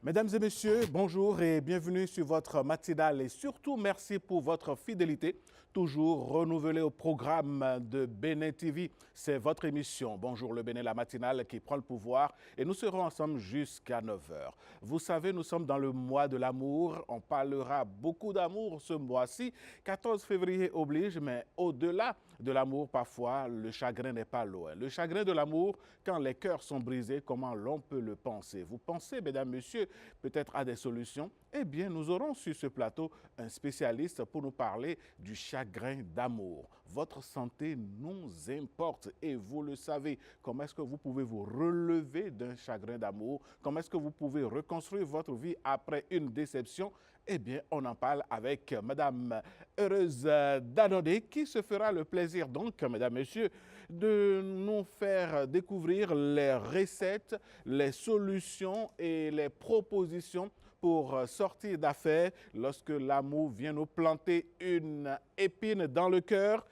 Mesdames et messieurs, bonjour et bienvenue sur votre matinale et surtout merci pour votre fidélité, toujours renouvelée au programme de Bénin TV. C'est votre émission Bonjour le Bénin, la matinale qui prend le pouvoir et nous serons ensemble jusqu'à 9 heures. Vous savez, nous sommes dans le mois de l'amour. On parlera beaucoup d'amour ce mois-ci. 14 février oblige, mais au-delà de l'amour, parfois, le chagrin n'est pas loin. Le chagrin de l'amour, quand les cœurs sont brisés, comment l'on peut le penser? Vous pensez, mesdames, messieurs, peut-être à des solutions? Eh bien, nous aurons sur ce plateau un spécialiste pour nous parler du chagrin d'amour. Votre santé nous importe et vous le savez. Comment est-ce que vous pouvez vous relever d'un chagrin d'amour? Comment est-ce que vous pouvez reconstruire votre vie après une déception? Eh bien, on en parle avec Madame Heureuse Danodé qui se fera le plaisir donc, mesdames, messieurs, de nous faire découvrir les recettes, les solutions et les propositions pour sortir d'affaires lorsque l'amour vient nous planter une épine dans le cœur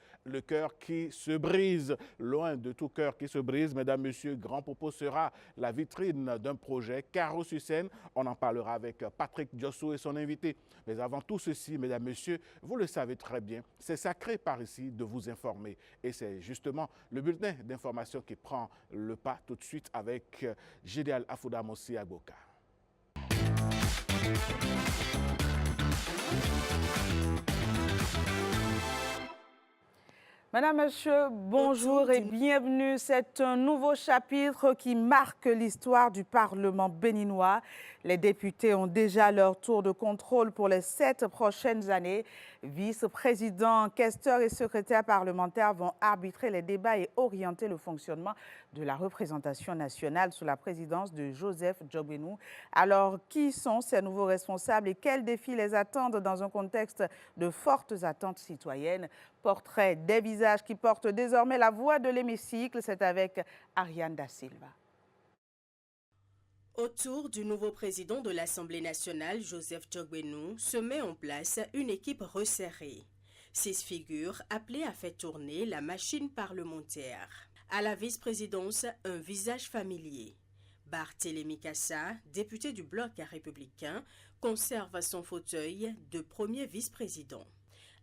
qui se brise. Loin de tout cœur qui se brise, mesdames, messieurs, Grand Popo sera la vitrine d'un projet Carreau sur scène. On en parlera avec Patrick Diosso et son invité. Mais avant tout ceci, mesdames, messieurs, vous le savez très bien, c'est sacré par ici de vous informer. Et c'est justement le bulletin d'information qui prend le pas tout de suite avec Gédial Afouda-Mossi Agboka. Madame, Monsieur, bonjour et bienvenue. C'est un nouveau chapitre qui marque l'histoire du Parlement béninois. Les députés ont déjà leur tour de contrôle pour les 7 prochaines années. Vice-présidents, questeurs et secrétaires parlementaires vont arbitrer les débats et orienter le fonctionnement de la représentation nationale sous la présidence de Joseph Djogbenou. Alors, qui sont ces nouveaux responsables et quels défis les attendent dans un contexte de fortes attentes citoyennes? Portrait des visages qui portent désormais la voix de l'hémicycle, c'est avec Ariane Da Silva. Autour du nouveau président de l'Assemblée nationale, Joseph Djogbenou, se met en place une équipe resserrée. 6 figures appelées à faire tourner la machine parlementaire. À la vice-présidence, un visage familier. Barthélémy Cassa, député du Bloc républicain, conserve son fauteuil de premier vice-président.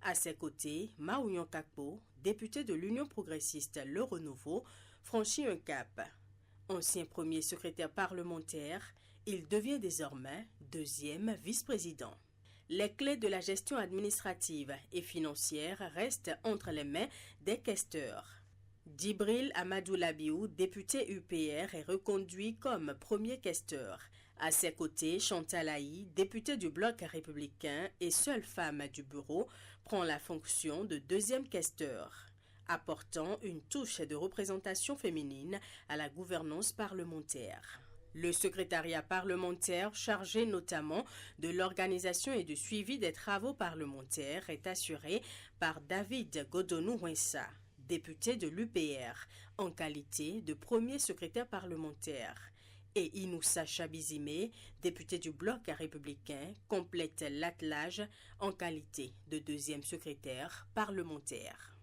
À ses côtés, Maouyon Kakpo, député de l'Union progressiste Le Renouveau, franchit un cap. Ancien premier secrétaire parlementaire, il devient désormais deuxième vice-président. Les clés de la gestion administrative et financière restent entre les mains des questeurs. Djibril Amadou Labiou, député UPR, est reconduit comme premier questeur. À ses côtés, Chantal Aï, députée du Bloc républicain et seule femme du bureau, prend la fonction de deuxième questeur, apportant une touche de représentation féminine à la gouvernance parlementaire. Le secrétariat parlementaire, chargé notamment de l'organisation et du suivi des travaux parlementaires, est assuré par David Godonou-Wensa, député de l'UPR, en qualité de premier secrétaire parlementaire. Et Inoussa Chabizime, député du Bloc républicain, complète l'attelage en qualité de deuxième secrétaire parlementaire.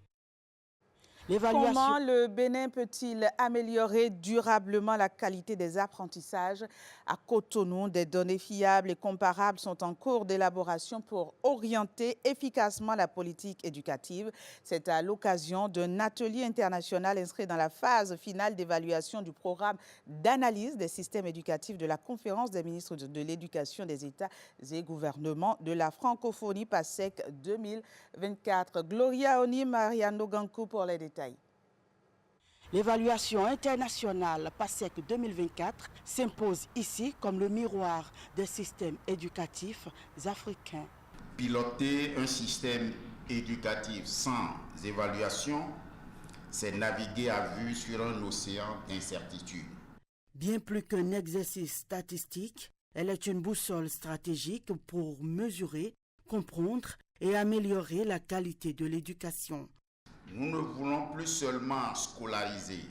Comment le Bénin peut-il améliorer durablement la qualité des apprentissages à Cotonou? Des données fiables et comparables sont en cours d'élaboration pour orienter efficacement la politique éducative. C'est à l'occasion d'un atelier international inscrit dans la phase finale d'évaluation du programme d'analyse des systèmes éducatifs de la Conférence des ministres de l'Éducation des États et gouvernements de la francophonie PASEC 2024. Gloria Oni, Mariano Gankou pour les détails. L'évaluation internationale PASEC 2024 s'impose ici comme le miroir des systèmes éducatifs africains. Piloter un système éducatif sans évaluation, c'est naviguer à vue sur un océan d'incertitude. Bien plus qu'un exercice statistique, elle est une boussole stratégique pour mesurer, comprendre et améliorer la qualité de l'éducation. Nous ne voulons plus seulement scolariser,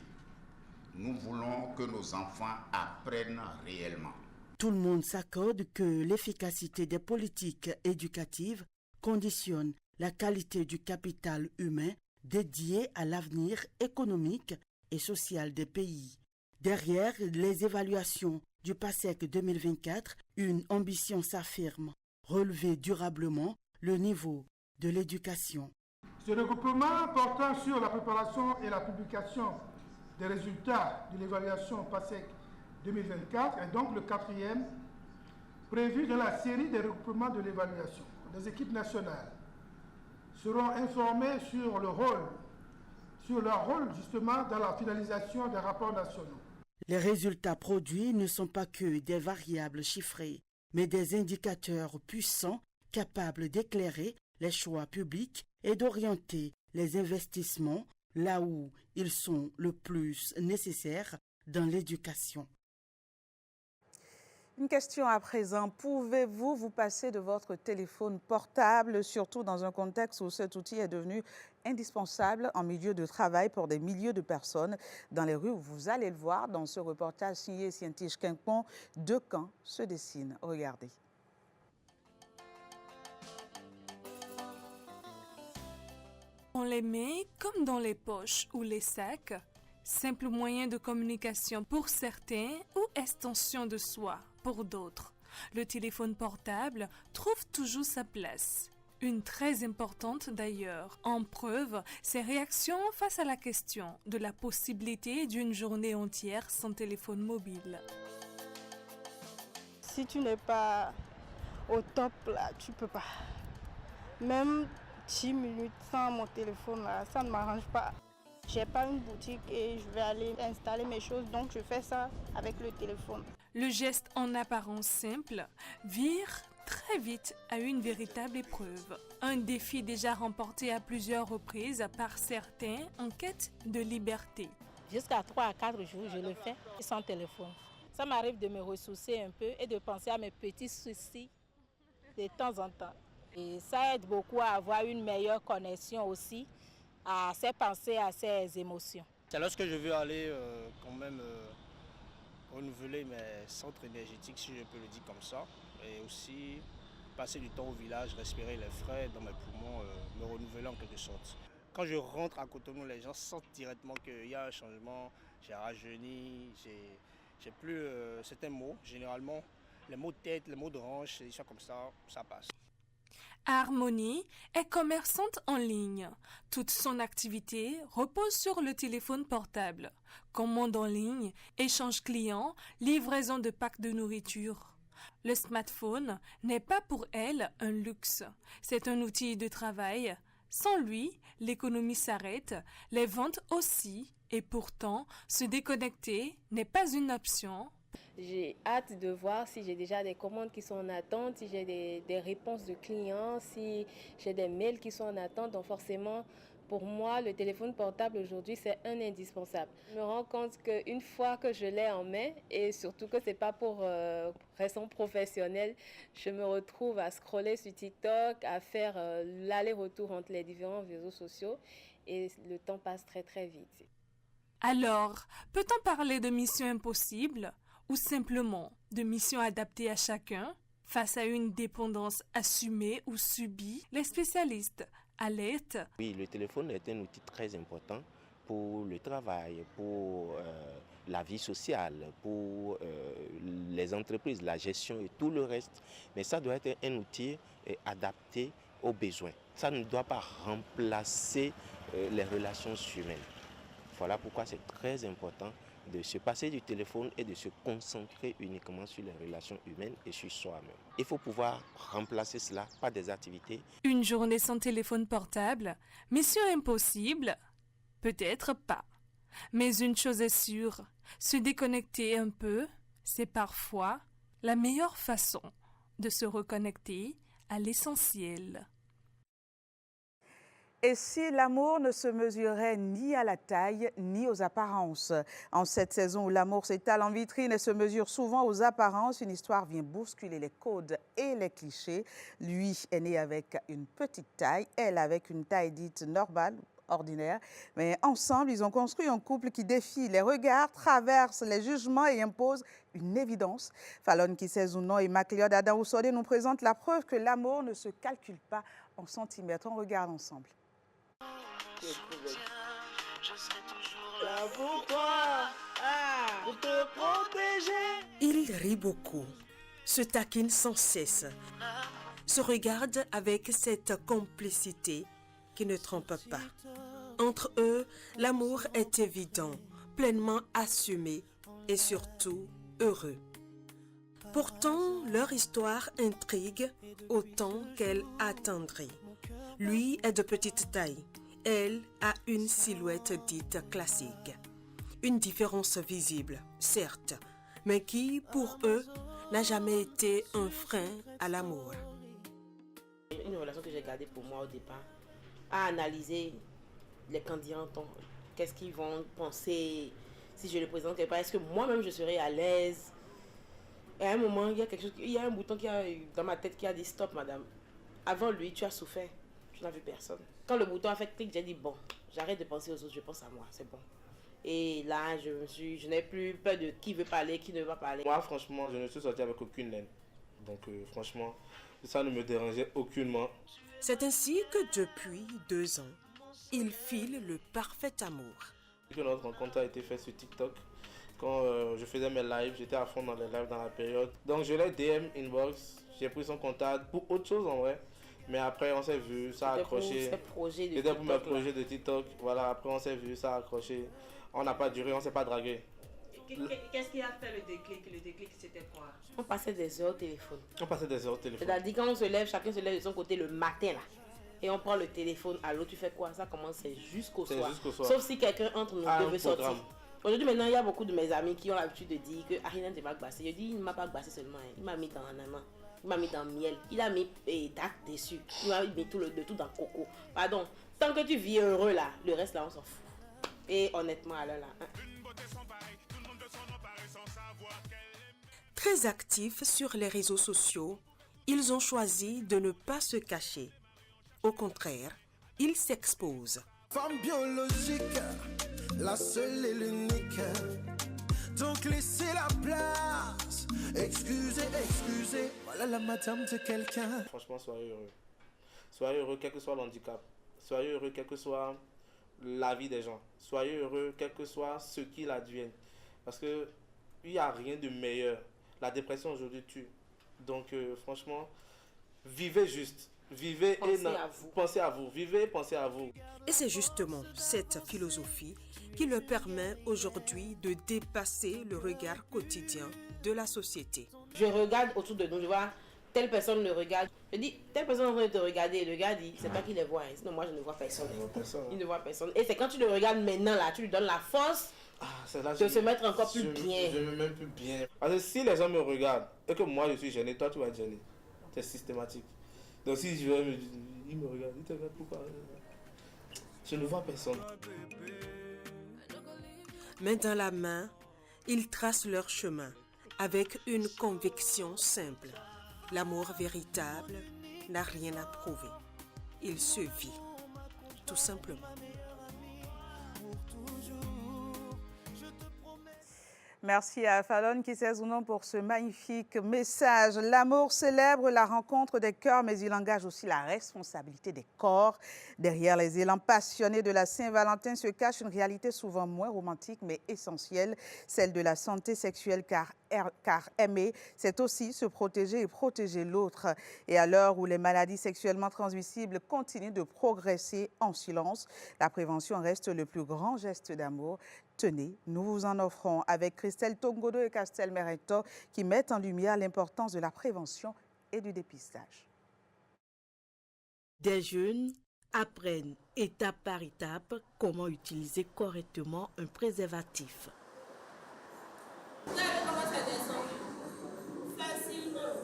nous voulons que nos enfants apprennent réellement. Tout le monde s'accorde que l'efficacité des politiques éducatives conditionne la qualité du capital humain dédié à l'avenir économique et social des pays. Derrière les évaluations du PASEC 2024, une ambition s'affirme, relever durablement le niveau de l'éducation. Ce regroupement portant sur la préparation et la publication des résultats de l'évaluation PASEC 2024 est donc le 4e prévu dans la série des regroupements de l'évaluation. Les équipes nationales seront informées sur leur rôle justement dans la finalisation des rapports nationaux. Les résultats produits ne sont pas que des variables chiffrées, mais des indicateurs puissants capables d'éclairer les choix publics et d'orienter les investissements là où ils sont le plus nécessaires dans l'éducation. Une question à présent. Pouvez-vous vous passer de votre téléphone portable, surtout dans un contexte où cet outil est devenu indispensable en milieu de travail pour des milliers de personnes dans les rues? Vous allez le voir dans ce reportage signé Scientifique Quimpon. Deux camps se dessinent. Regardez. On les met comme dans les poches ou les sacs, simple moyen de communication pour certains ou extension de soi pour d'autres. Le téléphone portable trouve toujours sa place. Une très importante d'ailleurs, en preuve ses réactions face à la question de la possibilité d'une journée entière sans téléphone mobile. Si tu n'es pas au top là, tu peux pas. Même 10 minutes sans mon téléphone là, ça ne m'arrange pas. J'ai pas une boutique et je vais aller installer mes choses, donc je fais ça avec le téléphone. Le geste en apparence simple vire très vite à une véritable épreuve. Un défi déjà remporté à plusieurs reprises par certains en quête de liberté. Jusqu'à 3 à 4 jours, je le fais sans téléphone. Ça m'arrive de me ressourcer un peu et de penser à mes petits soucis de temps en temps. Et ça aide beaucoup à avoir une meilleure connexion aussi à ses pensées, à ses émotions. C'est lorsque je veux aller quand même renouveler mes centres énergétiques, si je peux le dire comme ça, et aussi passer du temps au village, respirer les frais dans mes poumons, me renouveler en quelque sorte. Quand je rentre à Cotonou, les gens sentent directement qu'il y a un changement, j'ai rajeuni, j'ai plus certains mots, généralement les mots de tête, les mots de hanche, des choses comme ça passe. Harmonie est commerçante en ligne. Toute son activité repose sur le téléphone portable. Commande en ligne, échange client, livraison de packs de nourriture. Le smartphone n'est pas pour elle un luxe. C'est un outil de travail. Sans lui, l'économie s'arrête, les ventes aussi. Et pourtant, se déconnecter n'est pas une option. J'ai hâte de voir si j'ai déjà des commandes qui sont en attente, si j'ai des réponses de clients, si j'ai des mails qui sont en attente. Donc forcément, pour moi, le téléphone portable aujourd'hui, c'est un indispensable. Je me rends compte qu'une fois que je l'ai en main, et surtout que ce n'est pas pour raison professionnelle, je me retrouve à scroller sur TikTok, à faire l'aller-retour entre les différents réseaux sociaux et le temps passe très très vite. Alors, peut-on parler de mission impossible ou simplement de mission adaptée à chacun? Face à une dépendance assumée ou subie, les spécialistes alertent. Oui, le téléphone est un outil très important pour le travail, pour la vie sociale, pour les entreprises, la gestion et tout le reste. Mais ça doit être un outil adapté aux besoins. Ça ne doit pas remplacer les relations humaines. Voilà pourquoi c'est très important de se passer du téléphone et de se concentrer uniquement sur les relations humaines et sur soi-même. Il faut pouvoir remplacer cela par des activités. Une journée sans téléphone portable, mission impossible? Peut-être pas. Mais une chose est sûre, se déconnecter un peu, c'est parfois la meilleure façon de se reconnecter à l'essentiel. Et si l'amour ne se mesurait ni à la taille, ni aux apparences? En cette saison où l'amour s'étale en vitrine et se mesure souvent aux apparences, une histoire vient bousculer les codes et les clichés. Lui est né avec une petite taille, elle avec une taille dite normale, ordinaire. Mais ensemble, ils ont construit un couple qui défie les regards, traverse les jugements et impose une évidence. Fallon Kisezounon et Macléod Adam Oussodé nous présentent la preuve que l'amour ne se calcule pas en centimètres. On regarde ensemble. Je serai toujours là pour toi, pour te protéger. Ils rient beaucoup, se taquinent sans cesse, se regardent avec cette complicité qui ne trompe pas. Entre eux, l'amour est évident, pleinement assumé et surtout heureux. Pourtant, leur histoire intrigue autant qu'elle attendrit. Lui est de petite taille, elle a une silhouette dite classique. Une différence visible, certes, mais qui, pour eux, n'a jamais été un frein à l'amour. Une relation que j'ai gardée pour moi au départ, à analyser les candidats, qu'est-ce qu'ils vont penser si je le présente quelque part, est-ce que moi-même je serai à l'aise. Et à un moment, il y a un bouton qui a dans ma tête qui a dit stop madame. Avant lui, tu as souffert, tu n'as vu personne. Quand le bouton a fait clic, j'ai dit bon, j'arrête de penser aux autres, je pense à moi, c'est bon. Et là, je n'ai plus peur de qui veut parler, qui ne va parler. Moi, franchement, je ne suis sorti avec aucune laine. Donc, franchement, ça ne me dérangeait aucunement. C'est ainsi que depuis 2 ans, ils filent le parfait amour. Notre rencontre a été faite sur TikTok. Quand je faisais mes lives, j'étais à fond dans les lives dans la période. Donc, je l'ai DM inbox, j'ai pris son contact pour autre chose en vrai. Mais après, on s'est vu, ça a accroché. C'était pour mes projets de TikTok. Voilà, après, on s'est vu, ça a accroché. On n'a pas duré, on ne s'est pas dragué. Qu'est-ce qui a fait le déclic? Le déclic, c'était quoi? On passait des heures au téléphone. C'est-à-dire, quand on se lève, chacun se lève de son côté le matin, là. Et on prend le téléphone. Allô, tu fais quoi? Ça commence jusqu'au soir. Sauf si quelqu'un entre nous deux veut sortir. Aujourd'hui, maintenant, il y a beaucoup de mes amis qui ont l'habitude de dire que Arina ne m'a pas glacé. Je dis, il ne m'a pas glacé seulement. Il m'a mis dans un amant. Il m'a mis dans miel. Il a mis date dessus. Il m'a mis tout dans coco. Pardon. Tant que tu vis heureux, là, le reste, là, on s'en fout. Et honnêtement, alors là... Très actifs sur les réseaux sociaux, ils ont choisi de ne pas se cacher. Au contraire, ils s'exposent. Femme biologique, la seule et l'unique. Donc laissez la place. Excusez, voilà la madame de quelqu'un. Franchement, soyez heureux. Soyez heureux quel que soit l'handicap. Soyez heureux quel que soit la vie des gens. Soyez heureux quel que soit ce qu'il advienne. Parce que il n'y a rien de meilleur. La dépression aujourd'hui tue. Donc franchement, vivez juste. Vivez pensez à vous. Vivez, pensez à vous. Et c'est justement cette philosophie qui leur permet aujourd'hui de dépasser le regard quotidien de la société. Je regarde autour de nous, je vois telle personne le regarde. Je dis, telle personne est en train de te regarder. Le gars dit, c'est toi qui les vois. Sinon, moi, je ne vois personne. Il ne voit personne. Et c'est quand tu le regardes maintenant, là, tu lui donnes la force de se mettre encore plus bien. Je me mets plus bien. Parce que si les gens me regardent et que moi, je suis gêné, toi, tu vas être gêné. C'est systématique. Donc si je me dis, il me regarde, il te regarde pourquoi? Je ne vois personne. Main dans la main, ils tracent leur chemin avec une conviction simple. L'amour véritable n'a rien à prouver. Il se vit, tout simplement. Merci à Fallon Kisezounon pour ce magnifique message. L'amour célèbre la rencontre des cœurs, mais il engage aussi la responsabilité des corps. Derrière les élans passionnés de la Saint-Valentin se cache une réalité souvent moins romantique, mais essentielle, celle de la santé sexuelle, car aimer, c'est aussi se protéger et protéger l'autre. Et à l'heure où les maladies sexuellement transmissibles continuent de progresser en silence, la prévention reste le plus grand geste d'amour. Tenez, nous vous en offrons avec Christelle Tongodo et Castel Mereto qui mettent en lumière l'importance de la prévention et du dépistage. Des jeunes apprennent étape par étape comment utiliser correctement un préservatif. Vous avez comment ça descend facilement.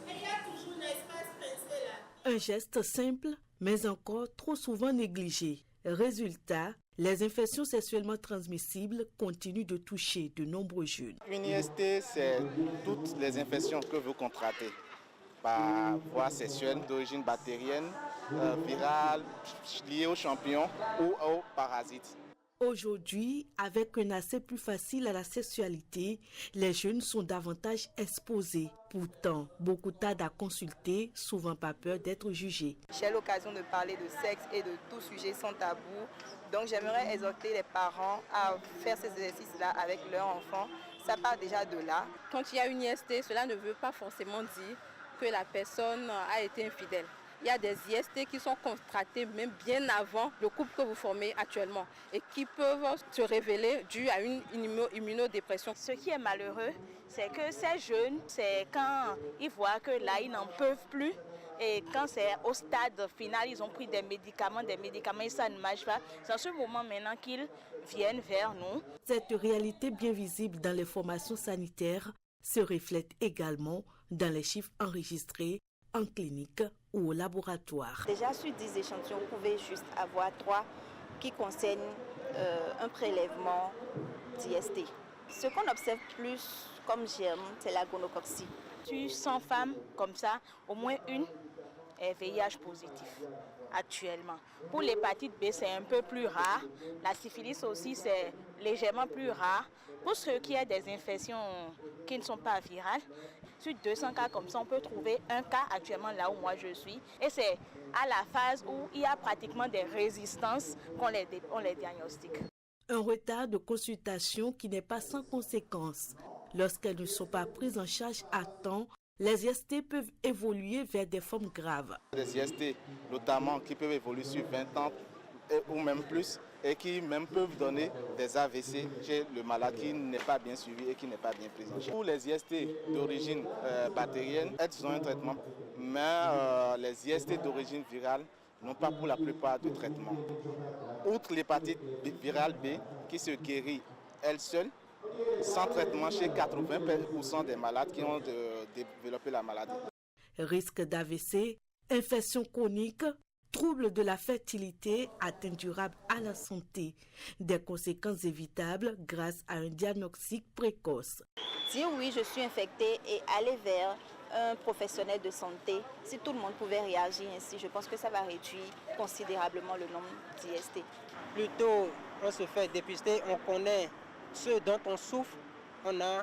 Et il y a toujours un espace pincé là. Un geste simple, mais encore trop souvent négligé. Résultat, les infections sexuellement transmissibles continuent de toucher de nombreux jeunes. Une IST, c'est toutes les infections que vous contractez par voie sexuelle d'origine bactérienne, virale, liée aux champignons ou aux parasites. Aujourd'hui, avec un accès plus facile à la sexualité, les jeunes sont davantage exposés. Pourtant, beaucoup tardent à consulter, souvent par peur d'être jugés. J'ai l'occasion de parler de sexe et de tout sujet sans tabou. Donc j'aimerais exhorter les parents à faire ces exercices-là avec leurs enfants. Ça part déjà de là. Quand il y a une IST, cela ne veut pas forcément dire que la personne a été infidèle. Il y a des IST qui sont contractés même bien avant le couple que vous formez actuellement et qui peuvent se révéler dû à une immunodépression. Ce qui est malheureux, c'est que ces jeunes, c'est quand ils voient que là, ils n'en peuvent plus. Et quand c'est au stade final, ils ont pris des médicaments et ça ne marche pas. C'est en ce moment maintenant qu'ils viennent vers nous. Cette réalité bien visible dans les formations sanitaires se reflète également dans les chiffres enregistrés en clinique ou au laboratoire. Déjà sur 10 échantillons, vous pouvez juste avoir 3 qui concernent un prélèvement d'IST. Ce qu'on observe plus comme germe, c'est la gonococcie. Sur 100 femmes comme ça, au moins une est VIH positif actuellement. Pour l'hépatite B, c'est un peu plus rare. La syphilis aussi, c'est légèrement plus rare. Pour ceux qui ont des infections qui ne sont pas virales, sur 200 cas comme ça, on peut trouver un cas actuellement là où moi je suis. Et c'est à la phase où il y a pratiquement des résistances qu'on les diagnostique. Un retard de consultation qui n'est pas sans conséquences. Lorsqu'elles ne sont pas prises en charge à temps, les IST peuvent évoluer vers des formes graves. Des IST, notamment, qui peuvent évoluer sur 20 ans ou même plus, et qui même peuvent donner des AVC chez le malade qui n'est pas bien suivi et qui n'est pas bien pris en charge. Pour les IST d'origine bactérienne, elles ont un traitement, mais les IST d'origine virale n'ont pas pour la plupart de traitement. Outre l'hépatite virale B qui se guérit elle seule, sans traitement chez 80% des malades qui ont développé la maladie. Risque d'AVC, infection chronique, troubles de la fertilité, atteinte durable à la santé, des conséquences évitables grâce à un diagnostic précoce. Dire oui, je suis infectée et aller vers un professionnel de santé, si tout le monde pouvait réagir ainsi, je pense que ça va réduire considérablement le nombre d'IST. Plus tôt on se fait dépister, on connaît ce dont on souffre, on a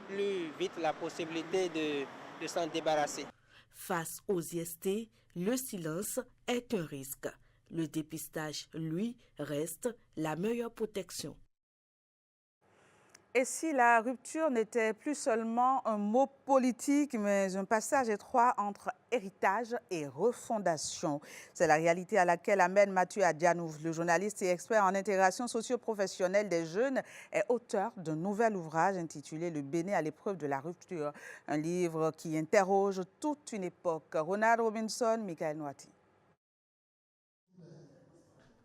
plus vite la possibilité de s'en débarrasser. Face aux IST, le silence est un risque. Le dépistage, lui, reste la meilleure protection. Et si la rupture n'était plus seulement un mot politique, mais un passage étroit entre héritage et refondation? C'est la réalité à laquelle amène Mathieu Adjanouf. Le journaliste et expert en intégration socio-professionnelle des jeunes est auteur d'un nouvel ouvrage intitulé « Le Bénin à l'épreuve de la rupture ». Un livre qui interroge toute une époque. Ronald Robinson, Michael Noati.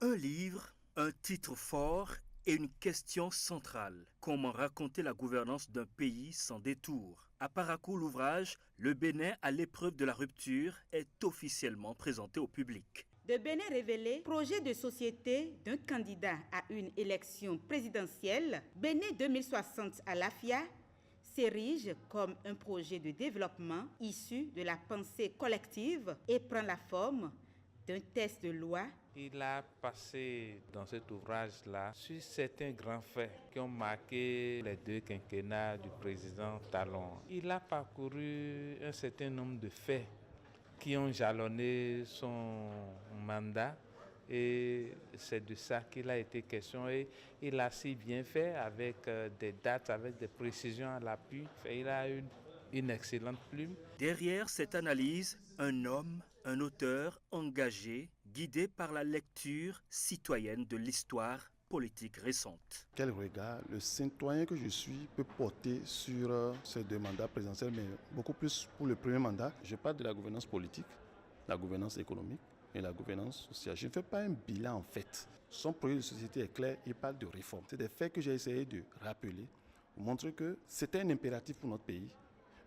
Un livre, un titre fort et une question centrale. Comment raconter la gouvernance d'un pays sans détour? À Parakou, l'ouvrage « Le Bénin à l'épreuve de la rupture » est officiellement présenté au public. De Bénin révélé, projet de société d'un candidat à une élection présidentielle, Bénin 2060 à l'AFIA s'érige comme un projet de développement issu de la pensée collective et prend la forme d'un texte de loi. Il a passé dans cet ouvrage-là sur certains grands faits qui ont marqué les 2 quinquennats du président Talon. Il a parcouru un certain nombre de faits qui ont jalonné son mandat et c'est de ça qu'il a été question et il a si bien fait avec des dates, avec des précisions à l'appui. Il a une excellente plume. Derrière cette analyse, un homme, un auteur engagé, guidé par la lecture citoyenne de l'histoire politique récente. Quel regard le citoyen que je suis peut porter sur ces 2 mandats présidentiels, mais beaucoup plus pour le premier mandat. Je parle de la gouvernance politique, la gouvernance économique et la gouvernance sociale. Je ne fais pas un bilan en fait. Son projet de société est clair, il parle de réforme. C'est des faits que j'ai essayé de rappeler pour montrer que c'était un impératif pour notre pays,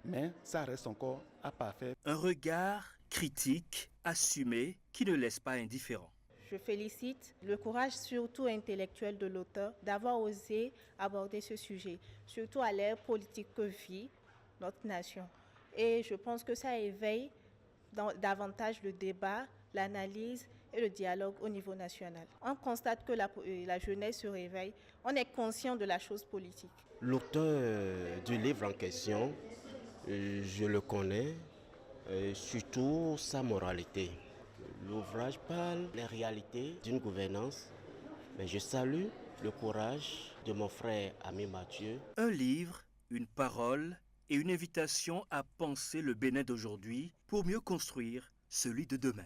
mais ça reste encore à parfaire. Un regard critique, assumé, qui ne laisse pas indifférent. Je félicite le courage surtout intellectuel de l'auteur d'avoir osé aborder ce sujet, surtout à l'ère politique que vit notre nation. Et je pense que ça éveille davantage le débat, l'analyse et le dialogue au niveau national. On constate que la jeunesse se réveille, on est conscient de la chose politique. L'auteur du livre en question, je le connais, surtout sa moralité. L'ouvrage parle des réalités d'une gouvernance, mais je salue le courage de mon frère ami Mathieu. Un livre, une parole et une invitation à penser le Bénin d'aujourd'hui pour mieux construire celui de demain.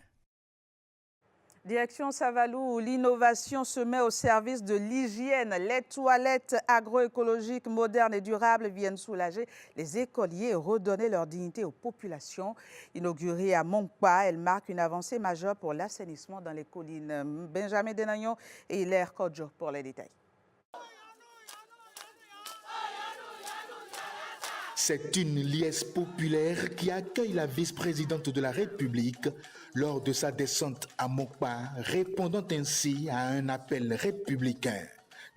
Direction Savalou, où l'innovation se met au service de l'hygiène. Les toilettes agroécologiques modernes et durables viennent soulager les écoliers et redonner leur dignité aux populations. Inaugurée à Moncpa, elle marque une avancée majeure pour l'assainissement dans les collines. Benjamin Denagnon et Hilaire Kodjo pour les détails. C'est une liesse populaire qui accueille la vice-présidente de la République lors de sa descente à Moncpa, répondant ainsi à un appel républicain.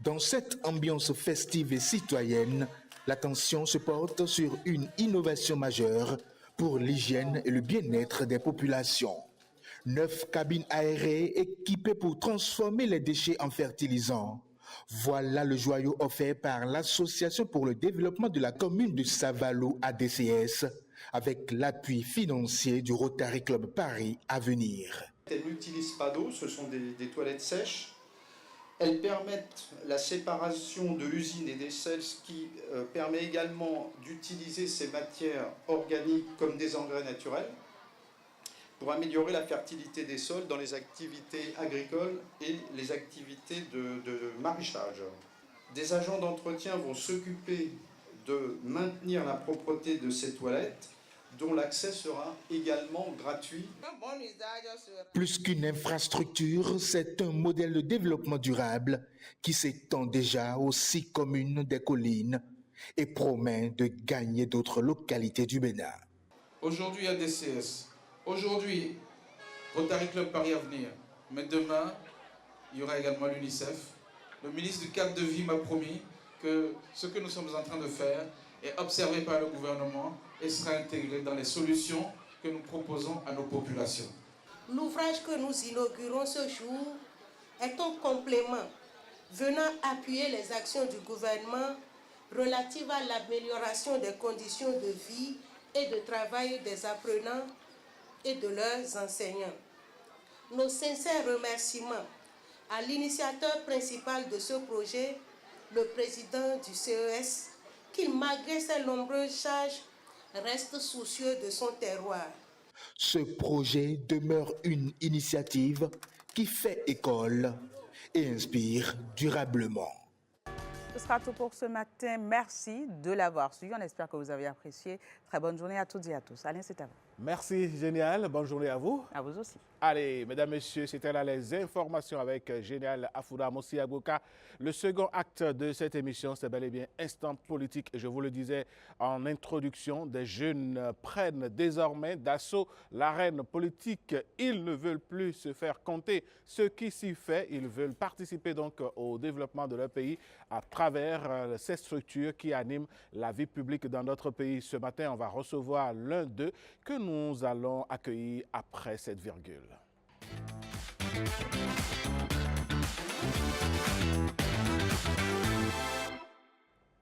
Dans cette ambiance festive et citoyenne, l'attention se porte sur une innovation majeure pour l'hygiène et le bien-être des populations. 9 cabines aérées équipées pour transformer les déchets en fertilisants. Voilà le joyau offert par l'Association pour le développement de la commune de Savalou ADCS avec l'appui financier du Rotary Club Paris à venir. Elles n'utilisent pas d'eau, ce sont des toilettes sèches. Elles permettent la séparation de l'usine et des sels, ce qui permet également d'utiliser ces matières organiques comme des engrais naturels pour améliorer la fertilité des sols dans les activités agricoles et les activités de maraîchage. Des agents d'entretien vont s'occuper de maintenir la propreté de ces toilettes, dont l'accès sera également gratuit. Plus qu'une infrastructure, c'est un modèle de développement durable qui s'étend déjà aux 6 communes des collines et promet de gagner d'autres localités du Bénin. Aujourd'hui, ADCS. Aujourd'hui, Rotary Club Paris à venir. Mais demain, il y aura également l'UNICEF. Le ministre du cadre de vie m'a promis que ce que nous sommes en train de faire est observé par le gouvernement et sera intégré dans les solutions que nous proposons à nos populations. L'ouvrage que nous inaugurons ce jour est un complément venant appuyer les actions du gouvernement relatives à l'amélioration des conditions de vie et de travail des apprenants et de leurs enseignants. Nos sincères remerciements à l'initiateur principal de ce projet, le président du CES, qui, malgré ses nombreuses charges, reste soucieux de son terroir. Ce projet demeure une initiative qui fait école et inspire durablement. Ce sera tout pour ce matin. Merci de l'avoir suivi. On espère que vous avez apprécié. Très bonne journée à toutes et à tous. Alain, c'est à vous. Merci, Génial. Bonne journée à vous. À vous aussi. Allez, mesdames, messieurs, c'était là les informations avec Génial Afouda Mossi Agoka. Le second acte de cette émission, c'est bel et bien Instant Politique. Et je vous le disais en introduction, des jeunes prennent désormais d'assaut l'arène politique. Ils ne veulent plus se faire compter ce qui s'y fait. Ils veulent participer donc au développement de leur pays à travers ces structures qui animent la vie publique dans notre pays. Ce matin, on va recevoir l'un d'eux que nous allons accueillir après cette virgule.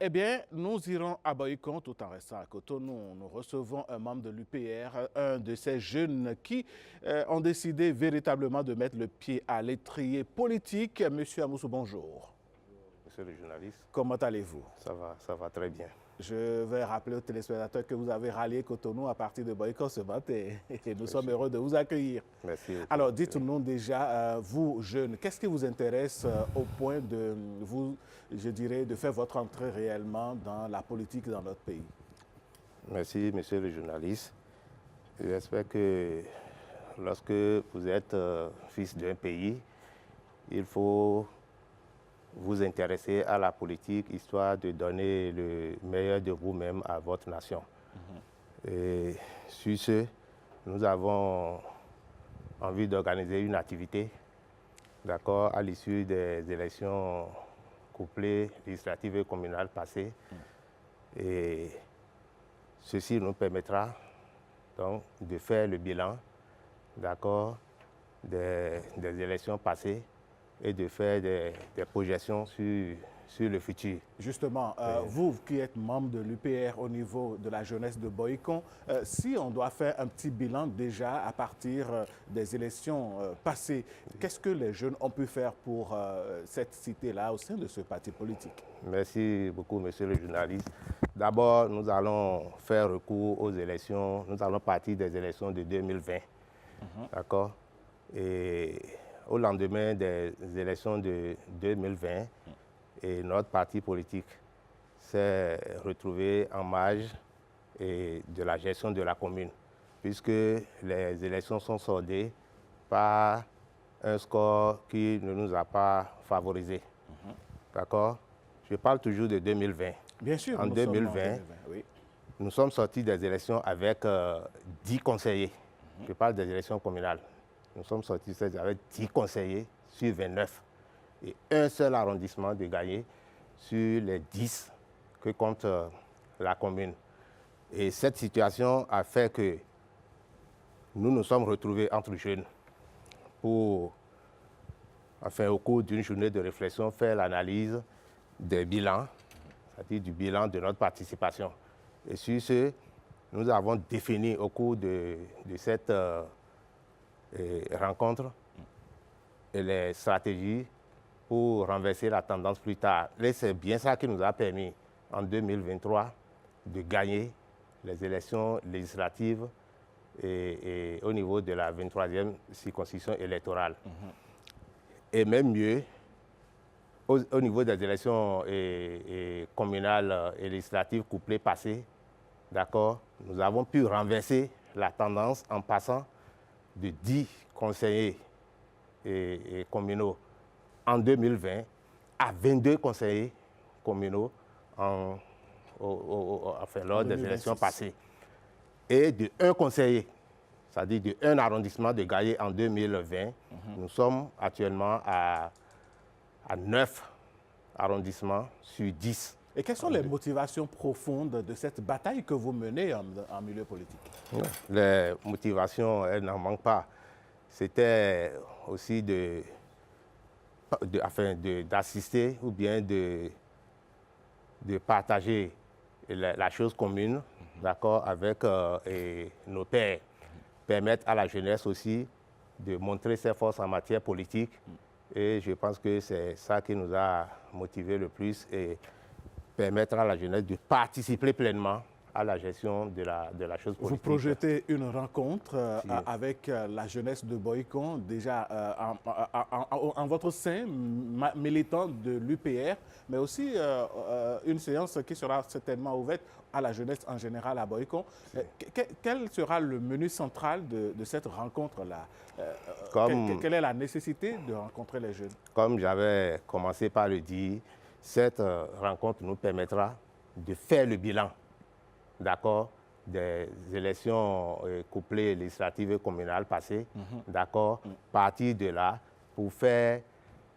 Eh bien, nous irons à Boycon tout en restant à Cotonou. Nous recevons un membre de l'UPR, un de ces jeunes qui ont décidé véritablement de mettre le pied à l'étrier politique. Monsieur Amoussou, bonjour. Monsieur le journaliste. Comment allez-vous? Ça va très bien. Je vais rappeler aux téléspectateurs que vous avez rallié Cotonou à partir de Boycon ce matin et nous sommes heureux de vous accueillir. Merci. Alors, dites-nous déjà, vous, jeunes, qu'est-ce qui vous intéresse au point de vous, je dirais, de faire votre entrée réellement dans la politique dans notre pays? Merci, monsieur le journaliste. J'espère que lorsque vous êtes fils d'un pays, il faut vous intéresser à la politique, histoire de donner le meilleur de vous-même à votre nation. Et sur ce, nous avons envie d'organiser une activité, d'accord, à l'issue des élections couplées, législatives et communales passées. Et ceci nous permettra donc de faire le bilan, d'accord, des élections passées et de faire des projections sur le futur. Justement, vous qui êtes membre de l'UPR au niveau de la jeunesse de Boycon, si on doit faire un petit bilan déjà à partir des élections passées, qu'est-ce que les jeunes ont pu faire pour cette cité-là au sein de ce parti politique? Merci beaucoup, monsieur le journaliste. D'abord, nous allons faire recours aux élections, nous allons partir des élections de 2020, d'accord? Et au lendemain des élections de 2020, et notre parti politique s'est retrouvé en marge de la gestion de la commune, puisque les élections sont soldées par un score qui ne nous a pas favorisés. D'accord? Je parle toujours de 2020. Bien sûr. En 2020, oui. Nous sommes sortis des élections avec 10 conseillers. Je parle des élections communales. Nous sommes sortis avec 10 conseillers sur 29. Et un seul arrondissement de gagner sur les 10 que compte la commune. Et cette situation a fait que nous nous sommes retrouvés entre jeunes pour, enfin, au cours d'une journée de réflexion, faire l'analyse des bilans, c'est-à-dire du bilan de notre participation. Et sur ce, nous avons défini au cours de cette rencontre les stratégies pour renverser la tendance plus tard. Et c'est bien ça qui nous a permis, en 2023, de gagner les élections législatives et au niveau de la 23e circonscription électorale. Et même mieux, au niveau des élections communales et législatives couplées passées, d'accord, nous avons pu renverser la tendance en passant de 10 conseillers communaux en 2020 à 22 conseillers communaux lors des élections passées. Et de 1 conseiller, c'est-à-dire de 1 arrondissement de gagner en 2020, nous sommes actuellement à 9 arrondissements sur 10. Et quelles sont les motivations profondes de cette bataille que vous menez en milieu politique? Les motivations, elles n'en manquent pas. C'était aussi d'assister ou bien de partager la chose commune, d'accord, avec nos pairs. Permettre à la jeunesse aussi de montrer ses forces en matière politique. Et je pense que c'est ça qui nous a motivés le plus et permettre à la jeunesse de participer pleinement à la gestion de la chose politique. Vous projetez une rencontre avec la jeunesse de Boycon, déjà en votre sein, militant de l'UPR, mais aussi une séance qui sera certainement ouverte à la jeunesse en général à Boycon. Quel sera le menu central de cette rencontre-là? Quelle est la nécessité de rencontrer les jeunes? Comme j'avais commencé par le dire, cette rencontre nous permettra de faire le bilan, d'accord, des élections couplées législatives et communales passées, d'accord, partir de là pour faire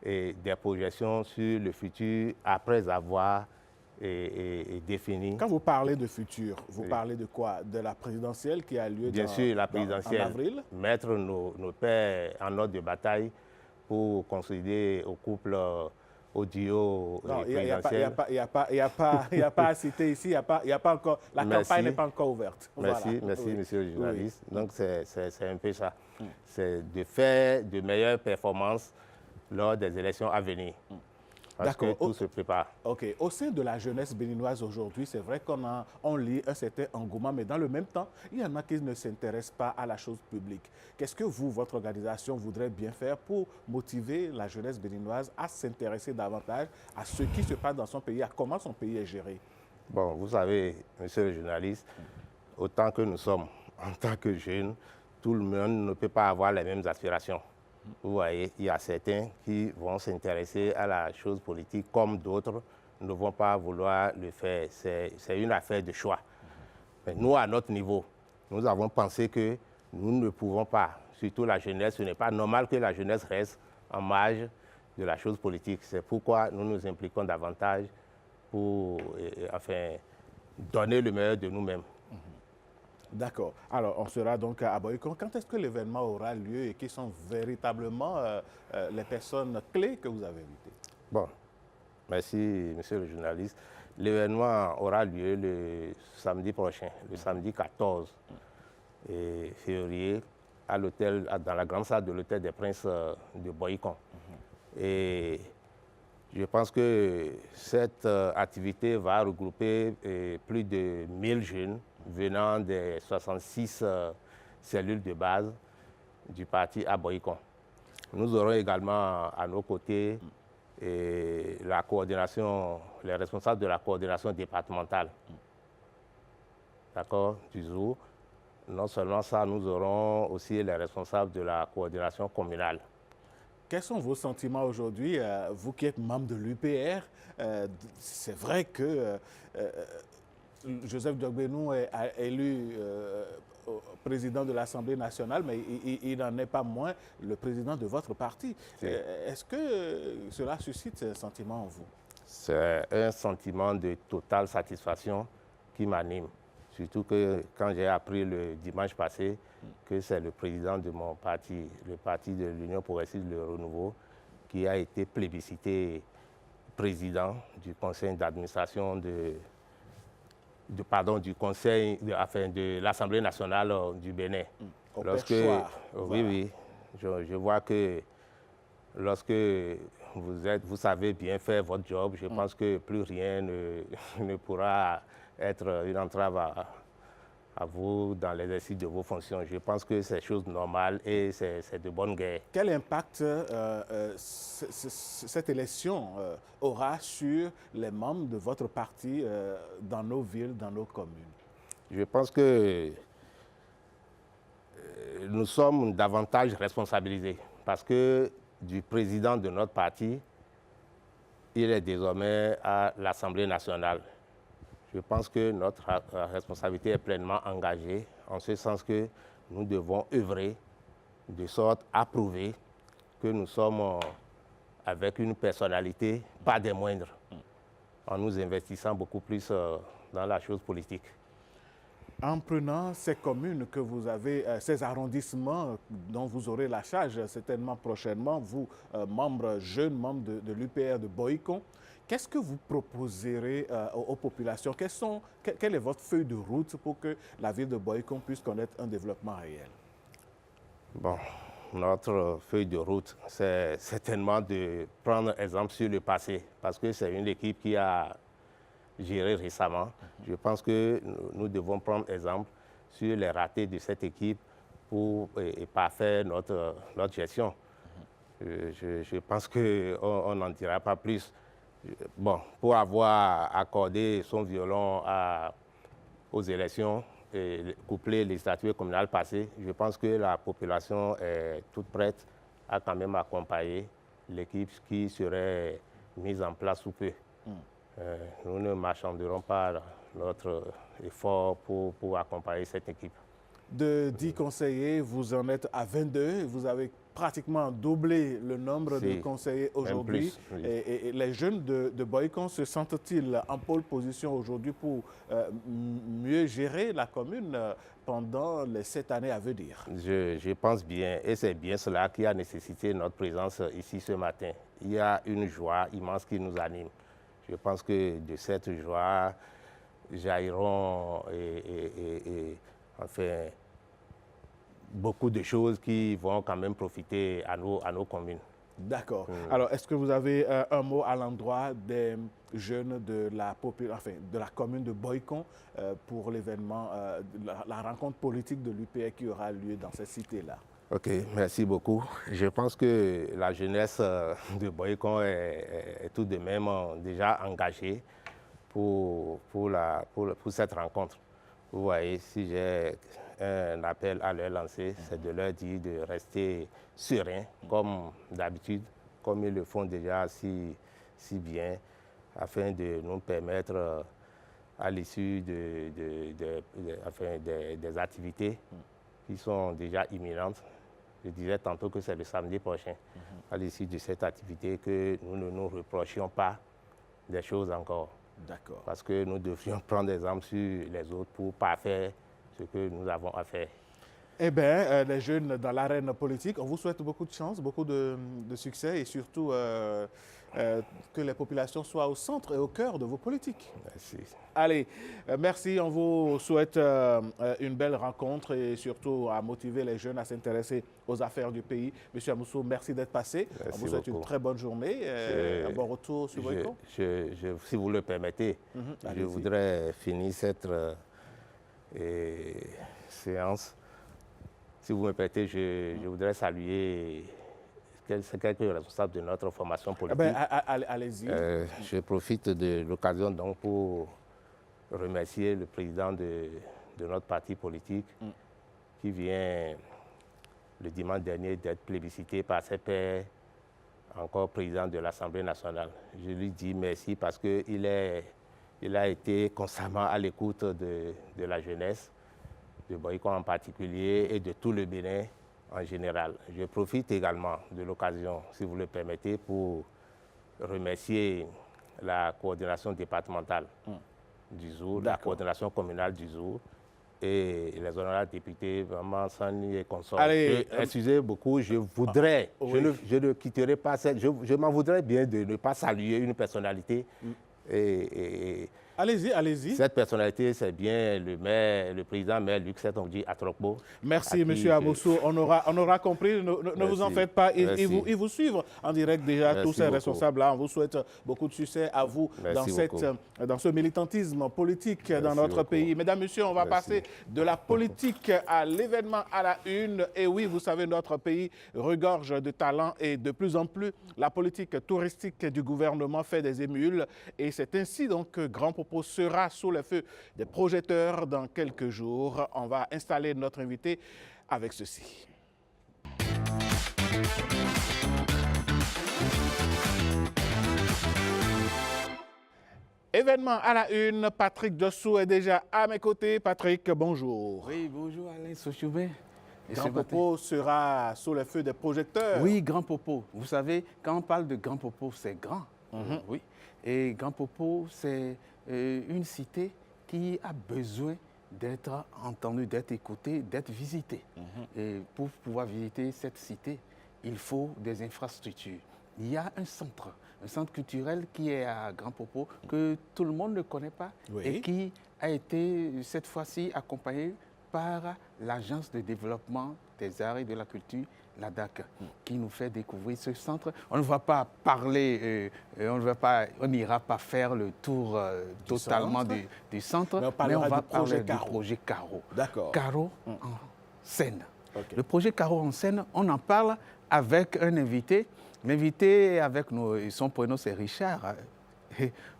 des projections sur le futur après avoir défini. Quand vous parlez de futur, vous parlez de quoi? De la présidentielle qui a lieu Bien sûr, la présidentielle, en avril? Mettre nos pères en ordre de bataille pour consolider au couple, au duo présidentiel. Il n'y a pas à citer ici, il n'y a pas encore, la campagne n'est pas encore ouverte. Merci, merci, monsieur le journaliste. Donc c'est un peu ça. C'est de faire de meilleures performances lors des élections à venir. Parce que tout se prépare. OK. Au sein de la jeunesse béninoise aujourd'hui, c'est vrai qu'on lit un certain engouement, mais dans le même temps, il y en a qui ne s'intéressent pas à la chose publique. Qu'est-ce que vous, votre organisation, voudrait bien faire pour motiver la jeunesse béninoise à s'intéresser davantage à ce qui se passe dans son pays, à comment son pays est géré? Bon, vous savez, monsieur le journaliste, autant que nous sommes en tant que jeunes, tout le monde ne peut pas avoir les mêmes aspirations. Vous voyez, il y a certains qui vont s'intéresser à la chose politique comme d'autres ne vont pas vouloir le faire. C'est une affaire de choix. Mais nous, à notre niveau, nous avons pensé que nous ne pouvons pas, surtout la jeunesse, ce n'est pas normal que la jeunesse reste en marge de la chose politique. C'est pourquoi nous nous impliquons davantage pour donner le meilleur de nous-mêmes. D'accord. Alors, on sera donc à Boycon. Quand est-ce que l'événement aura lieu et qui sont véritablement les personnes clés que vous avez invitées? Bon, merci, monsieur le journaliste. L'événement aura lieu le samedi prochain, le samedi 14 février, à l'hôtel, dans la grande salle de l'hôtel des Princes de Boycon. Et je pense que cette activité va regrouper plus de 1000 jeunes venant des 66 cellules de base du parti à Boycon. Nous aurons également à nos côtés la coordination, les responsables de la coordination départementale, d'accord, du ZOU. Non seulement ça, nous aurons aussi les responsables de la coordination communale. Quels sont vos sentiments aujourd'hui, vous qui êtes membre de l'UPR? C'est vrai que Joseph Diogbenou est élu président de l'Assemblée nationale, mais il n'en est pas moins le président de votre parti. Est-ce que cela suscite ce sentiment en vous? C'est un sentiment de totale satisfaction qui m'anime. Surtout que quand j'ai appris le dimanche passé que c'est le président de mon parti, le parti de l'Union progressiste de renouveau, qui a été plébiscité président du conseil d'administration de l'Assemblée nationale du Bénin. Oui, je vois que lorsque vous savez bien faire votre job, je pense que plus rien ne pourra être une entrave à vous dans l'exercice de vos fonctions. Je pense que c'est chose normale et c'est de bonne guerre. Quel impact cette élection aura sur les membres de votre parti dans nos villes, dans nos communes? Je pense que nous sommes davantage responsabilisés parce que du président de notre parti, il est désormais à l'Assemblée nationale. Je pense que notre responsabilité est pleinement engagée, en ce sens que nous devons œuvrer de sorte à prouver que nous sommes avec une personnalité, pas des moindres, en nous investissant beaucoup plus dans la chose politique. En prenant ces communes que vous avez, ces arrondissements dont vous aurez la charge certainement prochainement, vous, jeunes membres de l'UPR de Boycon, qu'est-ce que vous proposerez aux populations? Quelle est votre feuille de route pour que la ville de Boycon puisse connaître un développement réel? Bon, notre feuille de route, c'est certainement de prendre exemple sur le passé, parce que c'est une équipe qui a géré récemment. Je pense que nous devons prendre exemple sur les ratés de cette équipe pour parfaire notre gestion. Je pense qu'on n'en dira pas plus. Bon, pour avoir accordé son violon aux élections et couplé les statuts communales passées, je pense que la population est toute prête à quand même accompagner l'équipe qui serait mise en place sous peu. Nous ne marchanderons pas notre effort pour accompagner cette équipe. De 10 conseillers, vous en êtes à 22. Vous avez pratiquement doublé le nombre de conseillers aujourd'hui. Et les jeunes de Boycon se sentent-ils en pole position aujourd'hui pour mieux gérer la commune pendant les 7 années à venir? Je pense bien, et c'est bien cela qui a nécessité notre présence ici ce matin. Il y a une joie immense qui nous anime. Je pense que de cette joie jailliront enfin, beaucoup de choses qui vont quand même profiter à nos communes. D'accord. Alors, est-ce que vous avez un mot à l'endroit des jeunes de la commune de Boycon pour l'événement, la rencontre politique de l'UPR qui aura lieu dans cette cité-là? Ok, merci beaucoup. Je pense que la jeunesse de Boycon est tout de même déjà engagée pour cette rencontre. Vous voyez, si j'ai un appel à leur lancer, c'est de leur dire de rester sereins, comme d'habitude, comme ils le font déjà si bien, afin de nous permettre, à l'issue des activités qui sont déjà imminentes. Je disais tantôt que c'est le samedi prochain, à l'issue de cette activité, que nous ne nous reprochions pas des choses encore. D'accord. Parce que nous devrions prendre des exemples sur les autres pour parfaire ce que nous avons à faire. Eh bien, les jeunes dans l'arène politique, on vous souhaite beaucoup de chance, beaucoup de succès et surtout que les populations soient au centre et au cœur de vos politiques. Merci. Allez, merci. On vous souhaite une belle rencontre et surtout à motiver les jeunes à s'intéresser aux affaires du pays. Monsieur Amoussou, merci d'être passé. Merci on vous souhaite beaucoup. une très bonne journée. Un bon retour sur Voico. Si vous le permettez, je voudrais finir cette séance. Si vous me permettez, je voudrais saluer quelques responsables de notre formation politique. Allez-y. Je profite de l'occasion donc pour remercier le président de notre parti politique qui vient le dimanche dernier d'être plébiscité par ses pairs, encore président de l'Assemblée nationale. Je lui dis merci parce qu'il a été constamment à l'écoute de la jeunesse, de Boyko en particulier et de tout le Bénin en général. Je profite également de l'occasion, si vous le permettez, pour remercier la coordination départementale du Zour, la coordination communale du Zour et les honorables députés, vraiment Sani et consorts. Excusez beaucoup, je voudrais, je ne quitterai pas cette, je m'en voudrais bien de ne pas saluer une personnalité. Allez-y, allez-y. Cette personnalité, c'est bien le président maire Luc Setongi Atrokbo. Merci, M. Amoussou. On aura compris. Ne vous en faites pas. Ils vous suivent en direct déjà, tous ces responsables-là. On vous souhaite beaucoup de succès à vous dans ce militantisme politique dans notre pays. Mesdames, Messieurs, on va passer de la politique à l'événement à la une. Et oui, vous savez, notre pays regorge de talents et de plus en plus, la politique touristique du gouvernement fait des émules. Et c'est ainsi donc que Grand Popo sera sous le feu des projecteurs dans quelques jours. On va installer notre invité avec ceci. Événement à la une, Patrick Dossou est déjà à mes côtés. Patrick, bonjour. Oui, bonjour Alain Sochoubé. Grand Popo sera sous le feu des projecteurs. Oui, Grand Popo. Vous savez, quand on parle de Grand Popo, c'est grand. Oui. Et Grand Popo, c'est une cité qui a besoin d'être entendue, d'être écoutée, d'être visitée. Et pour pouvoir visiter cette cité, il faut des infrastructures. Il y a un centre culturel qui est à Grand Popo que tout le monde ne connaît pas et qui a été cette fois-ci accompagné par l'Agence de développement des arts et de la culture, l'ADAC, qui nous fait découvrir ce centre. On ne va pas parler, on n'ira pas faire le tour totalement du centre, mais on va parler du projet Caro. D'accord. Caro en scène. Le projet Caro en scène, on en parle avec un invité. L'invité avec nous, son prénom c'est Richard.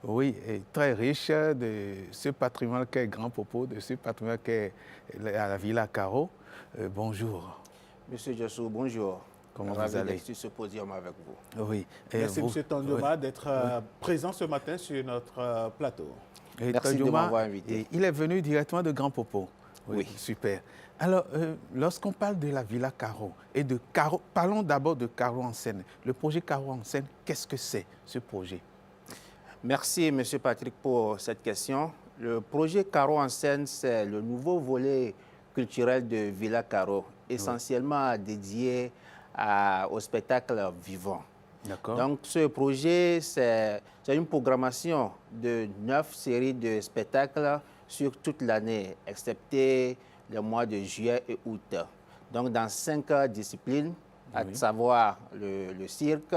Oui, très riche de ce patrimoine qu'est Grand Popo, de ce patrimoine qu'est la Villa Caro. Bonjour. Monsieur Jossou, bonjour. Comment vous allez? Sur ce podium avec vous. Oui. Merci, M. Tondioma, d'être présent ce matin sur notre plateau. Merci de m'avoir invité. Il est venu directement de Grand Popo. Oui. Super. Alors, lorsqu'on parle de la Villa Caro et de Caro, parlons d'abord de Caro en scène. Le projet Caro en scène, qu'est-ce que c'est, ce projet? Merci, M. Patrick, pour cette question. Le projet Caro en scène, c'est le nouveau volet culturel de Villa Caro, essentiellement dédié au spectacle vivant. Donc, ce projet, c'est une programmation de 9 séries de spectacles sur toute l'année, excepté les mois de juillet et août. Donc, dans 5 disciplines, à savoir le cirque,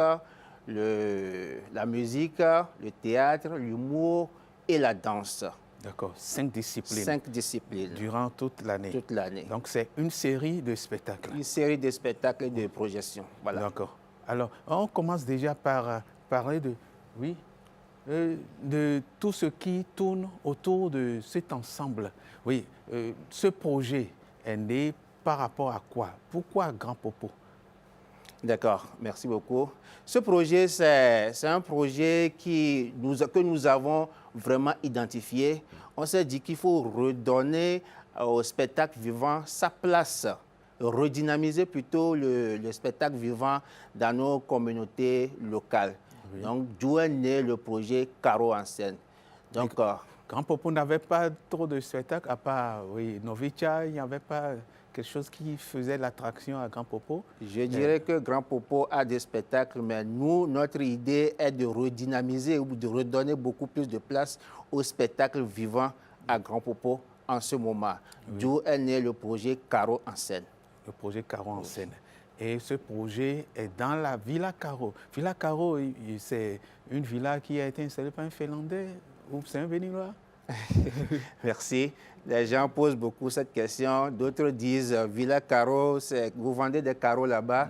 la musique, le théâtre, l'humour et la danse. D'accord, 5 disciplines. 5 disciplines. Durant toute l'année. Toute l'année. Donc, c'est une série de spectacles. Une série de spectacles et de projections. Voilà. D'accord. Alors, on commence déjà par parler de tout ce qui tourne autour de cet ensemble. Oui, ce projet est né par rapport à quoi? Pourquoi Grand Popo? D'accord, merci beaucoup. Ce projet, c'est un projet que nous avons vraiment identifié. On s'est dit qu'il faut redonner au spectacle vivant sa place, redynamiser plutôt le spectacle vivant dans nos communautés locales. Donc, d'où est né le projet Caro en scène. Donc, Grand Popo n'avait pas trop de spectacles, à part Novicia, il n'y avait pas quelque chose qui faisait l'attraction à Grand Popo. Je dirais que Grand Popo a des spectacles, mais nous, notre idée est de redynamiser ou de redonner beaucoup plus de place aux spectacles vivants à Grand Popo en ce moment. D'où est né le projet Caro en scène. Le projet Caro en scène. Et ce projet est dans la Villa Caro. Villa Caro, c'est une villa qui a été installée par un Finlandais ou c'est un Béninois? Merci. Les gens posent beaucoup cette question. D'autres disent Villa Caro, vous vendez des carreaux là-bas.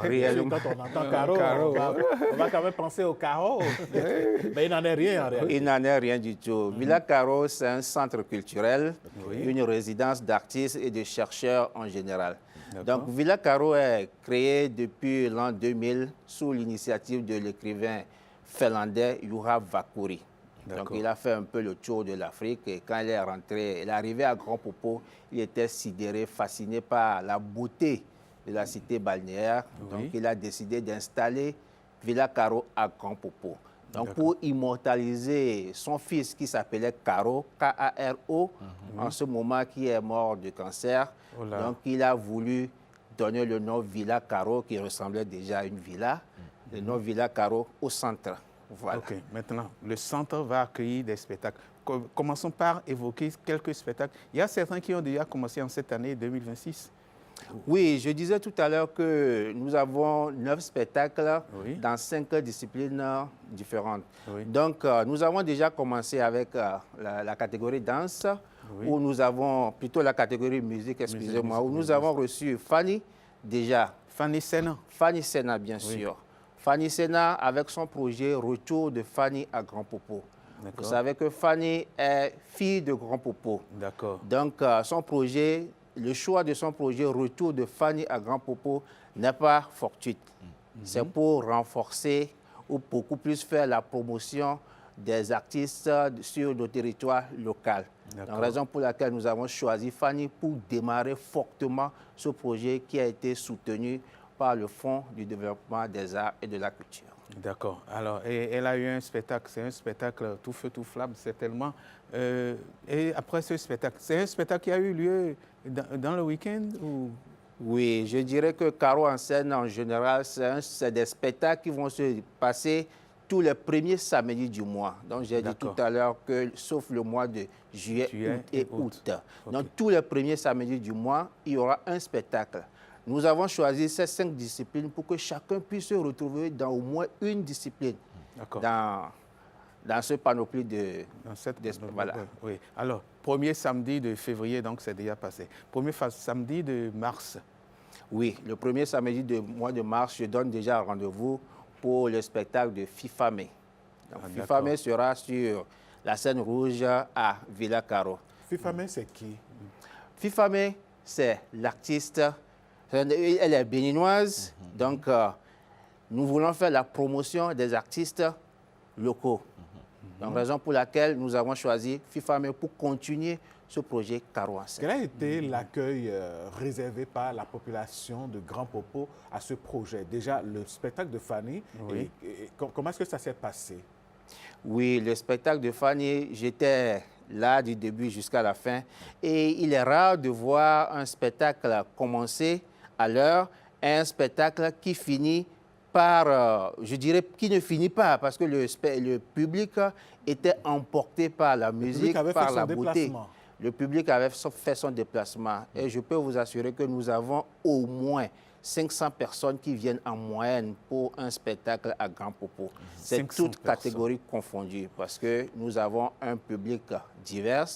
Réellement. Quand on entend carreau, on va quand même penser au carreau. Mais il n'en est rien en réalité. Il n'en est rien du tout. Villa Caro, c'est un centre culturel, une résidence d'artistes et de chercheurs en général. Donc Villa Caro est créé depuis l'an 2000 sous l'initiative de l'écrivain finlandais Juha Vakuri. Donc, il a fait un peu le tour de l'Afrique et quand il est rentré, il est arrivé à Grand Popo, il était sidéré, fasciné par la beauté de la cité balnéaire. Donc, il a décidé d'installer Villa Caro à Grand Popo. Donc, pour immortaliser son fils qui s'appelait Caro, K-A-R-O, en ce moment qui est mort de cancer, donc il a voulu donner le nom Villa Caro qui ressemblait déjà à une villa, le nom Villa Caro au centre. Voilà. Ok, maintenant, le centre va accueillir des spectacles. Commençons par évoquer quelques spectacles. Il y a certains qui ont déjà commencé en cette année 2026. Oui, je disais tout à l'heure que nous avons 9 spectacles dans 5 disciplines différentes. Donc, nous avons déjà commencé avec la catégorie danse, où nous avons plutôt la catégorie musique, excusez-moi, où nous avons reçu Fanny déjà. Fanny Sena. Fanny Sena, bien sûr. Fanny Sena avec son projet Retour de Fanny à Grand Popo. Vous savez que Fanny est fille de Grand Popo. D'accord. Donc, son projet, le choix de son projet Retour de Fanny à Grand Popo n'est pas fortuit. C'est pour renforcer ou beaucoup plus faire la promotion des artistes sur le territoire local. La raison pour laquelle nous avons choisi Fanny pour démarrer fortement ce projet qui a été soutenu par le Fonds du développement des arts et de la culture. D'accord. Alors, elle a eu un spectacle, c'est un spectacle tout feu, tout flamme, certainement. Et après ce spectacle, c'est un spectacle qui a eu lieu dans le week-end ou... Oui, je dirais que Caro en scène, en général, c'est des spectacles qui vont se passer tous les premiers samedis du mois. Donc, j'ai dit tout à l'heure que, sauf le mois de juillet et août. Donc, tous les premiers samedis du mois, il y aura un spectacle. Nous avons choisi ces 5 disciplines pour que chacun puisse se retrouver dans au moins une discipline dans ce panoplie de... Voilà. Oui. Alors, premier samedi de février, donc c'est déjà passé. Premier samedi de mars. Oui, le premier samedi du mois de mars, je donne déjà rendez-vous pour le spectacle de Fifamé. Fifamé sera sur la scène rouge à Villa Caro. Fifamé, c'est qui? Fifamé, c'est l'artiste... Elle est béninoise, donc nous voulons faire la promotion des artistes locaux. Donc, raison pour laquelle nous avons choisi Fifamé pour continuer ce projet Caro en scène. Quel a été l'accueil réservé par la population de Grand Popo à ce projet? Déjà, le spectacle de Fanny, comment est-ce que ça s'est passé? Oui, le spectacle de Fanny, j'étais là du début jusqu'à la fin. Et il est rare de voir un spectacle commencer à l'heure et un spectacle qui finit par, je dirais, qui ne finit pas, parce que le public était emporté par la musique, par la beauté. Le public avait fait son déplacement. Et je peux vous assurer que nous avons au moins 500 personnes qui viennent en moyenne pour un spectacle à Grand Popo. C'est toutes catégories confondues parce que nous avons un public divers.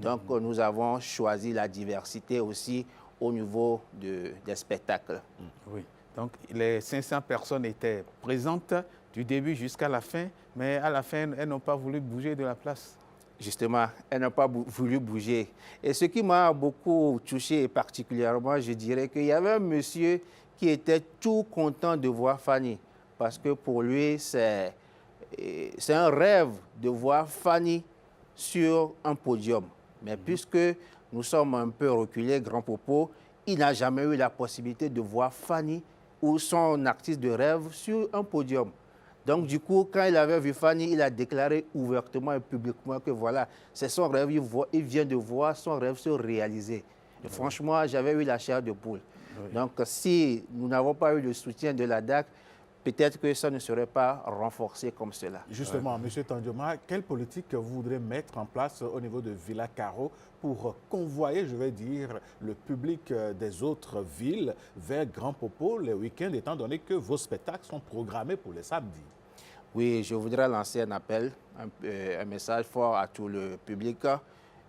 Donc, nous avons choisi la diversité aussi au niveau des spectacles. Oui. Donc, les 500 personnes étaient présentes du début jusqu'à la fin, mais à la fin, elles n'ont pas voulu bouger de la place. Justement, elles n'ont pas voulu bouger. Et ce qui m'a beaucoup touché particulièrement, je dirais qu'il y avait un monsieur qui était tout content de voir Fanny. Parce que pour lui, c'est un rêve de voir Fanny sur un podium. Mais puisque nous sommes un peu reculés, Grand Popo, il n'a jamais eu la possibilité de voir Fanny ou son artiste de rêve sur un podium. Donc, du coup, quand il avait vu Fanny, il a déclaré ouvertement et publiquement que voilà, c'est son rêve, il vient de voir son rêve se réaliser. Et franchement, j'avais eu la chair de poule. Donc, si nous n'avons pas eu le soutien de la DAC, peut-être que ça ne serait pas renforcé comme cela. Justement, M. Tandioma, quelle politique vous voudrez mettre en place au niveau de Villa Caro pour convoyer, je vais dire, le public des autres villes vers Grand Popo les week-ends, étant donné que vos spectacles sont programmés pour les samedis? Oui, je voudrais lancer un appel, un message fort à tout le public,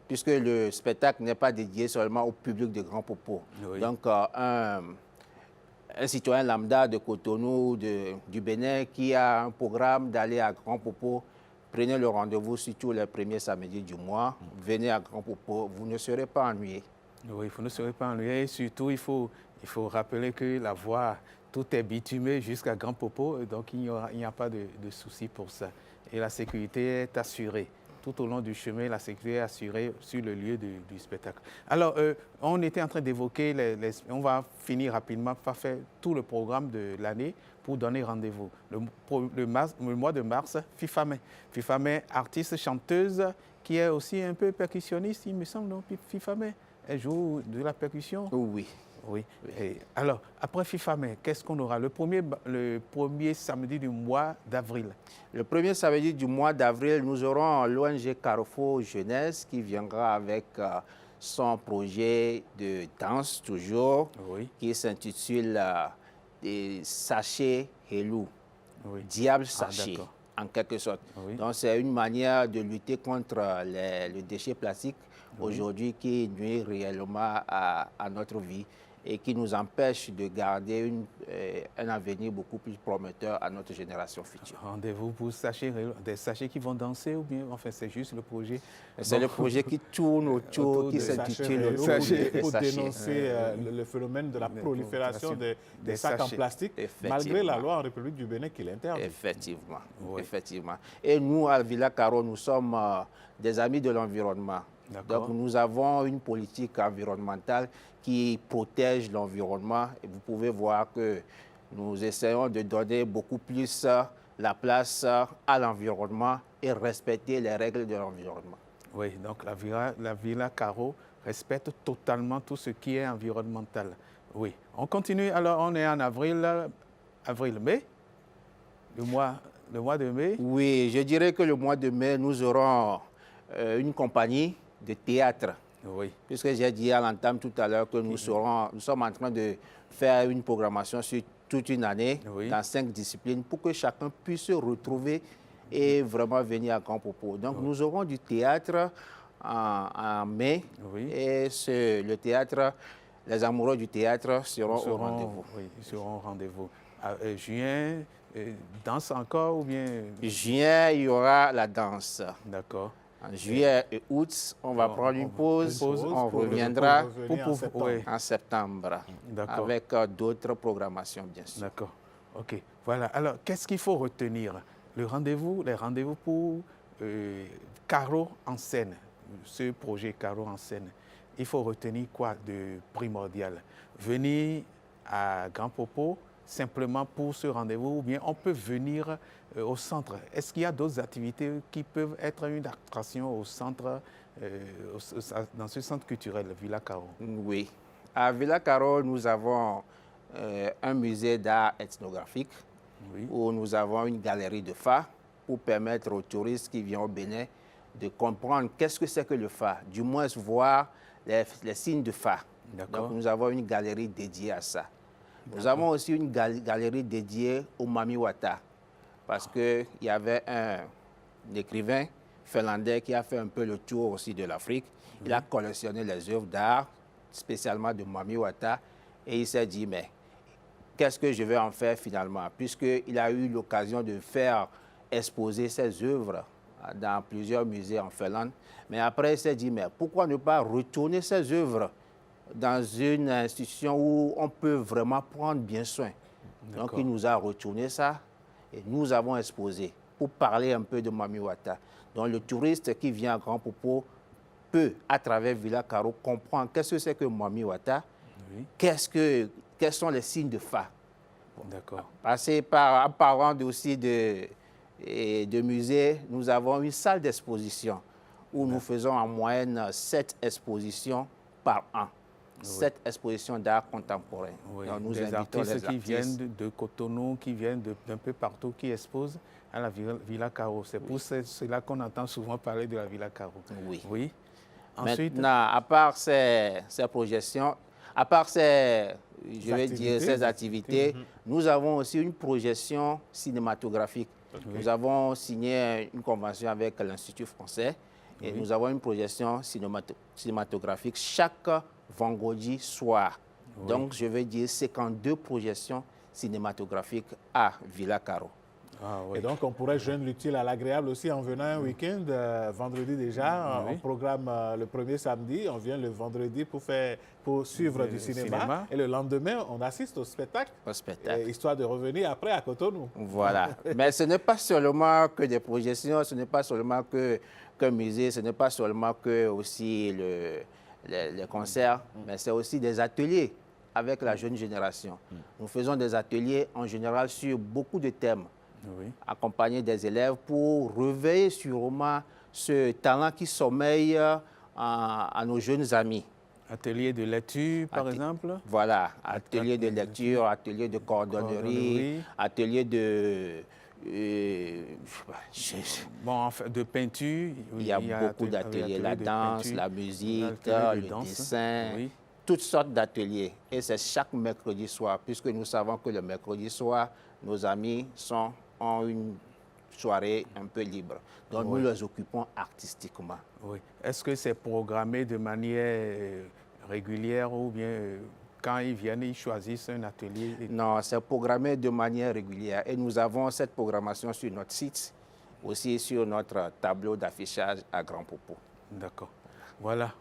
puisque le spectacle n'est pas dédié seulement au public de Grand Popo. Oui. Donc, un citoyen lambda de Cotonou, du Bénin, qui a un programme d'aller à Grand Popo, prenez le rendez-vous surtout les premiers samedis du mois. Venez à Grand Popo, vous ne serez pas ennuyé. Oui, vous ne serez pas ennuyé. Et surtout, il faut rappeler que la voie, tout est bitumé jusqu'à Grand Popo, donc il n'y a pas de souci pour ça. Et la sécurité est assurée. Tout au long du chemin, la sécurité est assurée sur le lieu du spectacle. Alors, on était en train d'évoquer, on va finir rapidement par faire tout le programme de l'année pour donner rendez-vous. Le mois de mars, Fifamé. Fifamé, artiste chanteuse qui est aussi un peu percussionniste, il me semble, non, Fifamé? Elle joue de la percussion? Oui. Oui. Et alors, après Fifamé, qu'est-ce qu'on aura? Le premier samedi du mois d'avril. Le premier samedi du mois d'avril, nous aurons l'ONG Carrefour Jeunesse qui viendra avec son projet de danse, toujours, qui s'intitule des sachets Helou, Diable Sachet, en quelque sorte. Donc, c'est une manière de lutter contre le déchet plastique aujourd'hui qui nuit réellement à notre vie et qui nous empêche de garder un avenir beaucoup plus prometteur à notre génération future. Rendez-vous pour des sachets qui vont danser ou bien, enfin, c'est juste le projet? C'est le projet qui tourne autour, qui s'intitule pour dénoncer le phénomène de la prolifération des sacs en plastique, malgré la loi en République du Bénin qui l'interdit. Effectivement, effectivement. Et nous, à Villa Caro, nous sommes des amis de l'environnement. Donc, nous avons une politique environnementale qui protège l'environnement. Et vous pouvez voir que nous essayons de donner beaucoup plus la place à l'environnement et respecter les règles de l'environnement. Oui, donc la Villa Caro respecte totalement tout ce qui est environnemental. Oui, on continue. Alors, on est en avril-mai, le mois de mai. Oui, je dirais que le mois de mai, nous aurons une compagnie de théâtre. Oui. Puisque j'ai dit à l'entame tout à l'heure que nous sommes en train de faire une programmation sur toute une année, dans 5 disciplines, pour que chacun puisse se retrouver et vraiment venir à Grand Popo. Donc, nous aurons du théâtre en mai, et le théâtre, les amoureux du théâtre seront au rendez-vous. Oui, ils seront au rendez-vous. Juin, danse encore ou bien? Juin, il y aura la danse. D'accord. En juillet et août, on va prendre une pause, on reviendra en septembre avec d'autres programmations, bien sûr. D'accord. OK. Voilà. Alors, qu'est-ce qu'il faut retenir? Les rendez-vous pour Caro en scène, ce projet Caro en scène. Il faut retenir quoi de primordial? Venir à Grand Popo simplement pour ce rendez-vous ou bien on peut venir au centre? Est-ce qu'il y a d'autres activités qui peuvent être une attraction au centre, dans ce centre culturel, Villa Caro? Oui. À Villa Caro, nous avons un musée d'art ethnographique où nous avons une galerie de Fa pour permettre aux touristes qui viennent au Bénin de comprendre qu'est-ce que c'est que le Fa, du moins voir les signes de Fa. Donc, nous avons une galerie dédiée à ça. Nous avons aussi une galerie dédiée au Mami Wata, parce qu'il y avait un écrivain finlandais qui a fait un peu le tour aussi de l'Afrique. Il a collectionné les œuvres d'art, spécialement de Mami Wata, et il s'est dit, mais qu'est-ce que je vais en faire finalement? Puisqu'il a eu l'occasion de faire exposer ses œuvres dans plusieurs musées en Finlande. Mais après, il s'est dit, mais pourquoi ne pas retourner ses œuvres dans une institution où on peut vraiment prendre bien soin? Donc, il nous a retourné ça et nous avons exposé pour parler un peu de Mami Wata. Donc, le touriste qui vient à Grand Popo peut, à travers Villa Caro, comprendre qu'est-ce que c'est que Mami Wata, quels sont les signes de Fa. D'accord. En parlant aussi de musées, nous avons une salle d'exposition où nous faisons en moyenne 7 expositions par an. 7 expositions d'art contemporain. Oui. Donc, nous des invitons artistes les qui viennent artistes de Cotonou, qui viennent d'un peu partout, qui exposent à la Villa Caro. C'est pour cela qu'on entend souvent parler de la Villa Caro. Oui. Oui. Ensuite, maintenant, à part ces projections, à part ces activités, nous avons aussi une projection cinématographique. Nous avons signé une convention avec l'Institut français et nous avons une projection cinématographique chaque vendredi soir. Donc, je veux dire 52 projections cinématographiques à Villa Caro. Et donc, on pourrait joindre l'utile à l'agréable aussi en venant un week-end, vendredi déjà. On programme le premier samedi, on vient le vendredi pour suivre du cinéma. Et le lendemain, on assiste au spectacle. Histoire de revenir après à Cotonou. Voilà. Mais ce n'est pas seulement que des projections, ce n'est pas seulement qu'un musée, ce n'est pas seulement que aussi les concerts, mais c'est aussi des ateliers avec la jeune génération. Nous faisons des ateliers en général sur beaucoup de thèmes. Accompagner des élèves pour réveiller sûrement ce talent qui sommeille à nos jeunes amis. Atelier de lecture, par exemple? Voilà, atelier de lecture, atelier de cordonnerie, atelier de... de peinture. Il y a beaucoup d'ateliers, la danse, la musique, le dessin, toutes sortes d'ateliers. Et c'est chaque mercredi soir, puisque nous savons que le mercredi soir, nos amis ont une soirée un peu libre. Donc, nous les occupons artistiquement. Oui. Est-ce que c'est programmé de manière régulière ou bien quand ils viennent, ils choisissent un atelier? Non, c'est programmé de manière régulière. Et nous avons cette programmation sur notre site, aussi sur notre tableau d'affichage à Grand Popo. D'accord. Voilà.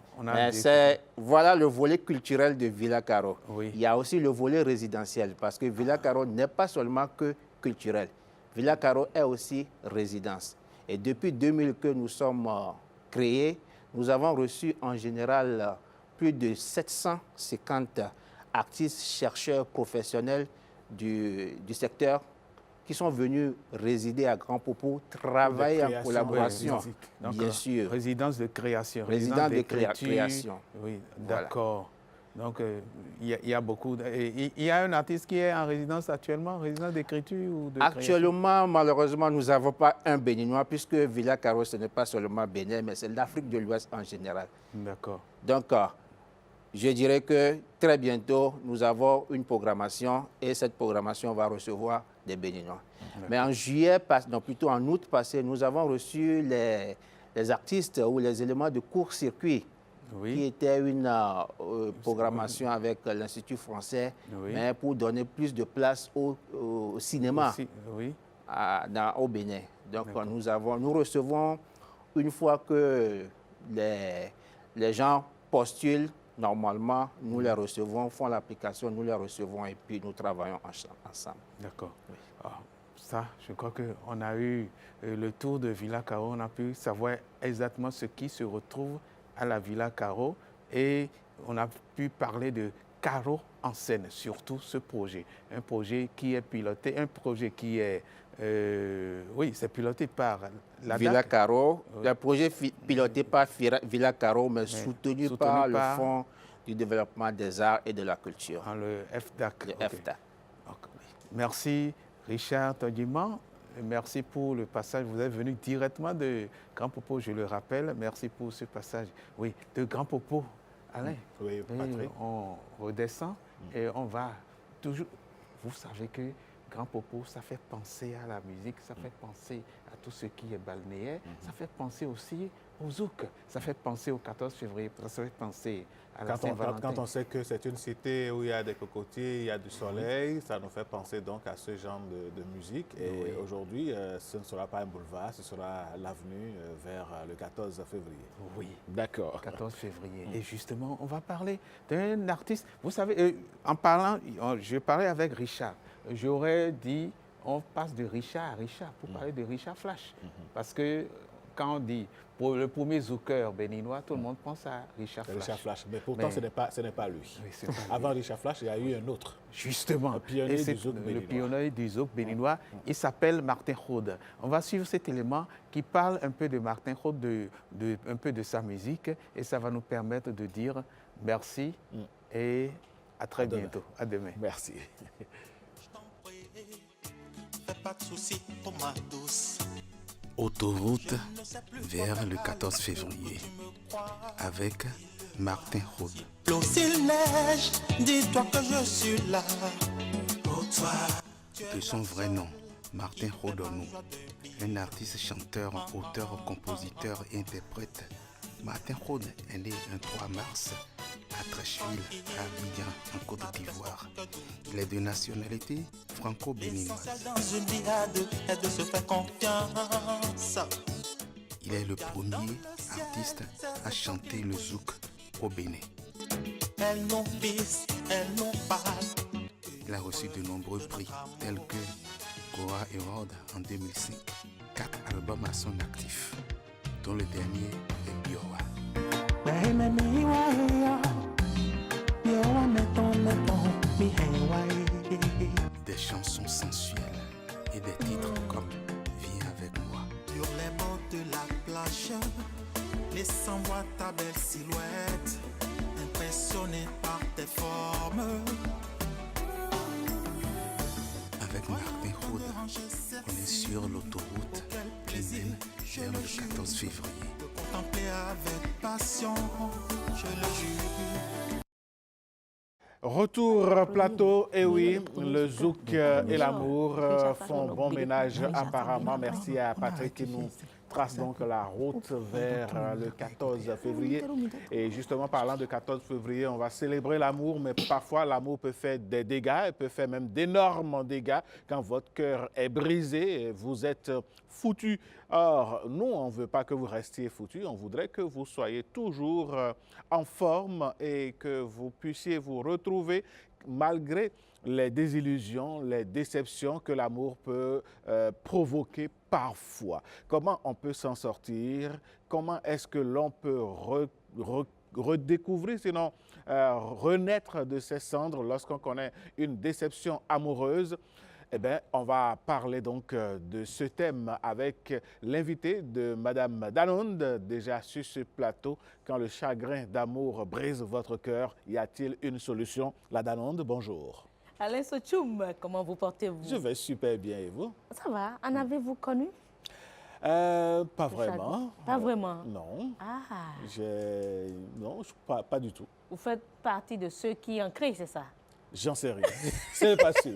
Voilà le volet culturel de Villa Caro. Oui. Il y a aussi le volet résidentiel, parce que Villa Caro n'est pas seulement que culturel. Villa Caro est aussi résidence. Et depuis 2000 que nous sommes créés, nous avons reçu en général plus de 750 artistes, chercheurs, professionnels du secteur qui sont venus résider à Grand Popo, travailler en collaboration, bien sûr. Résidence de création. Résidence de création. Oui, d'accord. Voilà. Donc, il y a beaucoup... Il y a un artiste qui est en résidence actuellement, résidence d'écriture ou de Actuellement, malheureusement, nous n'avons pas un Béninois, puisque Villa Caro, ce n'est pas seulement Bénin, mais c'est l'Afrique de l'Ouest en général. D'accord. Donc, je dirais que très bientôt, nous avons une programmation et cette programmation va recevoir des Béninois. Mais en juillet, non, plutôt en août passé, nous avons reçu les artistes ou les éléments de court-circuit qui était une programmation avec l'Institut français, mais pour donner plus de place au cinéma au Bénin. Donc, nous recevons, une fois que les gens postulent, normalement, nous les recevons, font l'application, nous les recevons et puis nous travaillons ensemble. D'accord. Oui. Ça, je crois qu'on a eu le tour de Villa Caro, on a pu savoir exactement ce qui se retrouve à la Villa Caro et on a pu parler de Caro en scène, surtout ce projet. Un projet qui est piloté, un projet qui est... oui, c'est piloté par la Villa Caro, le projet piloté par Villa Caro, mais soutenu par le Fonds du développement des arts et de la culture. Le FDAC. Le FDAC. Merci Richard Tondjiman. Merci pour le passage. Vous êtes venu directement de Grand Popo, je le rappelle. Merci pour ce passage. Oui, de Grand Popo. Alain, oui, Patrick. On redescend et on va toujours... Vous savez que Grand Popo, ça fait penser à la musique, ça fait penser à tout ce qui est balnéaire, ça fait penser aussi au zouk, ça fait penser au 14 février, ça fait penser à la Saint-Valentin. Quand on sait que c'est une cité où il y a des cocotiers, il y a du soleil, ça nous fait penser donc à ce genre de musique. Et aujourd'hui, ce ne sera pas un boulevard, ce sera l'avenue vers le 14 février. Oui. D'accord. 14 février. Et justement, on va parler d'un artiste. Vous savez, en parlant, je parlais avec Richard. J'aurais dit, on passe de Richard à Richard pour parler de Richard Flash. Parce que quand on dit pour le premier zouker béninois, tout le monde pense à Richard Flash. Richard Flash, mais pourtant ce n'est pas lui. Oui, pas Avant Richard Flash, il y a eu un autre. Justement, le pionnier du zouk béninois. Le pionnier du zouk béninois, il s'appelle Martin Khode. On va suivre cet élément qui parle un peu de Martin Khode, un peu de sa musique, et ça va nous permettre de dire merci et à très bientôt. À demain. Merci. Pas de soucis pour ma douce. Autoroute vers le 14 février avec Martin Khode. L'eau s'il neige, dis-toi que je suis là pour toi. De son vrai nom, Martin Khode, un artiste, chanteur, auteur, compositeur et interprète. Martin Khode est né un 3 mars à Treichville, à Abidjan, en Côte d'Ivoire. Il est de nationalité franco-béninoise. Il est le premier artiste à chanter le zouk au Bénin. Il a reçu de nombreux prix tels que Goa Award en 2005. 4 albums à son actif, dont le dernier est Biowa. Des chansons sensuelles et des titres comme Viens avec moi. Sur les bords de la plage, laissant voir ta belle silhouette, impressionné par tes formes. Avec Martin Khode, on est sur l'autoroute qui mène vers le 14 février. Contempler avec passion, je le jure. Retour plateau, et oui, le zouk et l'amour font bon ménage apparemment. Merci à Patrick qui nous trace donc la route vers le 14 février. Et justement, parlant de 14 février, on va célébrer l'amour, mais parfois l'amour peut faire des dégâts, il peut faire même d'énormes dégâts quand votre cœur est brisé et vous êtes foutu. Or, nous, on ne veut pas que vous restiez foutu, on voudrait que vous soyez toujours en forme et que vous puissiez vous retrouver malgré les désillusions, les déceptions que l'amour peut provoquer parfois. Comment on peut s'en sortir? Comment est-ce que l'on peut redécouvrir, sinon renaître de ses cendres lorsqu'on connaît une déception amoureuse? Eh bien, on va parler donc de ce thème avec l'invité de Madame Danonde, déjà sur ce plateau. Quand le chagrin d'amour brise votre cœur, y a-t-il une solution? La Danonde, bonjour. Alain Sochoum, comment vous portez-vous? Je vais super bien, et vous? Ça va. En avez-vous connu? Pas vraiment. Pas vraiment? Non. Ah. Non, pas du tout. Vous faites partie de ceux qui en créent, c'est ça? J'en sais rien. C'est pas sûr.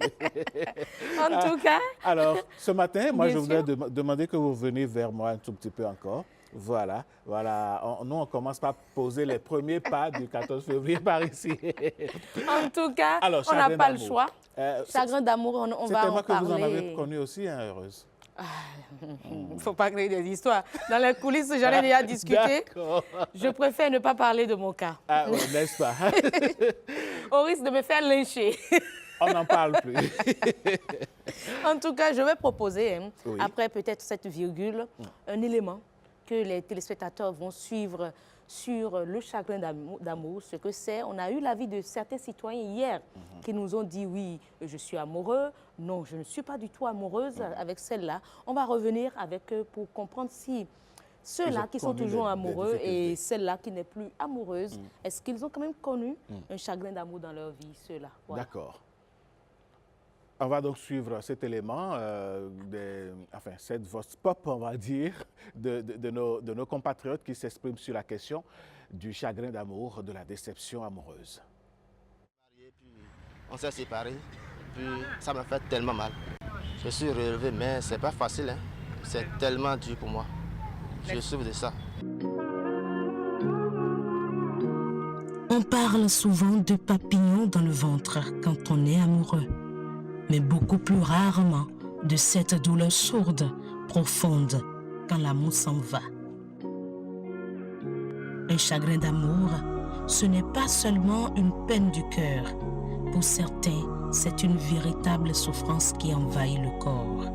En tout cas. Alors, ce matin, moi, Bien je voudrais sûr. demander que vous veniez vers moi un tout petit peu encore. Voilà. Nous, on commence par poser les premiers pas du 14 février par ici. En tout cas, alors, on n'a pas le choix. Chagrin d'amour, on va en parler. C'est tellement que vous en avez connu aussi, hein, heureuse. Il ne faut pas créer des histoires. Dans les coulisses, j'en ai déjà discuté. Je préfère ne pas parler de mon cas. Ah, oui, n'est-ce pas? Au risque de me faire lyncher. On n'en parle plus. En tout cas, je vais proposer, Oui. après peut-être cette virgule, un élément que les téléspectateurs vont suivre sur le chagrin d'amour, ce que c'est. On a eu l'avis de certains citoyens hier qui nous ont dit oui, je suis amoureux. Non, je ne suis pas du tout amoureuse avec celle-là. On va revenir avec eux pour comprendre si ceux-là qui sont toujours amoureux et celle-là qui n'est plus amoureuse, est-ce qu'ils ont quand même connu un chagrin d'amour dans leur vie, ceux-là? Voilà. D'accord. On va donc suivre cet élément, cette voix pop, on va dire, de nos compatriotes qui s'expriment sur la question du chagrin d'amour, de la déception amoureuse. On s'est séparés, puis ça m'a fait tellement mal. Je suis relevé, mais c'est pas facile, hein. C'est tellement dur pour moi. Je souffre de ça. On parle souvent de papillons dans le ventre quand on est amoureux, mais beaucoup plus rarement de cette douleur sourde, profonde, quand l'amour s'en va. Un chagrin d'amour, ce n'est pas seulement une peine du cœur. Pour certains, c'est une véritable souffrance qui envahit le corps.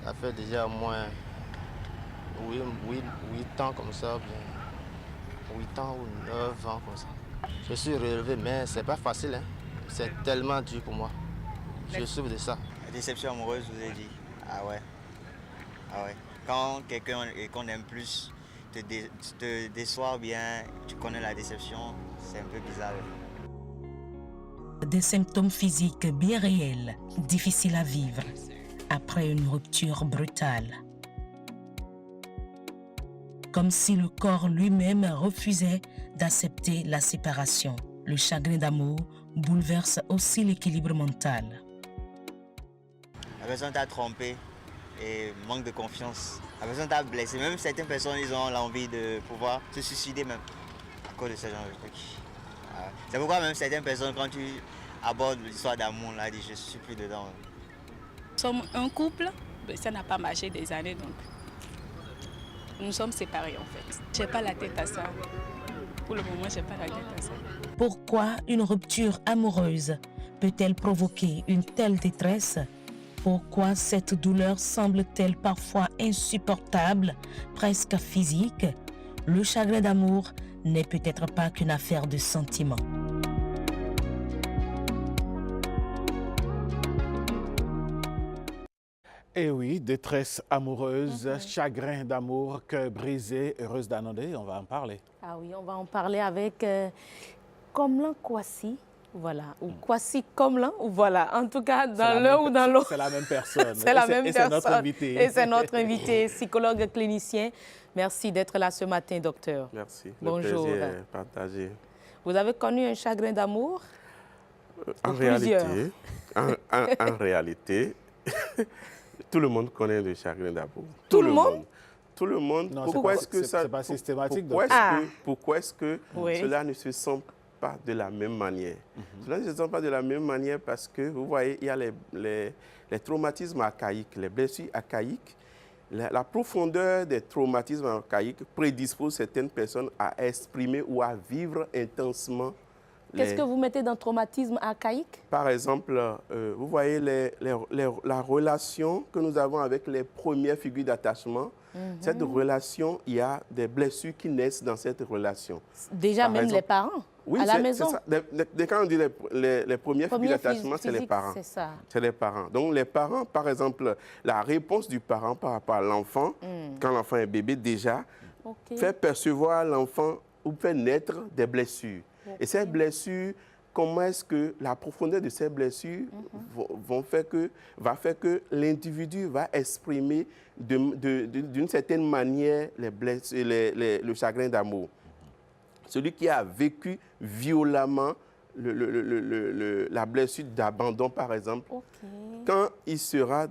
Ça fait déjà au moins 8 ans comme ça, bien 8 ans ou 9 ans comme ça. Je suis relevé, mais c'est pas facile. Hein. C'est tellement dur pour moi. Je souffre de ça. La déception amoureuse, je vous ai dit. Ah ouais. Ah ouais. Quand quelqu'un qu'on aime plus te déçoit bien, tu connais la déception, c'est un peu bizarre. Des symptômes physiques bien réels, difficiles à vivre, après une rupture brutale. Comme si le corps lui-même refusait d'accepter la séparation. Le chagrin d'amour bouleverse aussi l'équilibre mental. La personne t'a trompé et manque de confiance. La personne t'a blessé. Même certaines personnes, ils ont l'envie de pouvoir se suicider même à cause de ce genre de trucs. C'est pourquoi même certaines personnes, quand tu abordes l'histoire d'amour, là, disent je ne suis plus dedans. Nous sommes un couple, ça n'a pas marché des années donc. Nous sommes séparés en fait. Je n'ai pas la tête à ça. Pour le moment, je n'ai pas la tête à ça. Pourquoi une rupture amoureuse peut-elle provoquer une telle détresse? Pourquoi cette douleur semble-t-elle parfois insupportable, presque physique? Le chagrin d'amour n'est peut-être pas qu'une affaire de sentiments. Eh oui, détresse amoureuse, chagrin d'amour, cœur brisé, heureuse d'annoncer, on va en parler. Ah oui, on va en parler avec Komlan Kwasi, voilà, ou Kwasi Komlan, voilà, en tout cas, dans l'un ou dans l'autre. C'est la même personne. C'est la même personne. C'est notre invité. Et c'est notre invité, psychologue clinicien. Merci d'être là ce matin, docteur. Merci. Bonjour. Le plaisir est partagé. Vous avez connu un chagrin d'amour? En réalité, tout le monde connaît le chagrin d'amour. Tout le monde? Tout le monde. Non, pourquoi est-ce que ça... C'est pas systématique. Pourquoi est-ce que Oui. cela ne se sent pas de la même manière? Cela ne se sent pas de la même manière parce que, vous voyez, il y a les traumatismes archaïques, les blessures archaïques. La profondeur des traumatismes archaïques prédispose certaines personnes à exprimer ou à vivre intensement. Qu'est-ce que vous mettez dans traumatisme archaïque? Par exemple, vous voyez la relation que nous avons avec les premières figures d'attachement. Cette relation, il y a des blessures qui naissent dans cette relation. Déjà, Par même exemple, les parents, oui, à la maison. Ça. Quand on dit les premières figures d'attachement, c'est les parents. C'est ça. C'est les parents. Donc, les parents, par exemple, la réponse du parent par rapport à l'enfant, quand l'enfant est bébé déjà, fait percevoir l'enfant ou fait naître des blessures. Et ces blessures, comment est-ce que la profondeur de ces blessures va faire que l'individu va exprimer d'une certaine manière le chagrin d'amour. Celui qui a vécu violemment la blessure d'abandon, par exemple, quand il sera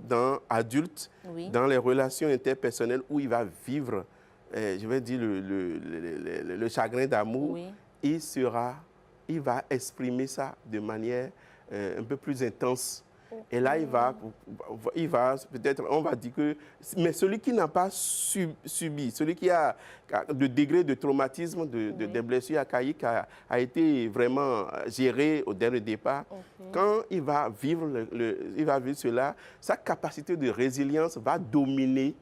adulte, dans les relations interpersonnelles où il va vivre, je vais dire, le chagrin d'amour, il va exprimer ça de manière un peu plus intense. Et là, il va peut-être, on va dire que... Mais celui qui n'a pas subi, celui qui a le degré de traumatisme, des blessures archaïques a été vraiment géré dès le départ. Quand il va vivre cela, sa capacité de résilience va dominer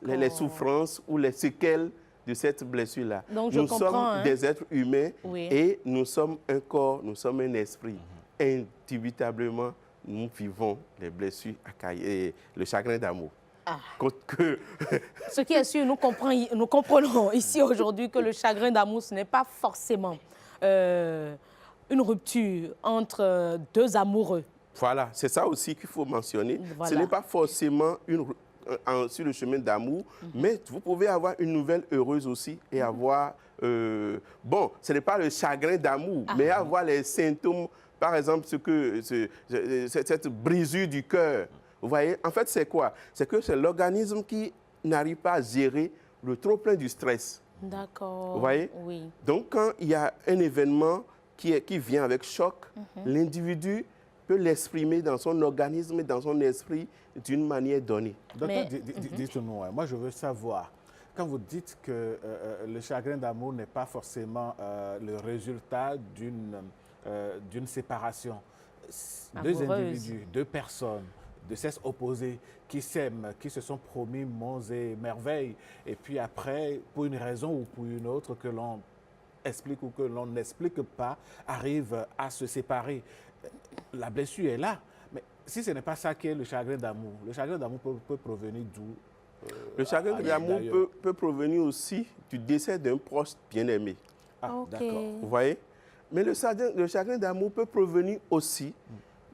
les souffrances ou les séquelles de cette blessure-là. Nous sommes des êtres humains et nous sommes un corps, nous sommes un esprit. Indubitablement, nous vivons les blessures et le chagrin d'amour. Ce qui est sûr, nous comprenons ici aujourd'hui que le chagrin d'amour, ce n'est pas forcément une rupture entre deux amoureux. Voilà, c'est ça aussi qu'il faut mentionner. Voilà. Ce n'est pas forcément sur le chemin d'amour, mais vous pouvez avoir une nouvelle heureuse aussi et avoir... bon, ce n'est pas le chagrin d'amour, mais avoir les symptômes, par exemple, cette brisure du cœur. Vous voyez, en fait, c'est quoi? C'est que c'est l'organisme qui n'arrive pas à gérer le trop-plein du stress. D'accord. Vous voyez? Oui. Donc, quand il y a un événement qui vient avec choc, l'individu peut l'exprimer dans son organisme et dans son esprit d'une manière donnée. Docteur, dites-nous, moi je veux savoir, quand vous dites que le chagrin d'amour n'est pas forcément le résultat d'une séparation, deux individus, deux personnes, de sexes opposés qui s'aiment, qui se sont promis monts et merveilles, et puis après, pour une raison ou pour une autre que l'on explique ou que l'on n'explique pas, arrivent à se séparer. La blessure est là. Mais si ce n'est pas ça qui est le chagrin d'amour peut provenir d'où? Le chagrin d'amour peut provenir aussi du décès d'un proche bien-aimé. Ah, d'accord. Vous voyez? Mais le chagrin d'amour peut provenir aussi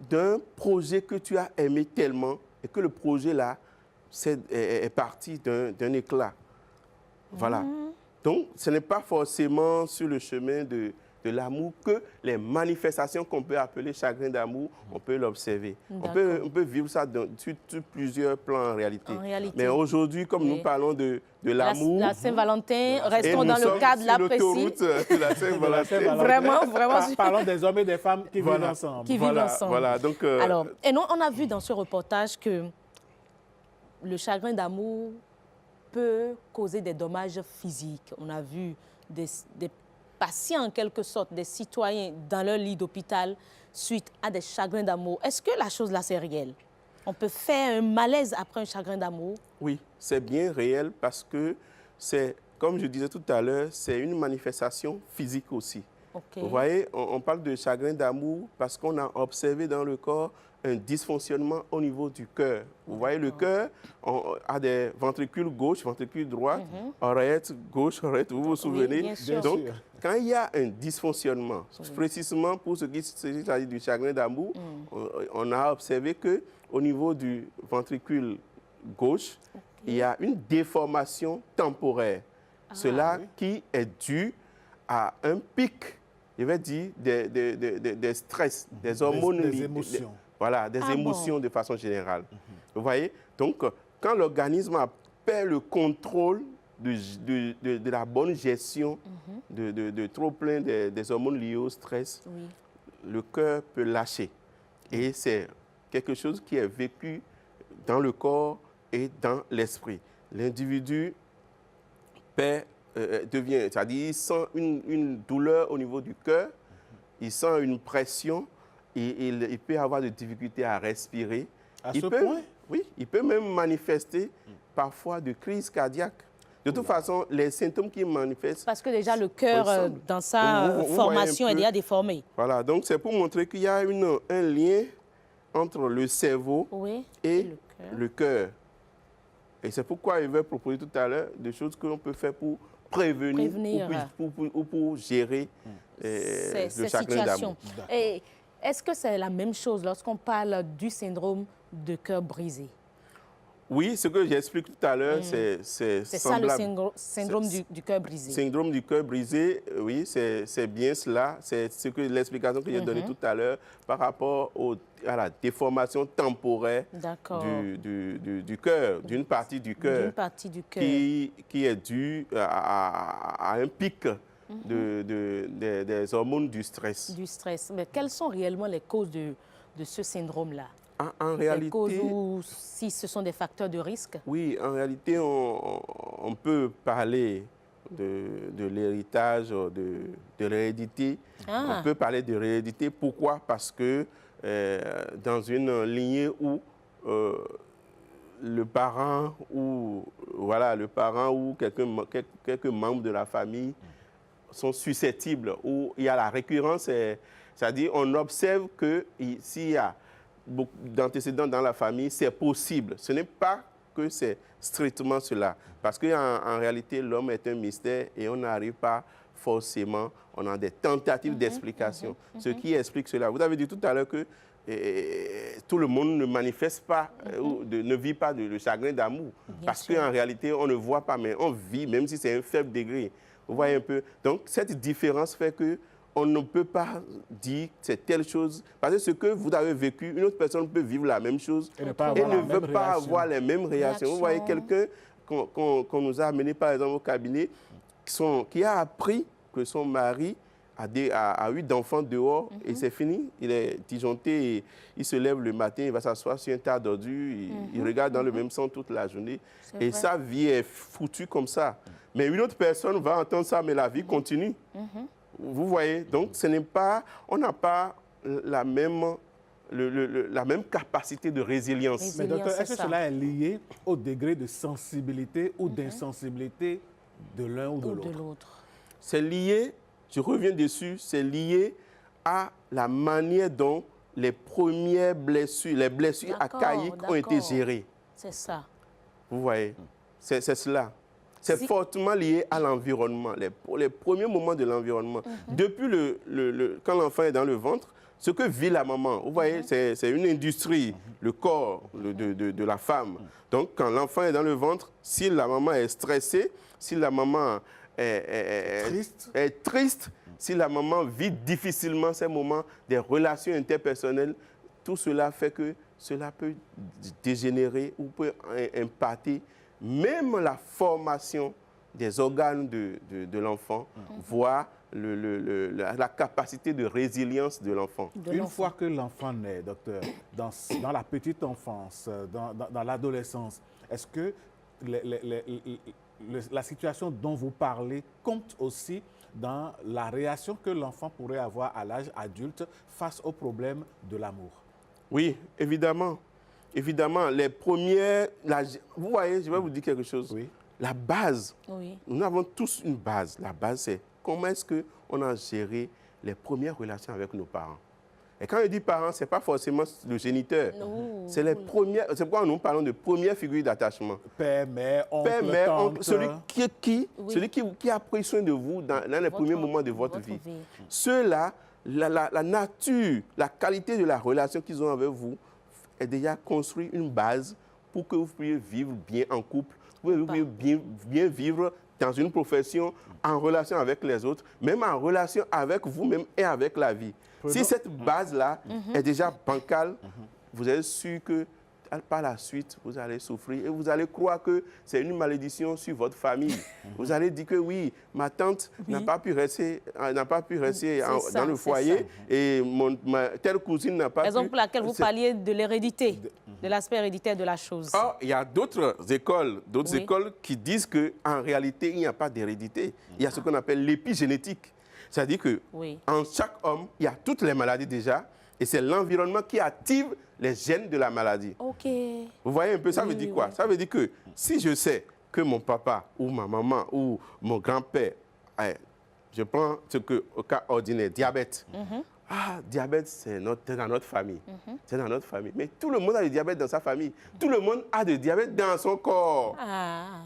d'un projet que tu as aimé tellement et que le projet-là est parti d'un éclat. Voilà. Donc, ce n'est pas forcément sur le chemin de l'amour que les manifestations qu'on peut appeler chagrin d'amour, on peut l'observer. On peut vivre ça sur plusieurs plans en réalité. Mais aujourd'hui, comme nous parlons de l'amour... La Saint-Valentin, restons dans le cadre là précis. La Saint-Valentin. Vraiment. Parlons des hommes et des femmes qui vivent ensemble. Voilà, donc... Alors, et non, on a vu dans ce reportage que le chagrin d'amour peut causer des dommages physiques. On a vu des patients, en quelque sorte, des citoyens dans leur lit d'hôpital suite à des chagrins d'amour. Est-ce que la chose là, c'est réel? On peut faire un malaise après un chagrin d'amour? Oui, c'est bien réel parce que c'est, comme je disais tout à l'heure, c'est une manifestation physique aussi. Okay. Vous voyez, on parle de chagrin d'amour parce qu'on a observé dans le corps un dysfonctionnement au niveau du cœur. Vous voyez, le cœur a des ventricules gauche, ventricule droite, oreillette gauche, oreillette, vous vous souvenez? Bien sûr. Donc, quand il y a un dysfonctionnement, précisément pour ce qui s'agit du chagrin d'amour, on a observé qu'au niveau du ventricule gauche, il y a une déformation temporaire. Cela qui est dû à un pic, je vais dire, des stress, des hormones. Des émotions. Voilà, des émotions de façon générale. Vous voyez? Donc, quand l'organisme perd le contrôle de la bonne gestion de trop plein des hormones liées au stress, le cœur peut lâcher. Et c'est quelque chose qui est vécu dans le corps et dans l'esprit. L'individu devient, c'est-à-dire il sent une douleur au niveau du cœur, il sent une pression, et il peut avoir des difficultés à respirer. À ce point? Oui, il peut même manifester parfois de crises cardiaques. De toute façon, les symptômes qui manifestent... Parce que déjà le cœur, dans sa formation, est déjà déformé. Voilà, donc c'est pour montrer qu'il y a un lien entre le cerveau et le cœur. Et c'est pourquoi il va proposer tout à l'heure des choses que l'on peut faire pour prévenir. Ou pour gérer le chagrin d'amour. Et est-ce que c'est la même chose lorsqu'on parle du syndrome de cœur brisé? Oui, ce que j'explique tout à l'heure, c'est semblable. Ça le syndrome du cœur brisé. Syndrome du cœur brisé, oui, c'est bien cela. C'est l'explication que j'ai donnée tout à l'heure par rapport à la déformation temporaire du cœur, d'une partie du cœur. Qui est due à un pic des hormones du stress. Du stress. Mais quelles sont réellement les causes de ce syndrome-là? En réalité... Les causes ou si ce sont des facteurs de risque? Oui, en réalité, on peut parler de l'héritage, de l'hérédité. On peut parler de l'hérédité. Pourquoi? Parce que dans une lignée où le parent ou quelques membres de la famille sont susceptibles, où il y a la récurrence, c'est-à-dire on observe que s'il y a beaucoup d'antécédents dans la famille, c'est possible. Ce n'est pas que c'est strictement cela. Parce qu'en réalité, l'homme est un mystère et on n'arrive pas forcément, on a des tentatives d'explication. Ce qui explique cela. Vous avez dit tout à l'heure que tout le monde ne manifeste pas, ne vit pas le chagrin d'amour. Parce qu'en réalité, on ne voit pas, mais on vit, même si c'est un faible degré. Vous voyez un peu? Donc, cette différence fait que on ne peut pas dire que c'est telle chose. Parce que ce que vous avez vécu, une autre personne peut vivre la même chose et ne veut pas avoir les mêmes réactions. Vous voyez quelqu'un qu'on nous a amené, par exemple, au cabinet, qui a appris que son mari a eu d'enfants dehors et c'est fini. Il est disjoncté, et il se lève le matin, il va s'asseoir sur un tas d'ordures, il regarde dans le même sens toute la journée. Et sa vie est foutue comme ça. Mais une autre personne va entendre ça, mais la vie continue. Vous voyez, donc ce n'est pas, on n'a pas la même la même capacité de résilience. Mais docteur, est-ce que cela est lié au degré de sensibilité ou d'insensibilité de l'un ou de l'autre? C'est lié, je reviens dessus, c'est lié à la manière dont les premières blessures, les blessures archaïques ont été gérées. C'est ça. Vous voyez, c'est cela. C'est fortement lié à l'environnement, les premiers moments de l'environnement. Depuis quand l'enfant est dans le ventre, ce que vit la maman, vous voyez, c'est une industrie, le corps de la femme. Donc, quand l'enfant est dans le ventre, si la maman est stressée, si la maman est triste, si la maman vit difficilement ces moments des relations interpersonnelles, tout cela fait que cela peut dégénérer ou peut impacter même la formation des organes de l'enfant, voire la capacité de résilience de l'enfant. Une fois que l'enfant naît, docteur, dans la petite enfance, dans l'adolescence, est-ce que la situation dont vous parlez compte aussi dans la réaction que l'enfant pourrait avoir à l'âge adulte face au problème de l'amour? Oui, évidemment. Évidemment, les premières... vous voyez, je vais vous dire quelque chose. Oui. La base, nous avons tous une base. La base, c'est comment est-ce qu'on a géré les premières relations avec nos parents. Et quand je dis parents, ce n'est pas forcément le géniteur. C'est les premières... C'est pourquoi nous parlons de première figure d'attachement. Père, mère, oncle, celui qui a pris soin de vous dans les premiers moments de votre vie. Ceux-là, la nature, la qualité de la relation qu'ils ont avec vous est déjà construit une base pour que vous puissiez vivre bien en couple, pour que vous puissiez bien vivre dans une profession, en relation avec les autres, même en relation avec vous-même et avec la vie. Si cette base-là est déjà bancale, vous êtes sûr que par la suite, vous allez souffrir et vous allez croire que c'est une malédiction sur votre famille. Vous allez dire que oui, ma tante n'a pas pu rester, dans le foyer et telle cousine n'a pas pu... Raison pour laquelle vous parliez de l'hérédité, de l'aspect héréditaire de la chose. Or, il y a d'autres écoles qui disent qu'en réalité, il n'y a pas d'hérédité. Il y a ce qu'on appelle l'épigénétique. C'est-à-dire qu'en chaque homme, il y a toutes les maladies déjà et c'est l'environnement qui active les gènes de la maladie. Vous voyez un peu, ça veut dire quoi? Ça veut dire que si je sais que mon papa ou ma maman ou mon grand-père, je prends ce que au cas ordinaire, diabète. Diabète, c'est dans notre famille. C'est dans notre famille. Mais tout le monde a du diabète dans sa famille. Tout le monde a du diabète dans son corps.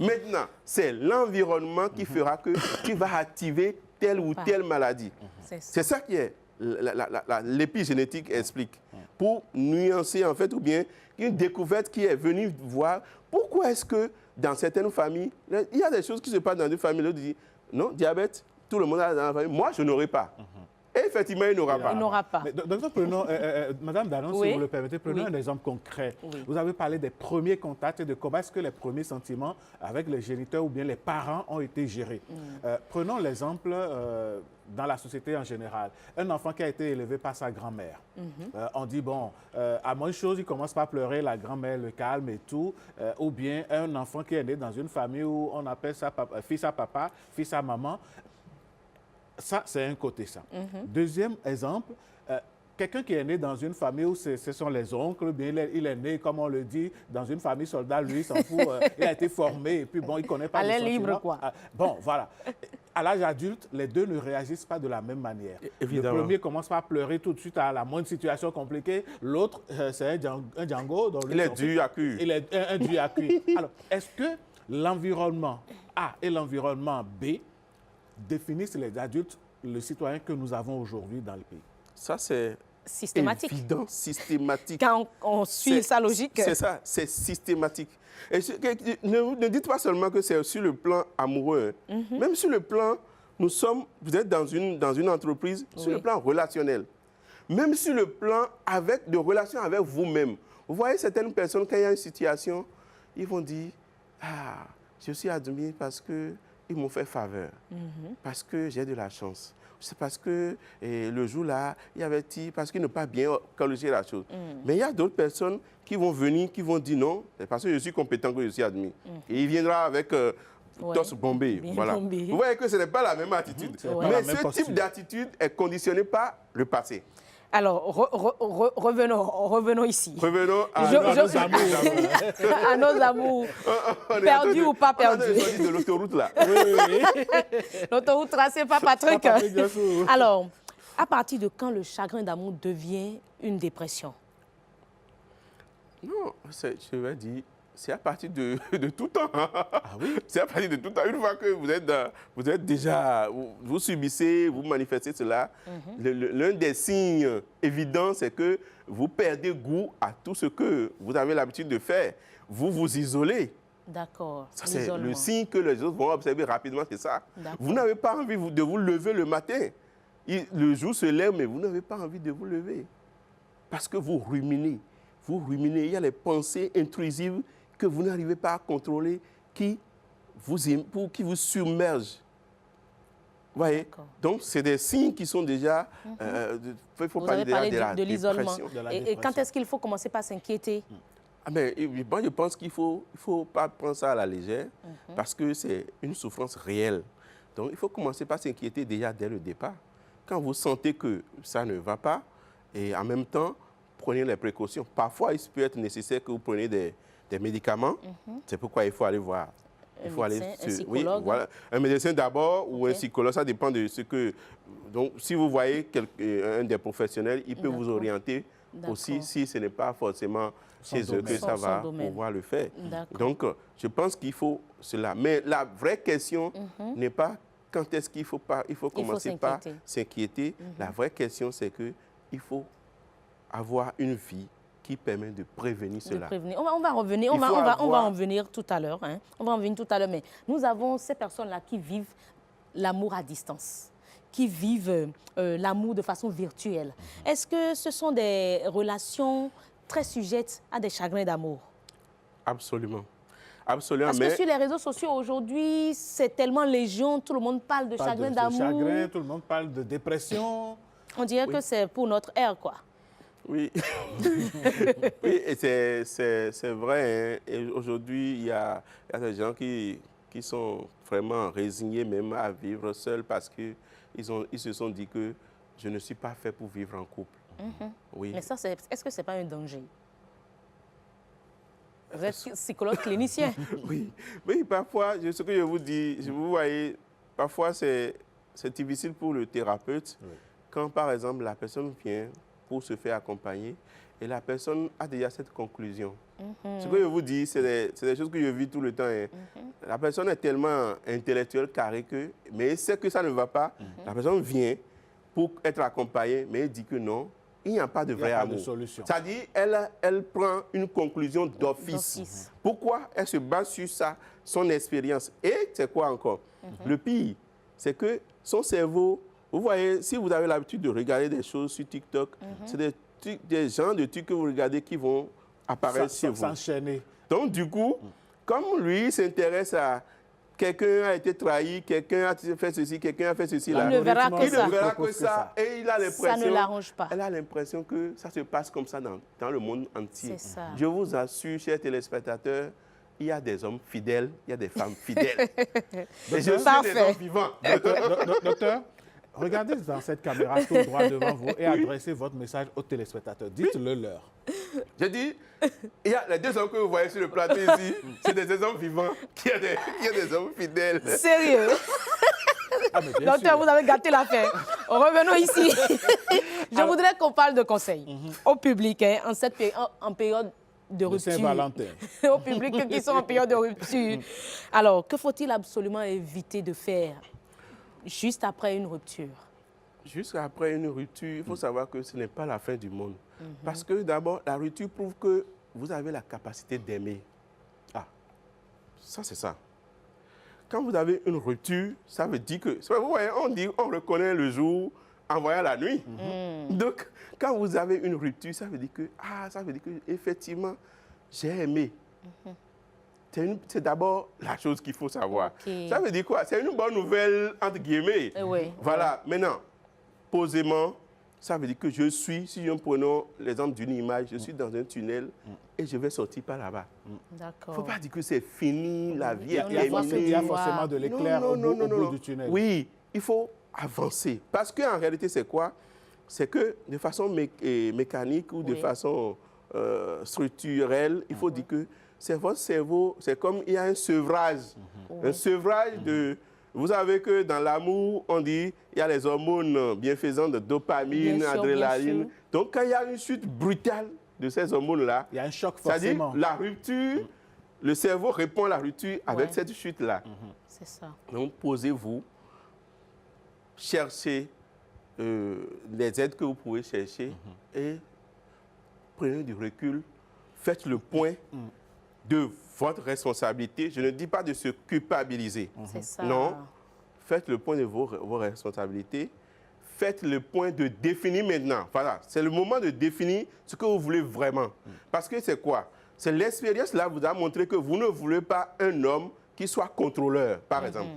Maintenant, c'est l'environnement qui fera qui va activer telle ou telle maladie. C'est ça qui est l'épigénétique explique. Pour nuancer, en fait, ou bien une découverte qui est venue voir pourquoi est-ce que dans certaines familles, il y a des choses qui se passent dans une famille, l'autre dit, non, diabète, tout le monde a dans la famille, moi, je n'aurai pas. Et effectivement, il n'aura pas. Il n'aura pas. Mais, docteur, prenons, Madame Danon, si vous le permettez, prenons un exemple concret. Vous avez parlé des premiers contacts et de comment est-ce que les premiers sentiments avec les géniteurs ou bien les parents ont été gérés. Prenons l'exemple dans la société en général. Un enfant qui a été élevé par sa grand-mère. On dit, bon, à moins de choses, il commence par pleurer, la grand-mère le calme et tout. Ou bien un enfant qui est né dans une famille où on appelle ça fils à papa, fils à maman. Ça, c'est un côté, ça. Deuxième exemple, quelqu'un qui est né dans une famille où ce sont les oncles, bien il est né, comme on le dit, dans une famille soldat, lui, il s'en fout, il a été formé, et puis bon, il ne connaît pas les sentiments. Libre, quoi. Bon, voilà. À l'âge adulte, les deux ne réagissent pas de la même manière. Évidemment. Le premier commence par pleurer tout de suite à la moindre situation compliquée. L'autre, c'est un Django. Il est dû à cuire. Il est un dû à cuire. Alors, est-ce que l'environnement A et l'environnement B définissent les adultes, le citoyen que nous avons aujourd'hui dans le pays? Ça, c'est systématique. Évident, systématique. Quand on suit sa logique. C'est ça, c'est systématique. Et ne dites pas seulement que c'est sur le plan amoureux. Même sur le plan, vous êtes dans une entreprise, sur le plan relationnel. Même sur le plan de relation avec vous-même. Vous voyez certaines personnes, quand il y a une situation, ils vont dire, je suis admiré parce que ils m'ont fait faveur, parce que j'ai de la chance. C'est parce que le jour-là, il y avait parce qu'ils n'ont pas bien corrigé la chose. Mais il y a d'autres personnes qui vont venir, qui vont dire non, c'est parce que je suis compétent que je suis admis. Et il viendra avec torse bombé. Voilà. Vous voyez que ce n'est pas la même attitude. Mais ce type d'attitude est conditionné par le passé. Alors, revenons ici. Revenons à nos amours. À nos amours. Perdus ou pas perdus. On a de l'autoroute là. Oui. L'autoroute tracée par Patrick. Alors, à partir de quand le chagrin d'amour devient une dépression? Non, je vais dire, c'est à partir de tout temps. Ah oui? C'est à partir de tout temps. Une fois que vous êtes déjà, vous subissez, vous manifestez cela, l'un des signes évidents, c'est que vous perdez goût à tout ce que vous avez l'habitude de faire. Vous vous isolez. D'accord. Ça, c'est le signe que les autres vont observer rapidement, c'est ça. Vous n'avez pas envie de vous lever le matin. Le jour se lève, mais vous n'avez pas envie de vous lever. Parce que vous ruminez. Vous ruminez. Il y a les pensées intrusives que vous n'arrivez pas à contrôler, qui vous submergent. Vous voyez? Donc, c'est des signes qui sont déjà... il faut vous avez parlé de l'isolement. Et quand est-ce qu'il faut commencer par s'inquiéter? Moi, je pense qu'il ne faut pas prendre ça à la légère, parce que c'est une souffrance réelle. Donc, il faut commencer par s'inquiéter déjà dès le départ. Quand vous sentez que ça ne va pas, et en même temps, prenez les précautions. Parfois, il peut être nécessaire que vous preniez des médicaments. C'est pourquoi il faut aller voir. Il faut aller un psychologue. Oui, voilà. Un médecin d'abord ou un psychologue, ça dépend de ce que... Donc, si vous voyez un des professionnels, il peut vous orienter aussi si ce n'est pas forcément chez eux que ça va pouvoir le faire. Donc, je pense qu'il faut cela. Mais la vraie question n'est pas quand est-ce qu'il faut commencer par s'inquiéter. La vraie question, c'est qu'il faut avoir une vie qui permet de prévenir cela. On va revenir, on va en venir tout à l'heure. On va en venir tout à l'heure, mais nous avons ces personnes-là qui vivent l'amour à distance, qui vivent l'amour de façon virtuelle. Est-ce que ce sont des relations très sujettes à des chagrins d'amour? Absolument. Absolument. Parce que sur les réseaux sociaux aujourd'hui, c'est tellement légion, tout le monde parle de chagrin d'amour. Tout le monde parle de dépression. On dirait que c'est pour notre ère, quoi. Oui, oui, et c'est vrai. Hein. Et aujourd'hui, il y a des gens qui sont vraiment résignés même à vivre seuls parce qu'ils se sont dit que je ne suis pas fait pour vivre en couple. Oui. Mais ça, est-ce que ce n'est pas un danger? Vous êtes psychologue clinicien. Oui, parfois, ce que je vous dis, vous voyez, parfois c'est difficile pour le thérapeute quand, par exemple, la personne vient pour se faire accompagner et la personne a déjà cette conclusion. Ce que je vous dis, c'est des choses que je vis tout le temps. Hein. La personne est tellement intellectuelle, carrée, mais elle sait que ça ne va pas. La personne vient pour être accompagnée, mais elle dit que non, il n'y a pas de vrai amour. C'est-à-dire, elle prend une conclusion d'office. Pourquoi? Elle se base sur ça, son expérience. Et c'est quoi encore? Le pire, c'est que son cerveau... Vous voyez, si vous avez l'habitude de regarder des choses sur TikTok, c'est des genres de trucs que vous regardez qui vont apparaître chez vous. S'enchaîner. Donc, du coup, comme lui s'intéresse à quelqu'un a été trahi, quelqu'un a fait ceci, quelqu'un a fait ceci, il ne verra que ça. Et il a l'impression... Ça ne l'arrange pas. Elle a l'impression que ça se passe comme ça dans le monde entier. C'est ça. Je vous assure, chers téléspectateurs, il y a des hommes fidèles, il y a des femmes fidèles. Et je suis des hommes vivants. Docteur, regardez dans cette caméra tout droit devant vous et adressez votre message aux téléspectateurs. Dites-le leur. Je dis, il y a les deux hommes que vous voyez sur le plateau ici, c'est des hommes vivants, qui a des hommes fidèles. Sérieux? Docteur, vous avez gâté l'affaire. Revenons ici. Je voudrais qu'on parle de conseils au public en période de rupture. Saint-Valentin. Au public qui sont en période de rupture. Alors, que faut-il absolument éviter de faire juste après une rupture? Juste après une rupture, il faut savoir que ce n'est pas la fin du monde. Parce que d'abord, la rupture prouve que vous avez la capacité d'aimer. Ah, ça c'est ça. Quand vous avez une rupture, ça veut dire que... Vous voyez, on reconnaît le jour en voyant la nuit. Donc, quand vous avez une rupture, ça veut dire que... Ah, ça veut dire que effectivement, j'ai aimé. C'est d'abord la chose qu'il faut savoir. Ça veut dire quoi? C'est une bonne nouvelle, entre guillemets. Voilà. Maintenant, posément, ça veut dire que je suis, si nous prenons l'exemple d'une image, je suis dans un tunnel et je vais sortir par là-bas. Il ne faut pas dire que c'est fini, la vie est terminée. Il y a forcément de l'éclair au bout du tunnel. Oui, il faut avancer. Parce qu'en réalité, c'est quoi? c'est que de façon mécanique ou de façon structurelle, il faut dire que c'est votre cerveau, c'est comme il y a un sevrage. Un sevrage de... Vous savez que dans l'amour, on dit il y a les hormones bienfaisantes de dopamine, adrénaline. Donc quand il y a une chute brutale de ces hormones-là, il y a un choc forcément. C'est-à-dire la rupture, le cerveau répond à la rupture avec cette chute-là. C'est ça. Donc posez-vous, cherchez les aides que vous pouvez chercher et prenez du recul, faites le point de votre responsabilité. Je ne dis pas de se culpabiliser. C'est ça. Non, faites le point de vos responsabilités. Faites le point de définir maintenant. Voilà, c'est le moment de définir ce que vous voulez vraiment. Parce que c'est quoi? C'est l'expérience là vous a montré que vous ne voulez pas un homme qui soit contrôleur, par exemple.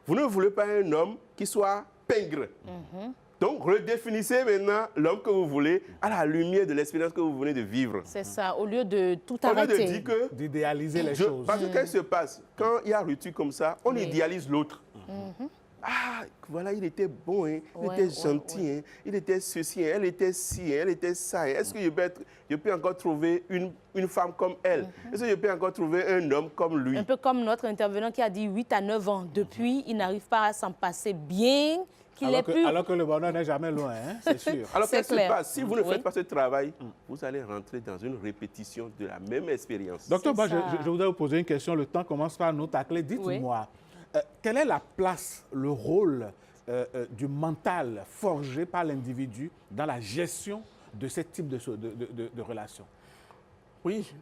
Vous ne voulez pas un homme qui soit pingre. Donc, redéfinissez maintenant l'homme que vous voulez à la lumière de l'expérience que vous venez de vivre. C'est ça, au lieu de tout arrêter. Au lieu de dire que... D'idéaliser les choses. Parce que qu'est-ce qui se passe? Quand il y a rupture comme ça, on idéalise l'autre. Ah, voilà, il était bon, hein, il était gentil, hein, il était ceci, hein, elle était ci, hein, elle était ça. Hein. Est-ce que je peux encore trouver une femme comme elle? Est-ce que je peux encore trouver un homme comme lui? Un peu comme notre intervenant qui a dit 8 à 9 ans. Depuis, il n'arrive pas à s'en passer bien. Alors que le bonheur n'est jamais loin, hein, c'est sûr. Alors qu'est-ce qui se passe? Si vous ne faites pas ce travail, vous allez rentrer dans une répétition de la même expérience. Docteur, je voudrais vous poser une question. Le temps commence par nous tacler. Dites-moi, quelle est la place, le rôle du mental forgé par l'individu dans la gestion de ce type de relations? Oui,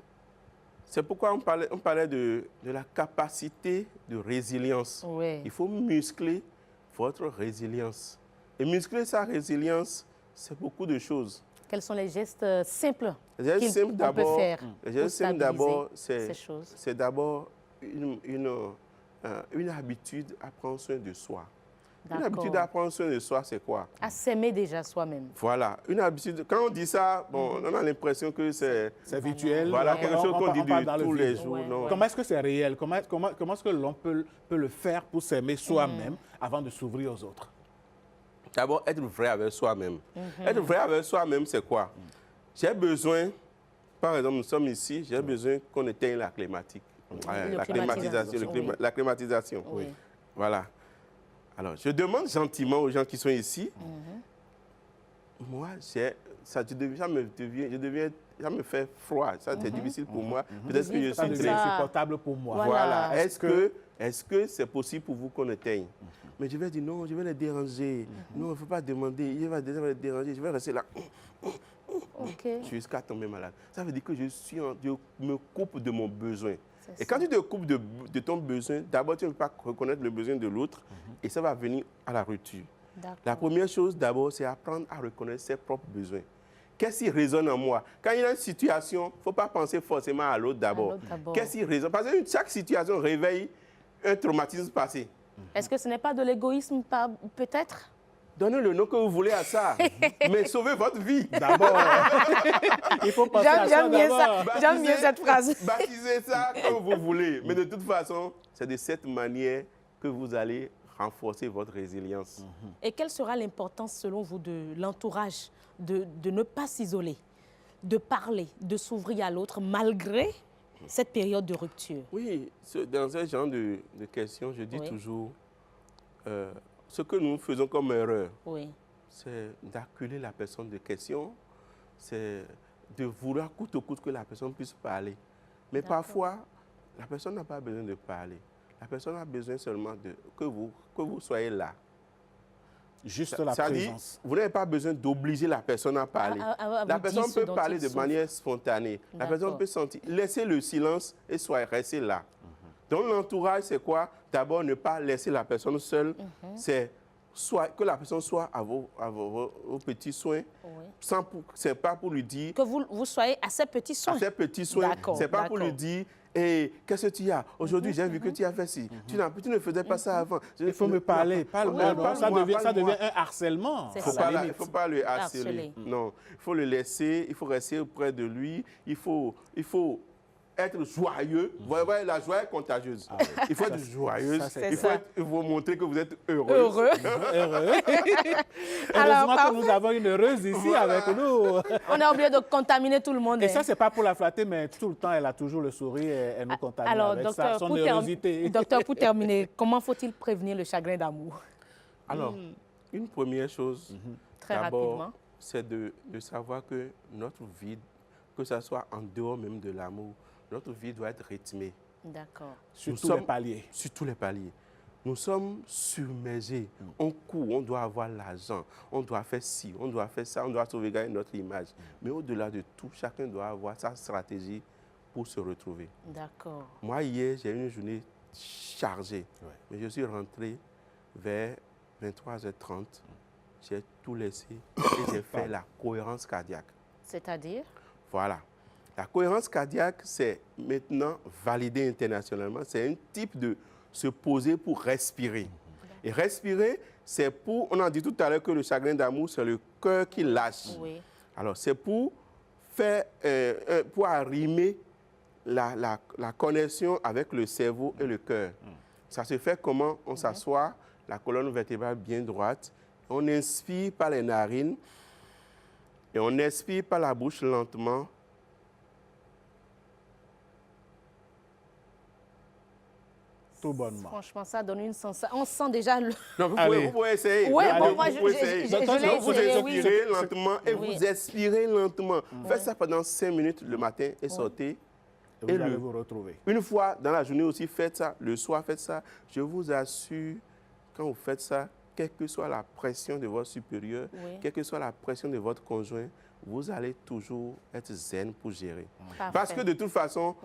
c'est pourquoi on parlait de la capacité de résilience. Oui. Il faut muscler votre résilience. Et muscler sa résilience, c'est beaucoup de choses. Quels sont les gestes simples qu'on peut faire pour stabiliser ces choses? C'est d'abord une habitude à prendre soin de soi. Une habitude à prendre soin de soi, c'est quoi? À s'aimer déjà soi-même. Voilà, une habitude. Quand on dit ça, bon, on a l'impression que c'est virtuel. Voilà, quelque chose qu'on dit tous les jours. Non. Comment est-ce que c'est réel? Comment est-ce que l'on peut le faire pour s'aimer soi-même avant de s'ouvrir aux autres? D'abord, être vrai avec soi-même. Être vrai avec soi-même, c'est quoi? J'ai besoin, par exemple, nous sommes ici, j'ai besoin qu'on éteigne la climatique. La climatisation. Oui. Voilà. Alors, je demande gentiment aux gens qui sont ici. Moi, ça me fait froid. Ça, c'est difficile pour moi. Peut-être que je suis très insupportable pour moi. Voilà. Est-ce que c'est possible pour vous qu'on éteigne? Mais je vais dire non, je vais les déranger. Non, il ne faut pas demander. Il va les déranger. Je vais rester là. Jusqu'à tomber malade. Ça veut dire que je me coupe de mon besoin. Et quand tu te coupes de ton besoin, d'abord, tu ne peux pas reconnaître le besoin de l'autre et ça va venir à la rupture. La première chose, d'abord, c'est apprendre à reconnaître ses propres besoins. Qu'est-ce qui résonne en moi? Quand il y a une situation, il ne faut pas penser forcément à l'autre d'abord. Qu'est-ce qui résonne? Parce que chaque situation réveille un traumatisme passé. Est-ce que ce n'est pas de l'égoïsme, peut-être? Donnez le nom que vous voulez à ça, mais sauvez votre vie. D'abord, il faut passer à ça d'abord. J'aime bien cette phrase. Baptisez ça comme vous voulez, mais de toute façon, c'est de cette manière que vous allez renforcer votre résilience. Et quelle sera l'importance, selon vous, de l'entourage, de ne pas s'isoler, de parler, de s'ouvrir à l'autre, malgré cette période de rupture? Oui, dans ce genre de questions, je dis toujours... ce que nous faisons comme erreur, c'est d'acculer la personne de question, c'est de vouloir coûte que coûte que la personne puisse parler. Mais parfois, la personne n'a pas besoin de parler. La personne a besoin seulement que vous soyez là. Juste la présence. Vous n'avez pas besoin d'obliger la personne à parler. La personne peut parler de manière spontanée. La personne peut sentir. Laissez le silence et restez là. Donc l'entourage, c'est quoi? D'abord, ne pas laisser la personne seule. C'est que la personne soit à vos petits soins. Ce n'est pas pour lui dire... Que vous soyez à ses petits soins. À ses petits soins. Ce n'est pas pour lui dire, hey, qu'est-ce que tu as? Aujourd'hui, j'ai vu que tu as fait ci. Tu ne faisais pas ça avant. Il faut me parler. Ça devient un harcèlement. Il ne faut pas le harceler. Non, il faut le laisser. Il faut rester auprès de lui. Il faut être joyeux. Vous voyez, la joie est contagieuse. Il faut être joyeuse. Il faut montrer que vous êtes heureux. Heureux. Heureusement que nous avons une heureuse ici avec nous. On a oublié de contaminer tout le monde. Et ça, c'est pas pour la flatter, mais tout le temps, elle a toujours le sourire et elle nous contamine avec son heurosité. Docteur, pour terminer, comment faut-il prévenir le chagrin d'amour? Alors, une première chose, très rapidement, c'est de savoir que notre vie, que ce soit en dehors même de l'amour, notre vie doit être rythmée. D'accord. Sur tous les paliers. Sur tous les paliers. Nous sommes submergés. On court, on doit avoir l'argent, on doit faire ci, on doit faire ça, on doit sauvegarder notre image. Mais au-delà de tout, chacun doit avoir sa stratégie pour se retrouver. D'accord. Moi, hier, j'ai eu une journée chargée. Mais je suis rentré vers 23h30. J'ai tout laissé et j'ai fait la cohérence cardiaque. C'est-à-dire? Voilà. La cohérence cardiaque, c'est maintenant validé internationalement. C'est un type de se poser pour respirer. Et respirer, c'est pour... On a dit tout à l'heure que le chagrin d'amour, c'est le cœur qui lâche. Oui. Alors, c'est pour faire... pour arrimer la connexion avec le cerveau et le cœur. Ça se fait comment? On s'assoit, la colonne vertébrale bien droite. On inspire par les narines et on expire par la bouche lentement. Tout bonnement. Franchement, ça donne une sensation. On sent déjà le... Non, vous pouvez essayer. Oui, Allez, bon, moi, vous pouvez essayer. Vous inspirez lentement et vous expirez lentement. Faites ça pendant 5 minutes le matin et sortez. Et vous allez vous retrouver. Une fois dans la journée aussi, faites ça. Le soir, faites ça. Je vous assure, quand vous faites ça, quelle que soit la pression de votre supérieur, quelle que soit la pression de votre conjoint, vous allez toujours être zen pour gérer. Parfait. Parce que de toute façon,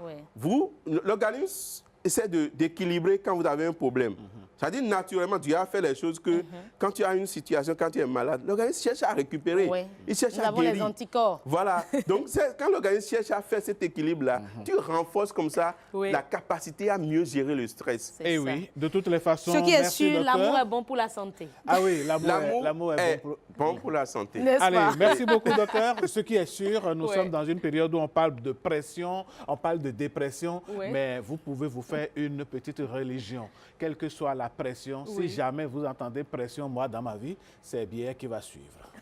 l'organisme essaie d'équilibrer quand vous avez un problème. C'est-à-dire, naturellement, tu as fait les choses que, quand tu as une situation, quand tu es malade, l'organisme cherche à récupérer. Il cherche à guérir. Les anticorps. Voilà. Donc, quand l'organisme cherche à faire cet équilibre-là, tu renforces comme ça la capacité à mieux gérer le stress. Et oui, de toutes les façons. Ce qui est sûr, l'amour est bon pour la santé. Ah oui, l'amour est bon pour la santé. Allez, merci beaucoup, docteur. Ce qui est sûr, nous sommes dans une période où on parle de pression, on parle de dépression, mais vous pouvez vous faire une petite religion, quelle que soit la pression. Si jamais vous entendez pression, moi, dans ma vie, c'est bière qui va suivre.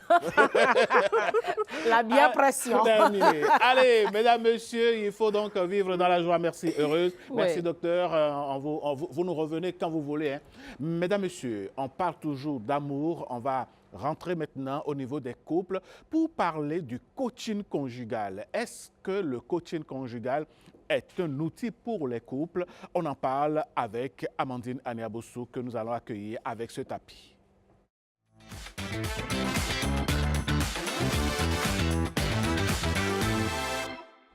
La bière pression. Terminé. Allez, mesdames, messieurs, il faut donc vivre dans la joie. Merci, heureuse. Merci, docteur. Vous nous revenez quand vous voulez. Hein. Mesdames, messieurs, on parle toujours d'amour. On va rentrer maintenant au niveau des couples pour parler du coaching conjugal. Est-ce que le coaching conjugal est un outil pour les couples? On en parle avec Amandine Aniabossou que nous allons accueillir avec ce tapis.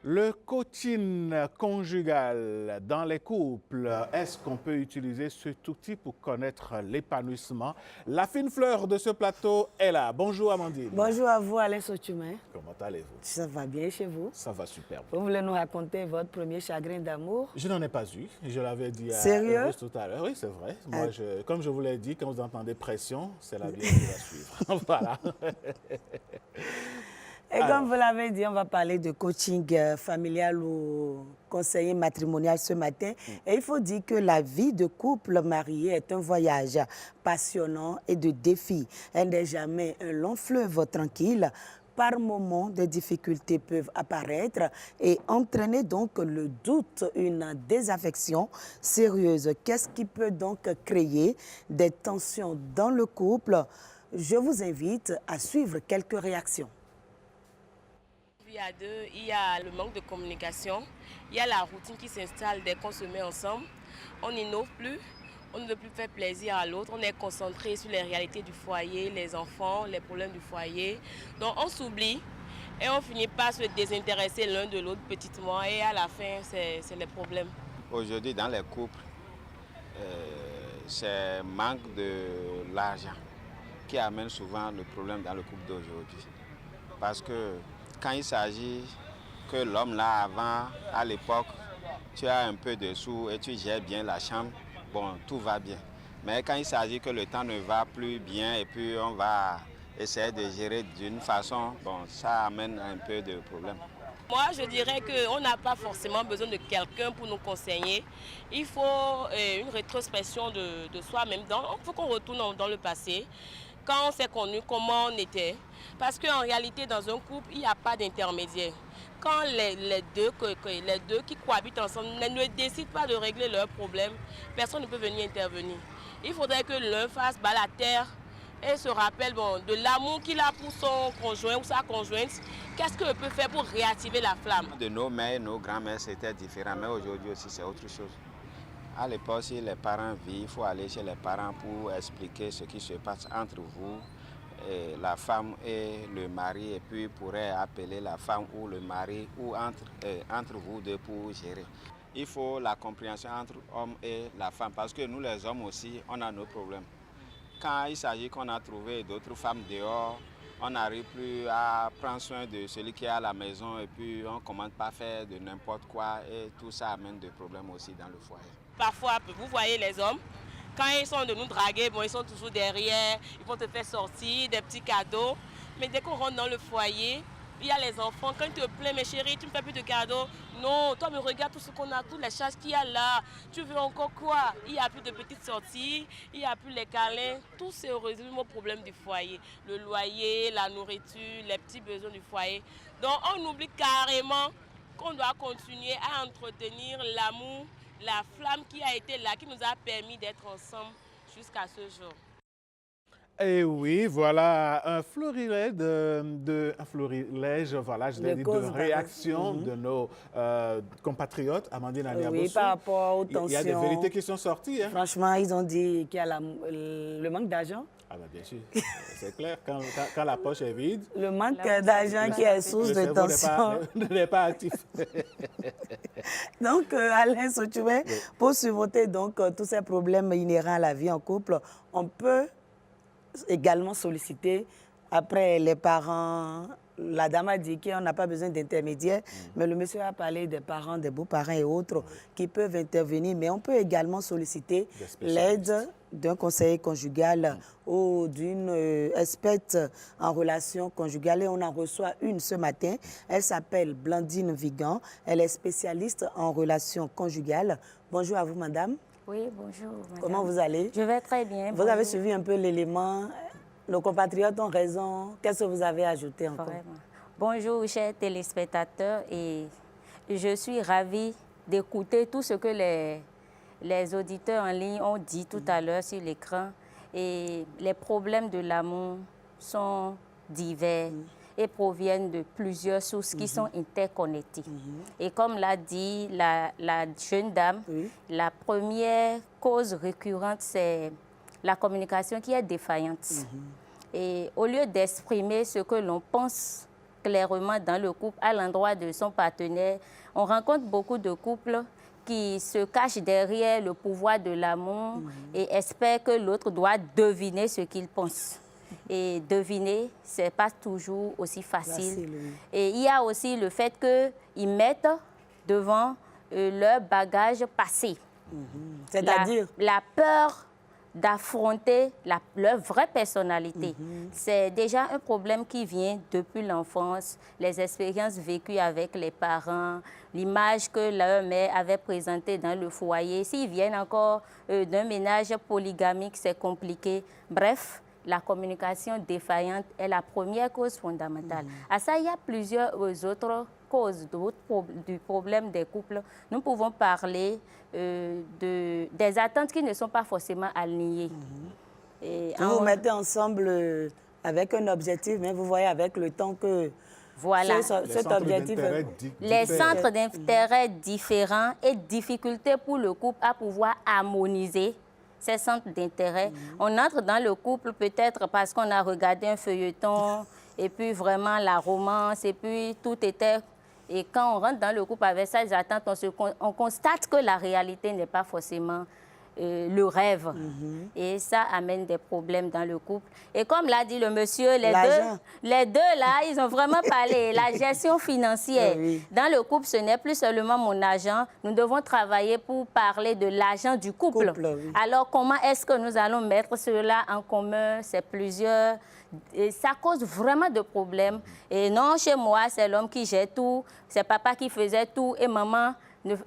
Le coaching conjugal dans les couples, est-ce qu'on peut utiliser cet outil pour connaître l'épanouissement? La fine fleur de ce plateau est là. Bonjour Amandine. Bonjour à vous Alain Sotumain. Comment allez-vous? Ça va bien chez vous? Ça va super. Vous voulez nous raconter votre premier chagrin d'amour? Je n'en ai pas eu. Je l'avais dit à Sérieux? tout à l'heure. Oui, c'est vrai. Moi, comme je vous l'ai dit, quand vous entendez pression, c'est la bière qui va suivre. Voilà. Et comme vous l'avez dit, on va parler de coaching familial ou conseiller matrimonial ce matin. Et il faut dire que la vie de couple marié est un voyage passionnant et de défis. Elle n'est jamais un long fleuve tranquille. Par moments, des difficultés peuvent apparaître et entraîner donc le doute, une désaffection sérieuse. Qu'est-ce qui peut donc créer des tensions dans le couple? Je vous invite à suivre quelques réactions. Il y a deux, il y a le manque de communication, il y a la routine qui s'installe dès qu'on se met ensemble. On n'innove plus, on ne veut plus faire plaisir à l'autre, on est concentré sur les réalités du foyer, les enfants, les problèmes du foyer. Donc on s'oublie et on finit par se désintéresser l'un de l'autre petitement et à la fin c'est les problèmes. Aujourd'hui dans les couples, c'est manque de l'argent qui amène souvent le problème dans le couple d'aujourd'hui. Parce que quand il s'agit que l'homme là avant, à l'époque, tu as un peu de sous et tu gères bien la chambre, bon, tout va bien. Mais quand il s'agit que le temps ne va plus bien et puis on va essayer de gérer d'une façon, bon, ça amène un peu de problème. Moi, je dirais qu'on n'a pas forcément besoin de quelqu'un pour nous conseiller. Il faut une rétrospection de soi-même. Il faut qu'on retourne dans le passé, quand on s'est connu, comment on était. Parce qu'en réalité, dans un couple, il n'y a pas d'intermédiaire. Quand les deux qui cohabitent ensemble ne décident pas de régler leurs problèmes, personne ne peut venir intervenir. Il faudrait que l'un fasse la terre et se rappelle de l'amour qu'il a pour son conjoint ou sa conjointe. Qu'est-ce qu'il peut faire pour réactiver la flamme? De nos mères, nos grands-mères, c'était différent, mais aujourd'hui aussi, c'est autre chose. À l'époque, si les parents vivent, il faut aller chez les parents pour expliquer ce qui se passe entre vous, et la femme et le mari, et puis pourrait appeler la femme ou le mari ou entre vous deux pour gérer. Il faut la compréhension entre l'homme et la femme, parce que nous les hommes aussi, on a nos problèmes. Quand il s'agit qu'on a trouvé d'autres femmes dehors, on n'arrive plus à prendre soin de celui qui est à la maison et puis on ne commande pas faire de n'importe quoi et tout ça amène des problèmes aussi dans le foyer. Parfois, vous voyez les hommes, quand ils sont de nous draguer, ils sont toujours derrière, ils vont te faire sortir des petits cadeaux. Mais dès qu'on rentre dans le foyer, il y a les enfants. Quand ils te plaît, mes chéris, tu ne me fais plus de cadeaux. Non, toi, me regarde tout ce qu'on a, toutes les charges qu'il y a là. Tu veux encore quoi? Il n'y a plus de petites sorties, il n'y a plus les câlins. Tout se résume au problème du foyer. Le loyer, la nourriture, les petits besoins du foyer. Donc, on oublie carrément qu'on doit continuer à entretenir l'amour, la flamme qui a été là, qui nous a permis d'être ensemble jusqu'à ce jour. Et oui, voilà un florilège voilà, je l'ai dit, de réactions de nos compatriotes, Amandine Aniabosso. Oui, par rapport aux tensions. Il y a des vérités qui sont sorties. Hein? Franchement, ils ont dit qu'il y a le manque d'argent. Ah ben bien sûr, c'est clair, quand la poche est vide. Le manque d'argent qui est source de tension. n'est pas actif. Donc, Alain Sochoué, pour surmonter donc tous ces problèmes inhérents à la vie en couple, on peut également solliciter, après les parents, la dame a dit qu'on n'a pas besoin d'intermédiaires, mais le monsieur a parlé des parents, des beaux-parents et autres qui peuvent intervenir, mais on peut également solliciter l'aide d'un conseiller conjugal ou d'une experte en relations conjugales. Et on en reçoit une ce matin. Elle s'appelle Blandine Vigan. Elle est spécialiste en relations conjugales. Bonjour à vous, madame. Oui, bonjour, madame. Comment vous allez? Je vais très bien. Vous avez suivi un peu l'élément. Nos compatriotes ont raison. Qu'est-ce que vous avez ajouté encore? Vraiment. Bonjour, chers téléspectateurs. Et je suis ravie d'écouter tout ce que les auditeurs en ligne ont dit tout à l'heure sur l'écran. Et les problèmes de l'amour sont divers et proviennent de plusieurs sources qui sont interconnectées. Et comme l'a dit la jeune dame, la première cause récurrente, c'est la communication qui est défaillante. Et au lieu d'exprimer ce que l'on pense clairement dans le couple à l'endroit de son partenaire, on rencontre beaucoup de couples qui se cachent derrière le pouvoir de l'amour et espèrent que l'autre doit deviner ce qu'il pense. Et deviner, ce n'est pas toujours aussi facile. Et il y a aussi le fait qu'ils mettent devant leur bagage passé. C'est-à-dire la peur d'affronter leur vraie personnalité. C'est déjà un problème qui vient depuis l'enfance, les expériences vécues avec les parents, l'image que leur mère avait présentée dans le foyer. S'ils viennent encore d'un ménage polygamique, c'est compliqué. Bref, la communication défaillante est la première cause fondamentale. À ça, il y a plusieurs autres causes du problème des couples. Nous pouvons parler des attentes qui ne sont pas forcément alignées. Vous mettez ensemble avec un objectif, mais vous voyez avec le temps que cet objectif... Les centres d'intérêt différents et difficultés pour le couple à pouvoir harmoniser ces centres d'intérêt. On entre dans le couple peut-être parce qu'on a regardé un feuilleton et puis vraiment la romance et puis tout était... Et quand on rentre dans le couple avec ces attentes, on constate que la réalité n'est pas forcément le rêve. Et ça amène des problèmes dans le couple. Et comme l'a dit le monsieur, les deux là, ils ont vraiment parlé. La gestion financière. Dans le couple, ce n'est plus seulement mon argent. Nous devons travailler pour parler de l'argent du couple. Alors, comment est-ce que nous allons mettre cela en commun? C'est plusieurs... Et ça cause vraiment de problèmes. Et non, chez moi, c'est l'homme qui gère tout. C'est papa qui faisait tout et maman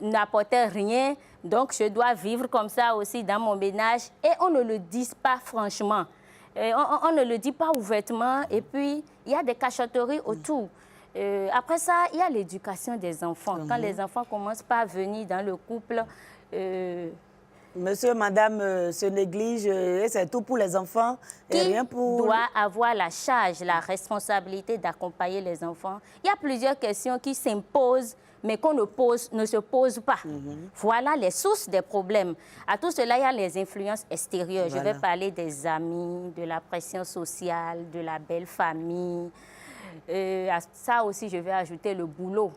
n'apportait rien. Donc, je dois vivre comme ça aussi dans mon ménage. Et on ne le dit pas franchement. Et on ne le dit pas ouvertement. Et puis, il y a des cachotteries autour. Après ça, il y a l'éducation des enfants. Quand les enfants commencent pas à venir dans le couple... Monsieur, madame se néglige et c'est tout pour les enfants et rien pour... Qui doit avoir la charge, la responsabilité d'accompagner les enfants? Il y a plusieurs questions qui s'imposent, mais qu'on ne se pose pas. Voilà les sources des problèmes. À tout cela, il y a les influences extérieures. Je vais parler des amis, de la pression sociale, de la belle famille. À ça aussi, je vais ajouter le boulot.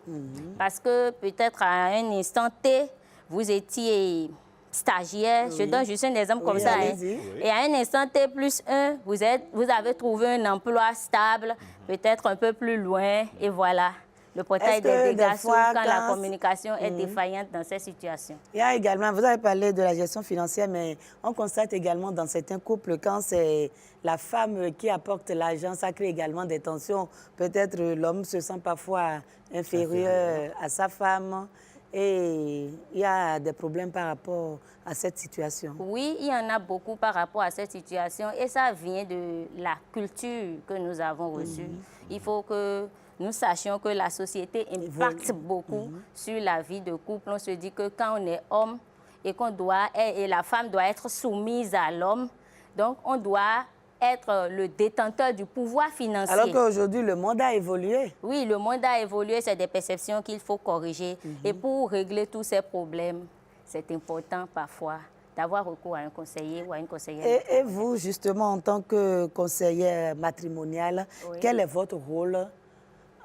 Parce que peut-être à un instant T, vous étiez... stagiaire, je donne juste un exemple comme ça. Et à un instant T plus 1, vous avez trouvé un emploi stable, peut-être un peu plus loin, et voilà. Le portail des dégâts quand la communication est défaillante dans ces situations. Il y a également, vous avez parlé de la gestion financière, mais on constate également dans certains couples, quand c'est la femme qui apporte l'argent, ça crée également des tensions. Peut-être l'homme se sent parfois inférieur à sa femme. Et il y a des problèmes par rapport à cette situation. Oui, il y en a beaucoup par rapport à cette situation et ça vient de la culture que nous avons reçue. Il faut que nous sachions que la société impacte beaucoup sur la vie de couple. On se dit que quand on est homme et la femme doit être soumise à l'homme, donc on doit être le détenteur du pouvoir financier. Alors qu'aujourd'hui, le monde a évolué. Oui, le monde a évolué, c'est des perceptions qu'il faut corriger. Et pour régler tous ces problèmes, c'est important parfois d'avoir recours à un conseiller ou à une conseillère. Et vous, justement, en tant que conseillère matrimoniale, quel est votre rôle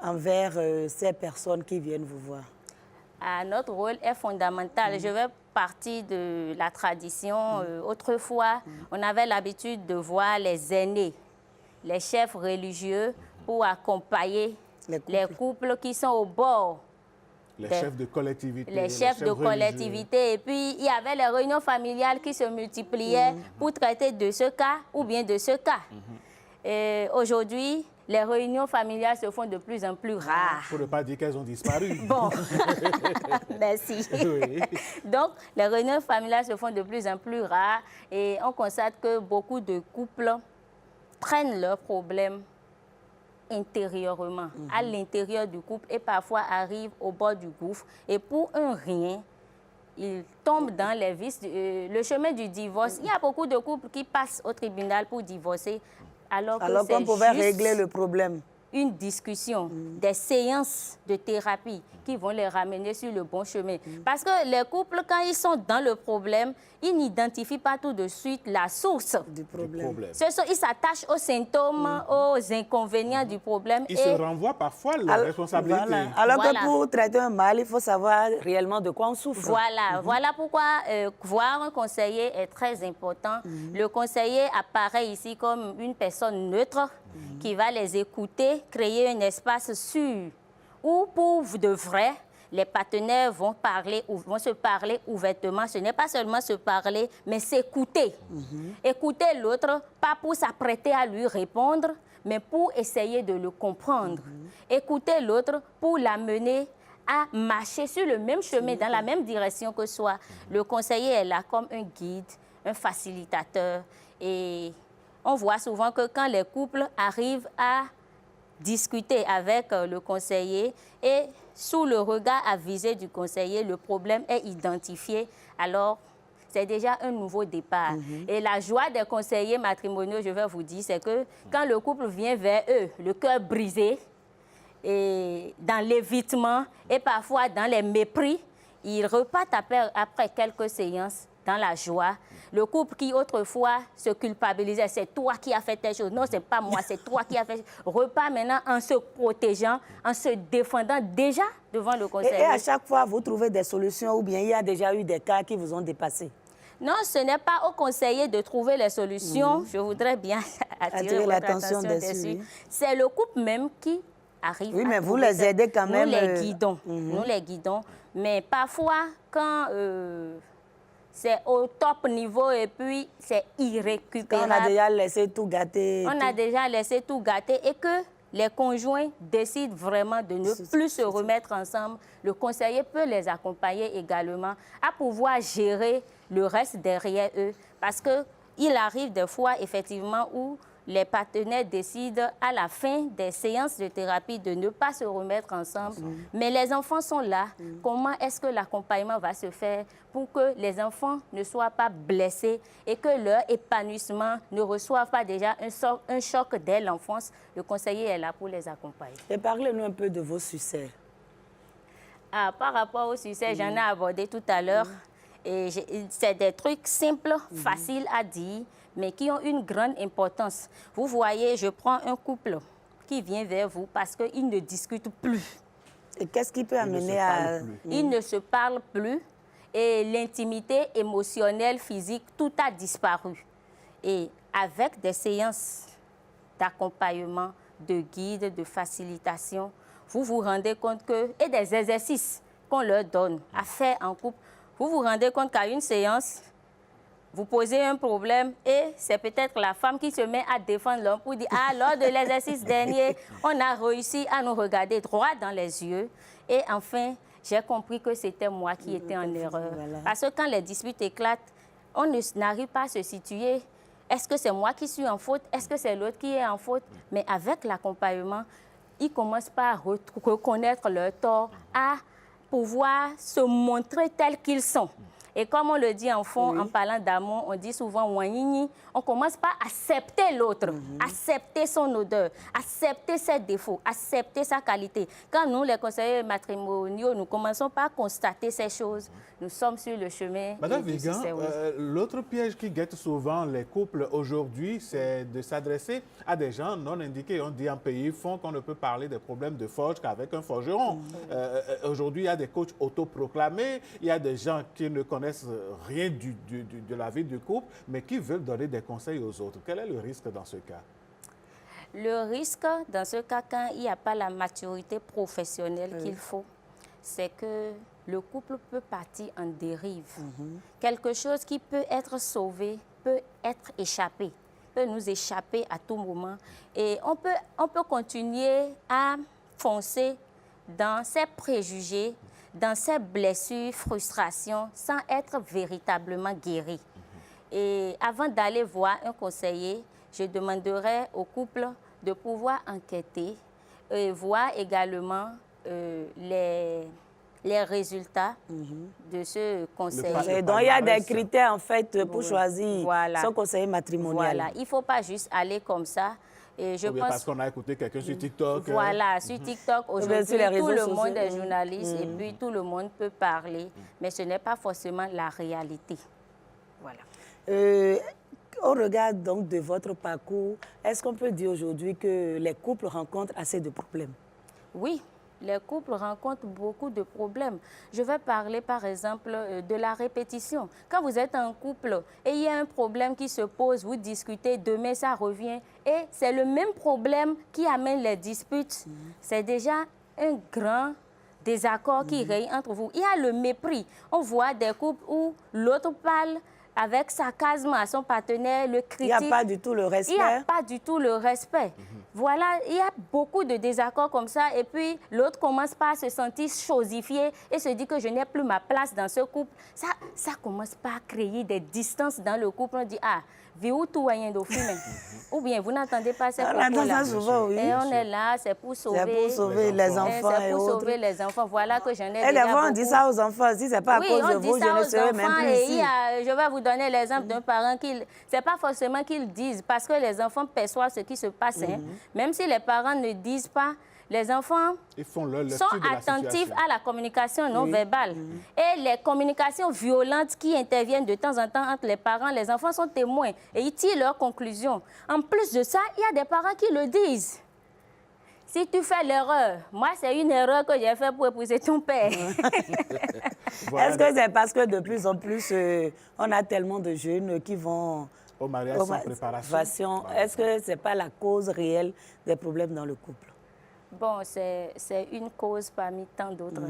envers ces personnes qui viennent vous voir? Notre rôle est fondamental. Je vais partir de la tradition. Autrefois, on avait l'habitude de voir les aînés, les chefs religieux, pour accompagner les couples qui sont au bord. Les chefs de collectivité. Les chefs de collectivité. Et puis, il y avait les réunions familiales qui se multipliaient pour traiter de ce cas ou bien de ce cas. Aujourd'hui, les réunions familiales se font de plus en plus rares. Pour ne pas dire qu'elles ont disparu. Bon, merci. Donc, les réunions familiales se font de plus en plus rares et on constate que beaucoup de couples prennent leurs problèmes intérieurement, à l'intérieur du couple et parfois arrivent au bord du gouffre. Et pour un rien, ils tombent dans les vices, le chemin du divorce. Il y a beaucoup de couples qui passent au tribunal pour divorcer. Alors qu'on pouvait régler le problème. Une discussion, des séances de thérapie qui vont les ramener sur le bon chemin. Parce que les couples, quand ils sont dans le problème, ils n'identifient pas tout de suite la source du problème. Ils s'attachent aux symptômes, aux inconvénients du problème. Ils se renvoient parfois la responsabilité. Alors que pour traiter un mal, il faut savoir réellement de quoi on souffre. Voilà pourquoi voir un conseiller est très important. Le conseiller apparaît ici comme une personne neutre qui va les écouter, créer un espace sûr où, pour de vrai, les partenaires vont se parler ouvertement. Ce n'est pas seulement se parler, mais s'écouter. Écouter l'autre, pas pour s'apprêter à lui répondre, mais pour essayer de le comprendre. Écouter l'autre pour l'amener à marcher sur le même chemin, dans la même direction que soi. Le conseiller est là comme un guide, un facilitateur. Et on voit souvent que quand les couples arrivent à discuter avec le conseiller et sous le regard avisé du conseiller, le problème est identifié, alors c'est déjà un nouveau départ. Et la joie des conseillers matrimoniaux, je vais vous dire, c'est que quand le couple vient vers eux, le cœur brisé, et dans l'évitement et parfois dans les mépris, ils repartent après quelques séances dans la joie. Le couple qui autrefois se culpabilisait, c'est toi qui as fait telle chose. Non, c'est pas moi, c'est toi qui as fait. Repart maintenant en se protégeant, en se défendant déjà devant le conseiller. Et à chaque fois, vous trouvez des solutions ou bien il y a déjà eu des cas qui vous ont dépassé? Non, ce n'est pas aux conseillers de trouver les solutions. Je voudrais bien attirer votre attention dessus. C'est le couple même qui arrive à mais vous les aidez quand même. Nous les guidons. Nous les guidons. Mais parfois, quand c'est au top niveau et puis c'est irrécupérable. Quand on a déjà laissé tout gâter. On a déjà laissé tout gâter et que les conjoints décident vraiment de ne plus se remettre ensemble, le conseiller peut les accompagner également à pouvoir gérer le reste derrière eux. Parce qu'il arrive des fois, effectivement, où les partenaires décident à la fin des séances de thérapie de ne pas se remettre ensemble. Mais les enfants sont là. Comment est-ce que l'accompagnement va se faire pour que les enfants ne soient pas blessés et que leur épanouissement ne reçoive pas déjà un choc dès l'enfance? Le conseiller est là pour les accompagner. Et parlez-nous un peu de vos succès. Par rapport au succès, j'en ai abordé tout à l'heure. Et c'est des trucs simples, faciles à dire, mais qui ont une grande importance. Vous voyez, je prends un couple qui vient vers vous parce qu'il ne discute plus. Et qu'est-ce qui peut amener à... Ils ne se parlent plus et l'intimité émotionnelle, physique, tout a disparu. Et avec des séances d'accompagnement, de guide, de facilitation, vous vous rendez compte que... Et des exercices qu'on leur donne à faire en couple, vous vous rendez compte qu'à une séance, vous posez un problème et c'est peut-être la femme qui se met à défendre l'homme pour dire « Ah, lors de l'exercice dernier, on a réussi à nous regarder droit dans les yeux. » Et enfin, j'ai compris que c'était moi qui étais en erreur. Voilà. Parce que quand les disputes éclatent, on n'arrive pas à se situer. Est-ce que c'est moi qui suis en faute? Est-ce que c'est l'autre qui est en faute? Mais avec l'accompagnement, ils commencent par reconnaître leur tort, à pouvoir se montrer tels qu'ils sont. Et comme on le dit en fond, en parlant d'amour, on dit souvent « ouanini », on commence par accepter l'autre, accepter son odeur, accepter ses défauts, accepter sa qualité. Quand nous, les conseillers matrimoniaux, nous commençons par constater ces choses, nous sommes sur le chemin. Madame Vigan, l'autre piège qui guette souvent les couples aujourd'hui, c'est de s'adresser à des gens non indiqués. On dit en pays font qu'on ne peut parler des problèmes de forge qu'avec un forgeron. Aujourd'hui, il y a des coachs autoproclamés, il y a des gens qui ne connaissent rien de la vie du couple, mais qui veulent donner des conseils aux autres. Quel est le risque dans ce cas? Le risque dans ce cas, quand il n'y a pas la maturité professionnelle qu'il faut, c'est que le couple peut partir en dérive. Quelque chose qui peut être sauvé, peut être échappé, peut nous échapper à tout moment. Et on peut continuer à foncer dans ses préjugés, dans ses blessures, frustrations, sans être véritablement guéri. Et avant d'aller voir un conseiller, je demanderais au couple de pouvoir enquêter et voir également les résultats de ce conseiller. Donc, il y a des critères, en fait, pour choisir son conseiller matrimonial. Voilà, il ne faut pas juste aller comme ça. Et je pense... Parce qu'on a écouté quelqu'un sur TikTok. Voilà, sur TikTok, aujourd'hui, tout le monde est journaliste et puis tout le monde peut parler, mais ce n'est pas forcément la réalité. Voilà. Au regard donc de votre parcours, est-ce qu'on peut dire aujourd'hui que les couples rencontrent assez de problèmes? Oui, les couples rencontrent beaucoup de problèmes. Je vais parler par exemple de la répétition. Quand vous êtes en couple et il y a un problème qui se pose, vous discutez, demain ça revient et c'est le même problème qui amène les disputes. C'est déjà un grand désaccord qui règne entre vous. Il y a le mépris. On voit des couples où l'autre parle avec sarcasme à son partenaire, le critique. Il n'y a pas du tout le respect. Il n'y a pas du tout le respect. Voilà, il y a beaucoup de désaccords comme ça. Et puis, l'autre commence par se sentir chosifié et se dit que je n'ai plus ma place dans ce couple. Ça commence par créer des distances dans le couple. On dit, ah, ou bien, vous n'entendez pas ces propos-là. On entend ça souvent, oui. Et on est là, c'est pour sauver les enfants. C'est pour sauver les enfants. Voilà que j'en ai déjà beaucoup. Et des fois, on dit ça aux enfants. Si ce n'est pas à cause de vous, je ne serai même plus ici. Je vais vous donner l'exemple d'un parent qui... Ce n'est pas forcément qu'ils disent, parce que les enfants perçoivent ce qui se passe. Même si les parents ne disent pas, les enfants sont attentifs à la communication non verbale. Et les communications violentes qui interviennent de temps en temps entre les parents, les enfants sont témoins et ils tirent leurs conclusions. En plus de ça, il y a des parents qui le disent. Si tu fais l'erreur, moi, c'est une erreur que j'ai faite pour épouser ton père. Est-ce que c'est parce que de plus en plus, on a tellement de jeunes qui vont au mariage sans préparation? Est-ce que ce n'est pas la cause réelle des problèmes dans le couple? Bon, c'est une cause parmi tant d'autres.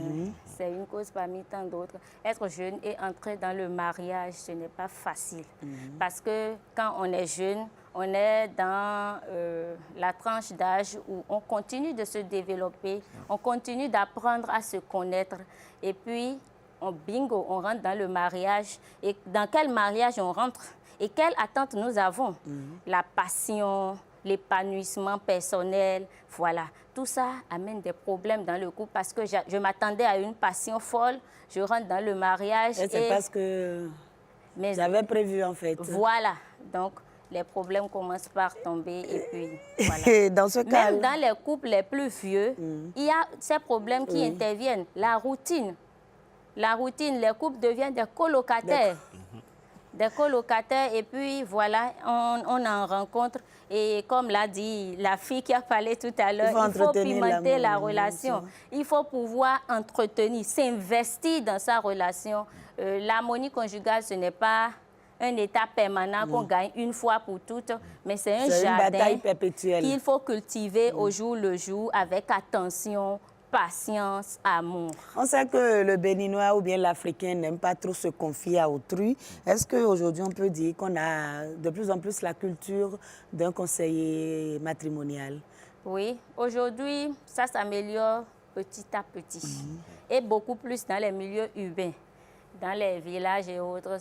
C'est une cause parmi tant d'autres. Être jeune et entrer dans le mariage, ce n'est pas facile. Parce que quand on est jeune, on est dans la tranche d'âge où on continue de se développer, on continue d'apprendre à se connaître. Et puis, on rentre dans le mariage. Et dans quel mariage on rentre? Et quelle attente nous avons? La passion, l'épanouissement personnel, voilà. Tout ça amène des problèmes dans le couple parce que je m'attendais à une passion folle. Je rentre dans le mariage et c'est parce que j'avais prévu, en fait. Voilà. Donc, les problèmes commencent par tomber et puis voilà. Dans ce cas, même dans les couples les plus vieux, il y a ces problèmes qui interviennent. La routine, les couples deviennent des colocataires. Des colocataires et puis voilà, on en rencontre. Et comme l'a dit la fille qui a parlé tout à l'heure, il faut pimenter la relation. Il faut pouvoir entretenir, s'investir dans sa relation. L'harmonie conjugale, ce n'est pas un état permanent qu'on gagne une fois pour toutes, mais c'est un jardin qu'il faut cultiver au jour le jour avec attention, patience, amour. On sait que le Béninois ou bien l'Africain n'aime pas trop se confier à autrui. Est-ce qu'aujourd'hui, on peut dire qu'on a de plus en plus la culture d'un conseiller matrimonial? Oui, aujourd'hui, ça s'améliore petit à petit. Et beaucoup plus dans les milieux urbains. Dans les villages et autres,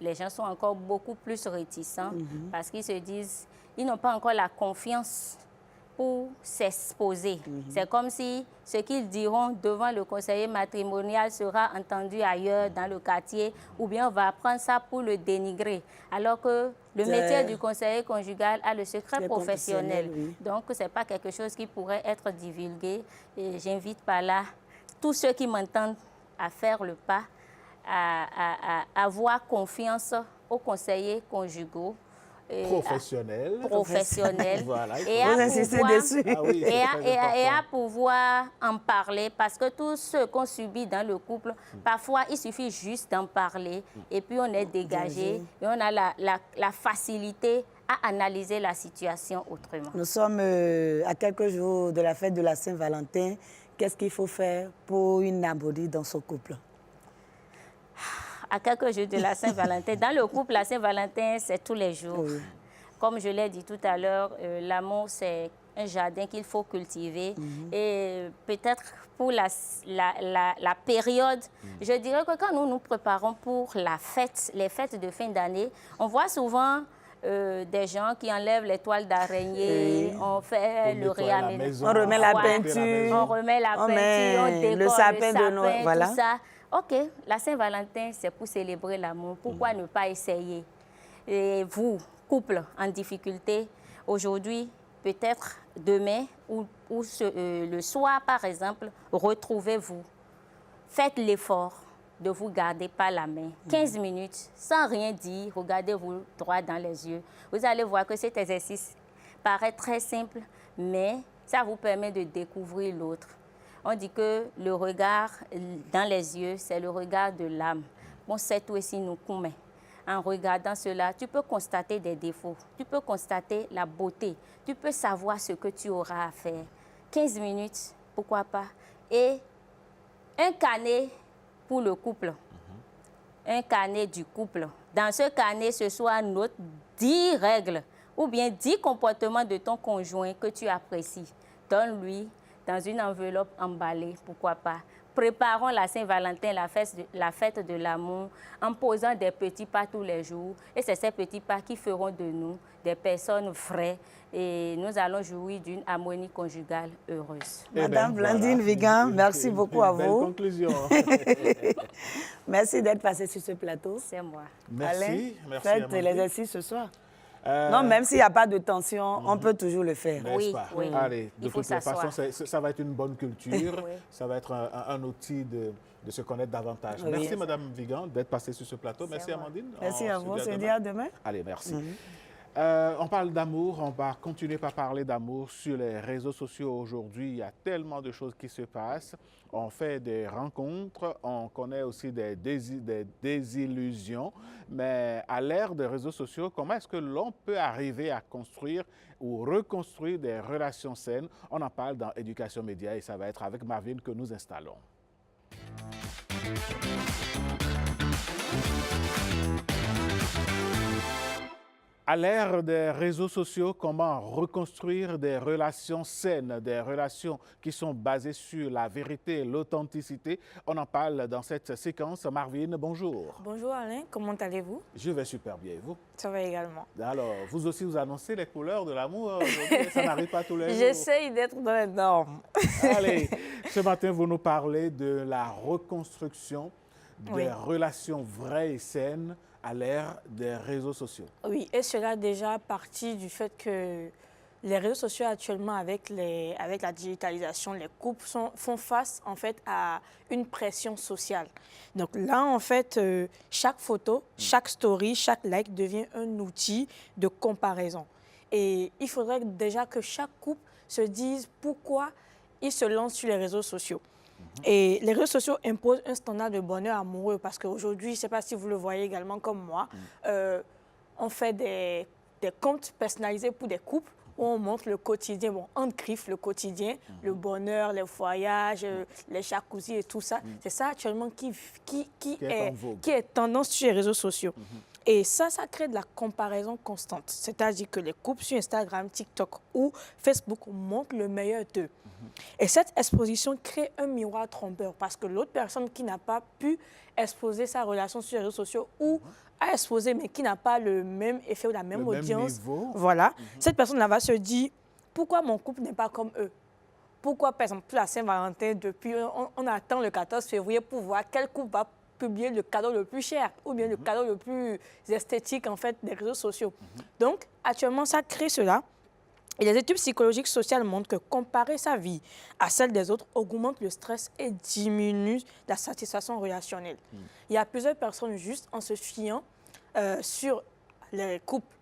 les gens sont encore beaucoup plus réticents parce qu'ils se disent, ils n'ont pas encore la confiance pour s'exposer. C'est comme si ce qu'ils diront devant le conseiller matrimonial sera entendu ailleurs dans le quartier ou bien on va prendre ça pour le dénigrer. Alors que le métier du conseiller conjugal a le secret professionnel. Donc, ce n'est pas quelque chose qui pourrait être divulgué. Et j'invite par là tous ceux qui m'entendent à faire le pas, à avoir confiance aux conseillers conjugaux. Professionnel. Voilà, et à pouvoir en parler parce que tout ce qu'on subit dans le couple, parfois il suffit juste d'en parler et puis on est dégagé et on a la facilité à analyser la situation autrement. Nous sommes à quelques jours de la fête de la Saint-Valentin. Qu'est-ce qu'il faut faire pour une harmonie dans son couple? À quelques jours de la Saint-Valentin. Dans le couple, la Saint-Valentin, c'est tous les jours. Comme je l'ai dit tout à l'heure, l'amour, c'est un jardin qu'il faut cultiver. Et peut-être pour la période, je dirais que quand nous nous préparons pour les fêtes de fin d'année, on voit souvent des gens qui enlèvent les toiles d'araignée, on fait le réaménagement. On remet la peinture. On remet la peinture, on décore le sapin de Noël, voilà. Tout ça. OK, la Saint-Valentin, c'est pour célébrer l'amour. Pourquoi ne pas essayer? Et vous, couple en difficulté, aujourd'hui, peut-être demain ou le soir, par exemple, retrouvez-vous. Faites l'effort de vous garder par la main. 15 minutes, sans rien dire, regardez-vous droit dans les yeux. Vous allez voir que cet exercice paraît très simple, mais ça vous permet de découvrir l'autre. On dit que le regard dans les yeux, c'est le regard de l'âme. Bon, c'est tout ici nous commet. En regardant cela, tu peux constater des défauts, tu peux constater la beauté, tu peux savoir ce que tu auras à faire. 15 minutes, pourquoi pas. Et un carnet pour le couple, un carnet du couple. Dans ce carnet, ce soit note 10 règles ou bien 10 comportements de ton conjoint que tu apprécies. Donne-lui dans une enveloppe emballée, pourquoi pas. Préparons la Saint-Valentin, la fête de l'amour, en posant des petits pas tous les jours. Et c'est ces petits pas qui feront de nous des personnes vraies. Et nous allons jouir d'une harmonie conjugale heureuse. Madame Blandine Vigan, merci beaucoup à vous. Belle conclusion. Merci d'être passée sur ce plateau. C'est moi. Merci. Alain, merci faites l'exercice ce soir. Non, même s'il n'y a pas de tension, on peut toujours le faire. Oui. Allez, de toute façon, s'asseoir. ça va être une bonne culture. Ça va être un outil de se connaître davantage. Oui. Merci, Madame Vigan, d'être passée sur ce plateau. Merci, Amandine. Merci à vous. On se dit à demain. Allez, merci. On parle d'amour, on va continuer par parler d'amour sur les réseaux sociaux aujourd'hui. Il y a tellement de choses qui se passent. On fait des rencontres, on connaît aussi des désillusions. Mais à l'ère des réseaux sociaux, comment est-ce que l'on peut arriver à construire ou reconstruire des relations saines? On en parle dans Éducation Média et ça va être avec Marvin que nous installons. À l'ère des réseaux sociaux, comment reconstruire des relations saines, des relations qui sont basées sur la vérité et l'authenticité? On en parle dans cette séquence. Marvin, bonjour. Bonjour Alain, comment allez-vous? Je vais super bien, et vous? Ça va également. Alors, vous aussi, vous annoncez les couleurs de l'amour aujourd'hui, ça n'arrive pas tous les jours. J'essaye d'être dans les normes. Allez, ce matin, vous nous parlez de la reconstruction des relations vraies et saines à l'ère des réseaux sociaux. Oui, et cela déjà parti du fait que les réseaux sociaux actuellement, avec la digitalisation, les couples font face en fait à une pression sociale. Donc là, en fait, chaque photo, chaque story, chaque like devient un outil de comparaison. Et il faudrait déjà que chaque couple se dise pourquoi il se lance sur les réseaux sociaux. Et les réseaux sociaux imposent un standard de bonheur amoureux parce qu'aujourd'hui, je ne sais pas si vous le voyez également comme moi, on fait des comptes personnalisés pour des couples où on montre le quotidien, bon, on griffe le quotidien, le bonheur, les voyages, les jacuzzis et tout ça. C'est ça actuellement qui est tendance sur les réseaux sociaux. Et ça crée de la comparaison constante. C'est-à-dire que les couples sur Instagram, TikTok ou Facebook montrent le meilleur d'eux. Et cette exposition crée un miroir trompeur parce que l'autre personne qui n'a pas pu exposer sa relation sur les réseaux sociaux ou a exposé mais qui n'a pas le même effet ou la même audience, voilà, cette personne-là va se dire pourquoi mon couple n'est pas comme eux? Pourquoi, par exemple, la Saint-Valentin, depuis, on attend le 14 février pour voir quel couple va publier le cadeau le plus cher ou bien le cadeau le plus esthétique en fait des réseaux sociaux. Donc, actuellement, ça crée cela. Et les études psychologiques sociales montrent que comparer sa vie à celle des autres augmente le stress et diminue la satisfaction relationnelle. Il y a plusieurs personnes, juste en se fiant sur les couples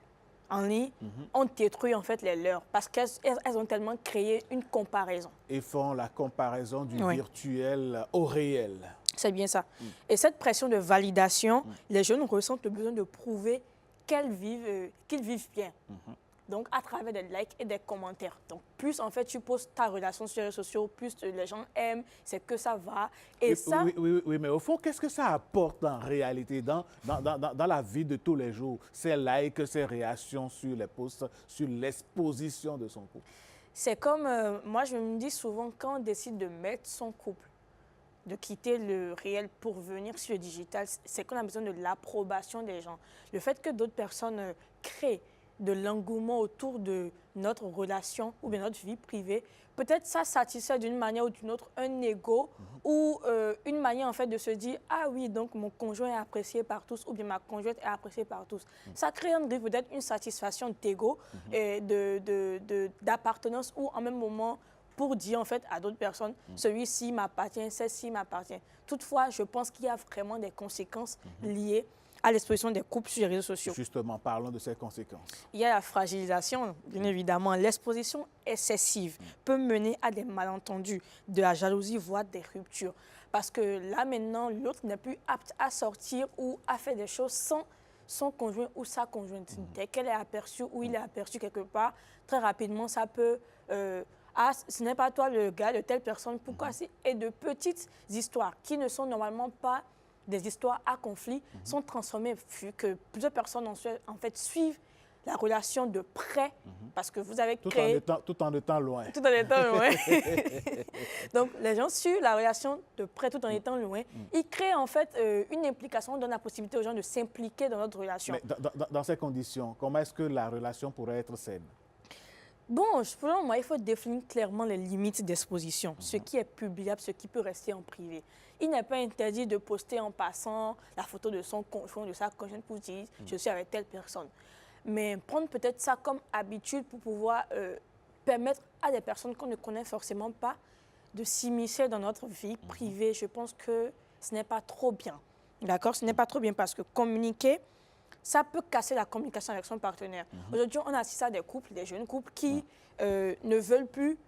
en ligne, ont détruit en fait les leurs parce qu'elles ont tellement créé une comparaison. Et font la comparaison du virtuel au réel. C'est bien ça. Et cette pression de validation, les jeunes ressentent le besoin de prouver qu'ils vivent bien. Donc, à travers des likes et des commentaires. Donc, plus, en fait, tu postes ta relation sur les réseaux sociaux, plus les gens aiment, c'est que ça va. Et ça... Oui, mais au fond, qu'est-ce que ça apporte en réalité dans la vie de tous les jours? Ces likes, ces réactions sur les posts, sur l'exposition de son couple. C'est comme, moi, je me dis souvent, quand on décide de mettre son couple, de quitter le réel pour venir sur le digital, c'est qu'on a besoin de l'approbation des gens. Le fait que d'autres personnes créent de l'engouement autour de notre relation ou bien notre vie privée, peut-être ça satisfait d'une manière ou d'une autre un ego ou une manière en fait de se dire « Ah oui, donc mon conjoint est apprécié par tous » ou bien « Ma conjointe est appréciée par tous ». Ça crée peut-être une satisfaction d'ego et d'appartenance ou en même moment pour dire en fait à d'autres personnes « Celui-ci m'appartient, celle-ci m'appartient ». Toutefois, je pense qu'il y a vraiment des conséquences liées à l'exposition des couples sur les réseaux sociaux. Justement, parlons de ces conséquences. Il y a la fragilisation, bien évidemment. L'exposition excessive peut mener à des malentendus, de la jalousie, voire des ruptures. Parce que là, maintenant, l'autre n'est plus apte à sortir ou à faire des choses sans son conjoint ou sa conjointe. Dès qu'elle est aperçue ou il est aperçu quelque part, très rapidement, ça peut... ah, ce n'est pas toi le gars de telle personne, pourquoi c'est... Et de petites histoires qui ne sont normalement pas des histoires à conflit sont transformées vu que plusieurs personnes en fait suivent la relation de près parce que vous avez créé... Tout en étant loin. Tout en étant loin. Donc, les gens suivent la relation de près tout en étant loin. Ils créent en fait une implication, on donne la possibilité aux gens de s'impliquer dans notre relation. Mais dans ces conditions, comment est-ce que la relation pourrait être saine? Bon, selon moi, il faut définir clairement les limites d'exposition, ce qui est publiable, ce qui peut rester en privé. Il n'est pas interdit de poster en passant la photo de son conjoint, de sa conjointe pour dire « je suis avec telle personne ». Mais prendre peut-être ça comme habitude pour pouvoir permettre à des personnes qu'on ne connaît forcément pas de s'immiscer dans notre vie privée, je pense que ce n'est pas trop bien. D'accord? Ce n'est pas trop bien parce que communiquer ça peut casser la communication avec son partenaire. Aujourd'hui, on assiste à des couples, des jeunes couples qui ne veulent plus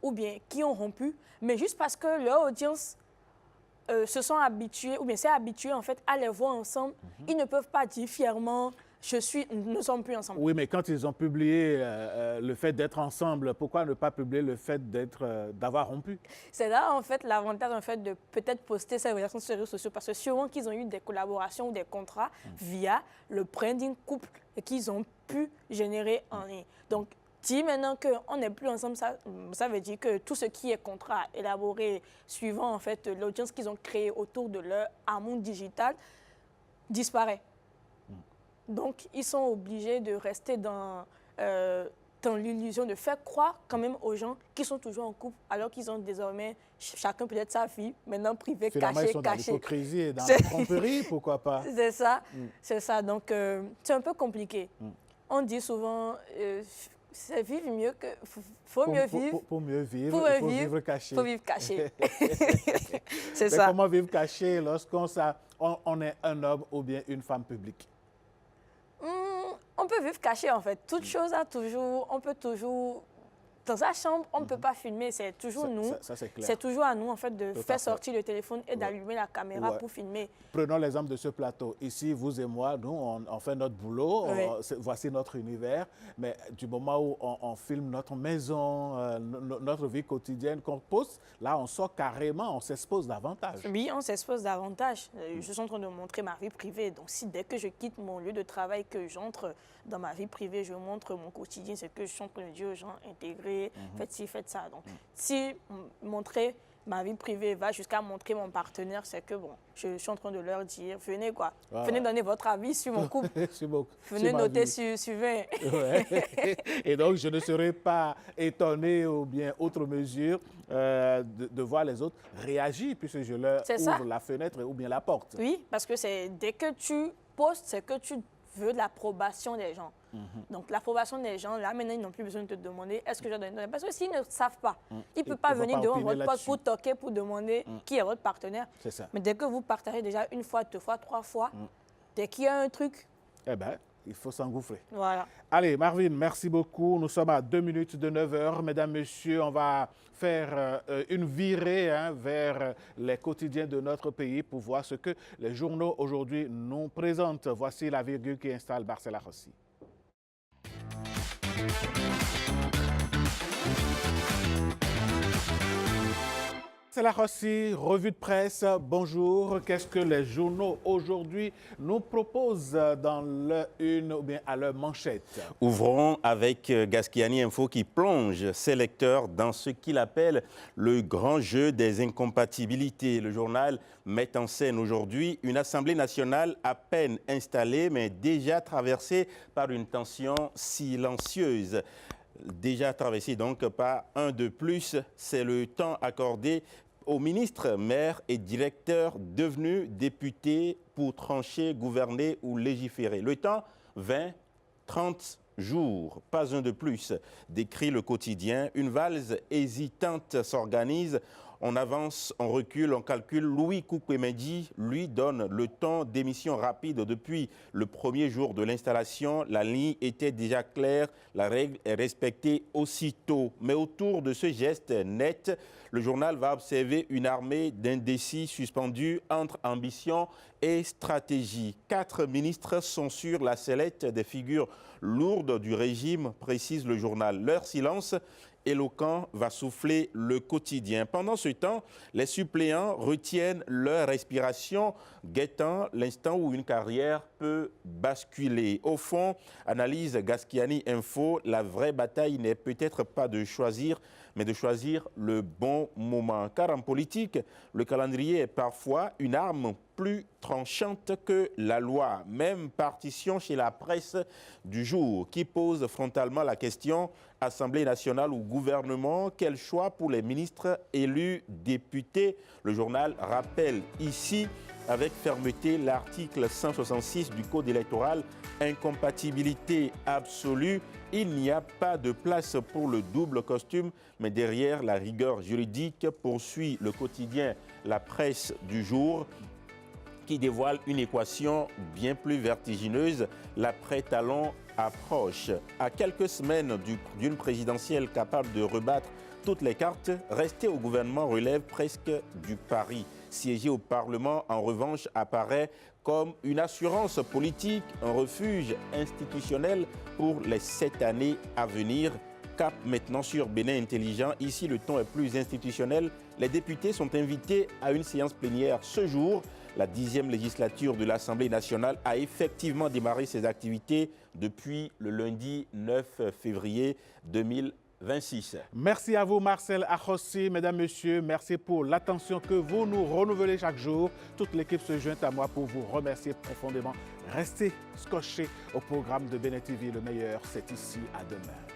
ou bien qui ont rompu, mais juste parce que leur audience se sont habitués, ou bien s'est habitué en fait à les voir ensemble, ils ne peuvent pas dire fièrement nous ne sommes plus ensemble. Oui, mais quand ils ont publié le fait d'être ensemble, pourquoi ne pas publier le fait d'avoir rompu? C'est là, en fait, l'avantage en fait, de peut-être poster ces relations sur les réseaux sociaux, parce que sûrement qu'ils ont eu des collaborations ou des contrats via le branding couple et qu'ils ont pu générer en ligne. Donc, dire maintenant qu'on n'est plus ensemble, ça veut dire que tout ce qui est contrat élaboré suivant en fait, l'audience qu'ils ont créée autour de leur amour digital disparaît. Donc, ils sont obligés de rester dans l'illusion de faire croire quand même aux gens qu'ils sont toujours en couple, alors qu'ils ont désormais chacun peut-être sa vie, maintenant privée, finalement, cachée, ils sont dans l'hypocrisie et dans la tromperie, pourquoi pas? C'est ça, c'est ça. Donc, c'est un peu compliqué. On dit souvent, c'est vivre mieux que... faut mieux vivre. Pour mieux vivre, il faut vivre caché. Il faut vivre caché. C'est Mais ça. Comment vivre caché lorsqu'on est un homme ou bien une femme publique? On peut vivre caché, en fait. Toute chose a toujours... On peut toujours... Dans sa chambre, on ne peut pas filmer. C'est toujours nous. Ça, c'est clair. C'est toujours à nous, en fait, de Tout faire à fait. sortir le téléphone et d'allumer la caméra pour filmer. Prenons l'exemple de ce plateau. Ici, vous et moi, nous, on fait notre boulot. Voici notre univers. Mais du moment où on filme notre maison, notre vie quotidienne qu'on poste, là, on sort carrément, on s'expose davantage. Oui, on s'expose davantage. Je suis en train de montrer ma vie privée. Donc, si dès que je quitte mon lieu de travail, que j'entre dans ma vie privée, je montre mon quotidien, c'est que je suis en train de dire aux gens, intégrés, faites ci, faites ça. Donc, si montrer ma vie privée va jusqu'à montrer mon partenaire, c'est que bon, je suis en train de leur dire, venez quoi, venez donner votre avis sur mon couple, venez noter sur 20. Ouais. Et donc, je ne serai pas étonné ou bien autre mesure de voir les autres réagir puisque je leur ouvre la fenêtre ou bien la porte. Oui, parce que c'est dès que tu postes, c'est que tu veux de l'approbation des gens. Donc, l'approbation des gens, là, maintenant, ils n'ont plus besoin de te demander est-ce que je dois donner. Parce que s'ils ne savent pas, ils ne peuvent pas venir devant votre poste pour toquer, pour demander qui est votre partenaire. C'est ça. Mais dès que vous partagez déjà une fois, deux fois, trois fois, dès qu'il y a un truc... Eh bien, il faut s'engouffrer. Voilà. Allez, Marvin, merci beaucoup. Nous sommes à 2 minutes de 9 h. Mesdames, Messieurs, on va faire une virée vers les quotidiens de notre pays pour voir ce que les journaux aujourd'hui nous présentent. Voici la virgule qui installe Barcela Rossi. C'est la Rossi, revue de presse. Bonjour. Qu'est-ce que les journaux aujourd'hui nous proposent dans leur une ou bien à leur manchette? Ouvrons avec Gaskiani Info qui plonge ses lecteurs dans ce qu'il appelle le grand jeu des incompatibilités. Le journal met en scène aujourd'hui une Assemblée nationale à peine installée mais déjà traversée par une tension silencieuse. Déjà traversé donc par un de plus, c'est le temps accordé aux ministres, maires et directeurs devenus députés pour trancher, gouverner ou légiférer. Le temps, 20, 30 jours, pas un de plus, décrit le quotidien. Une valse hésitante s'organise. On avance, on recule, on calcule. Louis Koukwemedi lui donne le temps d'émission rapide depuis le premier jour de l'installation. La ligne était déjà claire, la règle est respectée aussitôt. Mais autour de ce geste net, le journal va observer une armée d'indécis suspendus entre ambition et stratégie. 4 ministres sont sur la sellette des figures lourdes du régime, précise le journal. Leur silence éloquent va souffler le quotidien. Pendant ce temps, les suppléants retiennent leur respiration, guettant l'instant où une carrière peut basculer. Au fond, analyse Gaskiani Info, la vraie bataille n'est peut-être pas de choisir, mais de choisir le bon moment. Car en politique, le calendrier est parfois une arme plus tranchante que la loi. Même partition chez la presse du jour qui pose frontalement la question Assemblée nationale ou gouvernement, quel choix pour les ministres élus députés? Le journal rappelle ici avec fermeté l'article 166 du Code électoral, incompatibilité absolue. Il n'y a pas de place pour le double costume, mais derrière la rigueur juridique, poursuit le quotidien La Presse du jour. qui dévoile une équation bien plus vertigineuse. L'après-talon approche. À quelques semaines d'une présidentielle capable de rebattre toutes les cartes, rester au gouvernement relève presque du pari. Siéger au Parlement, en revanche, apparaît comme une assurance politique, un refuge institutionnel pour les 7 années à venir. Cap maintenant sur Bénin Intelligent. Ici, le ton est plus institutionnel. Les députés sont invités à une séance plénière ce jour. La 10e législature de l'Assemblée nationale a effectivement démarré ses activités depuis le lundi 9 février 2026. Merci à vous, Marcel Akhossi. Mesdames, Messieurs, merci pour l'attention que vous nous renouvelez chaque jour. Toute l'équipe se joint à moi pour vous remercier profondément. Restez scotchés au programme de Bénin TV. Le meilleur, c'est ici. À demain.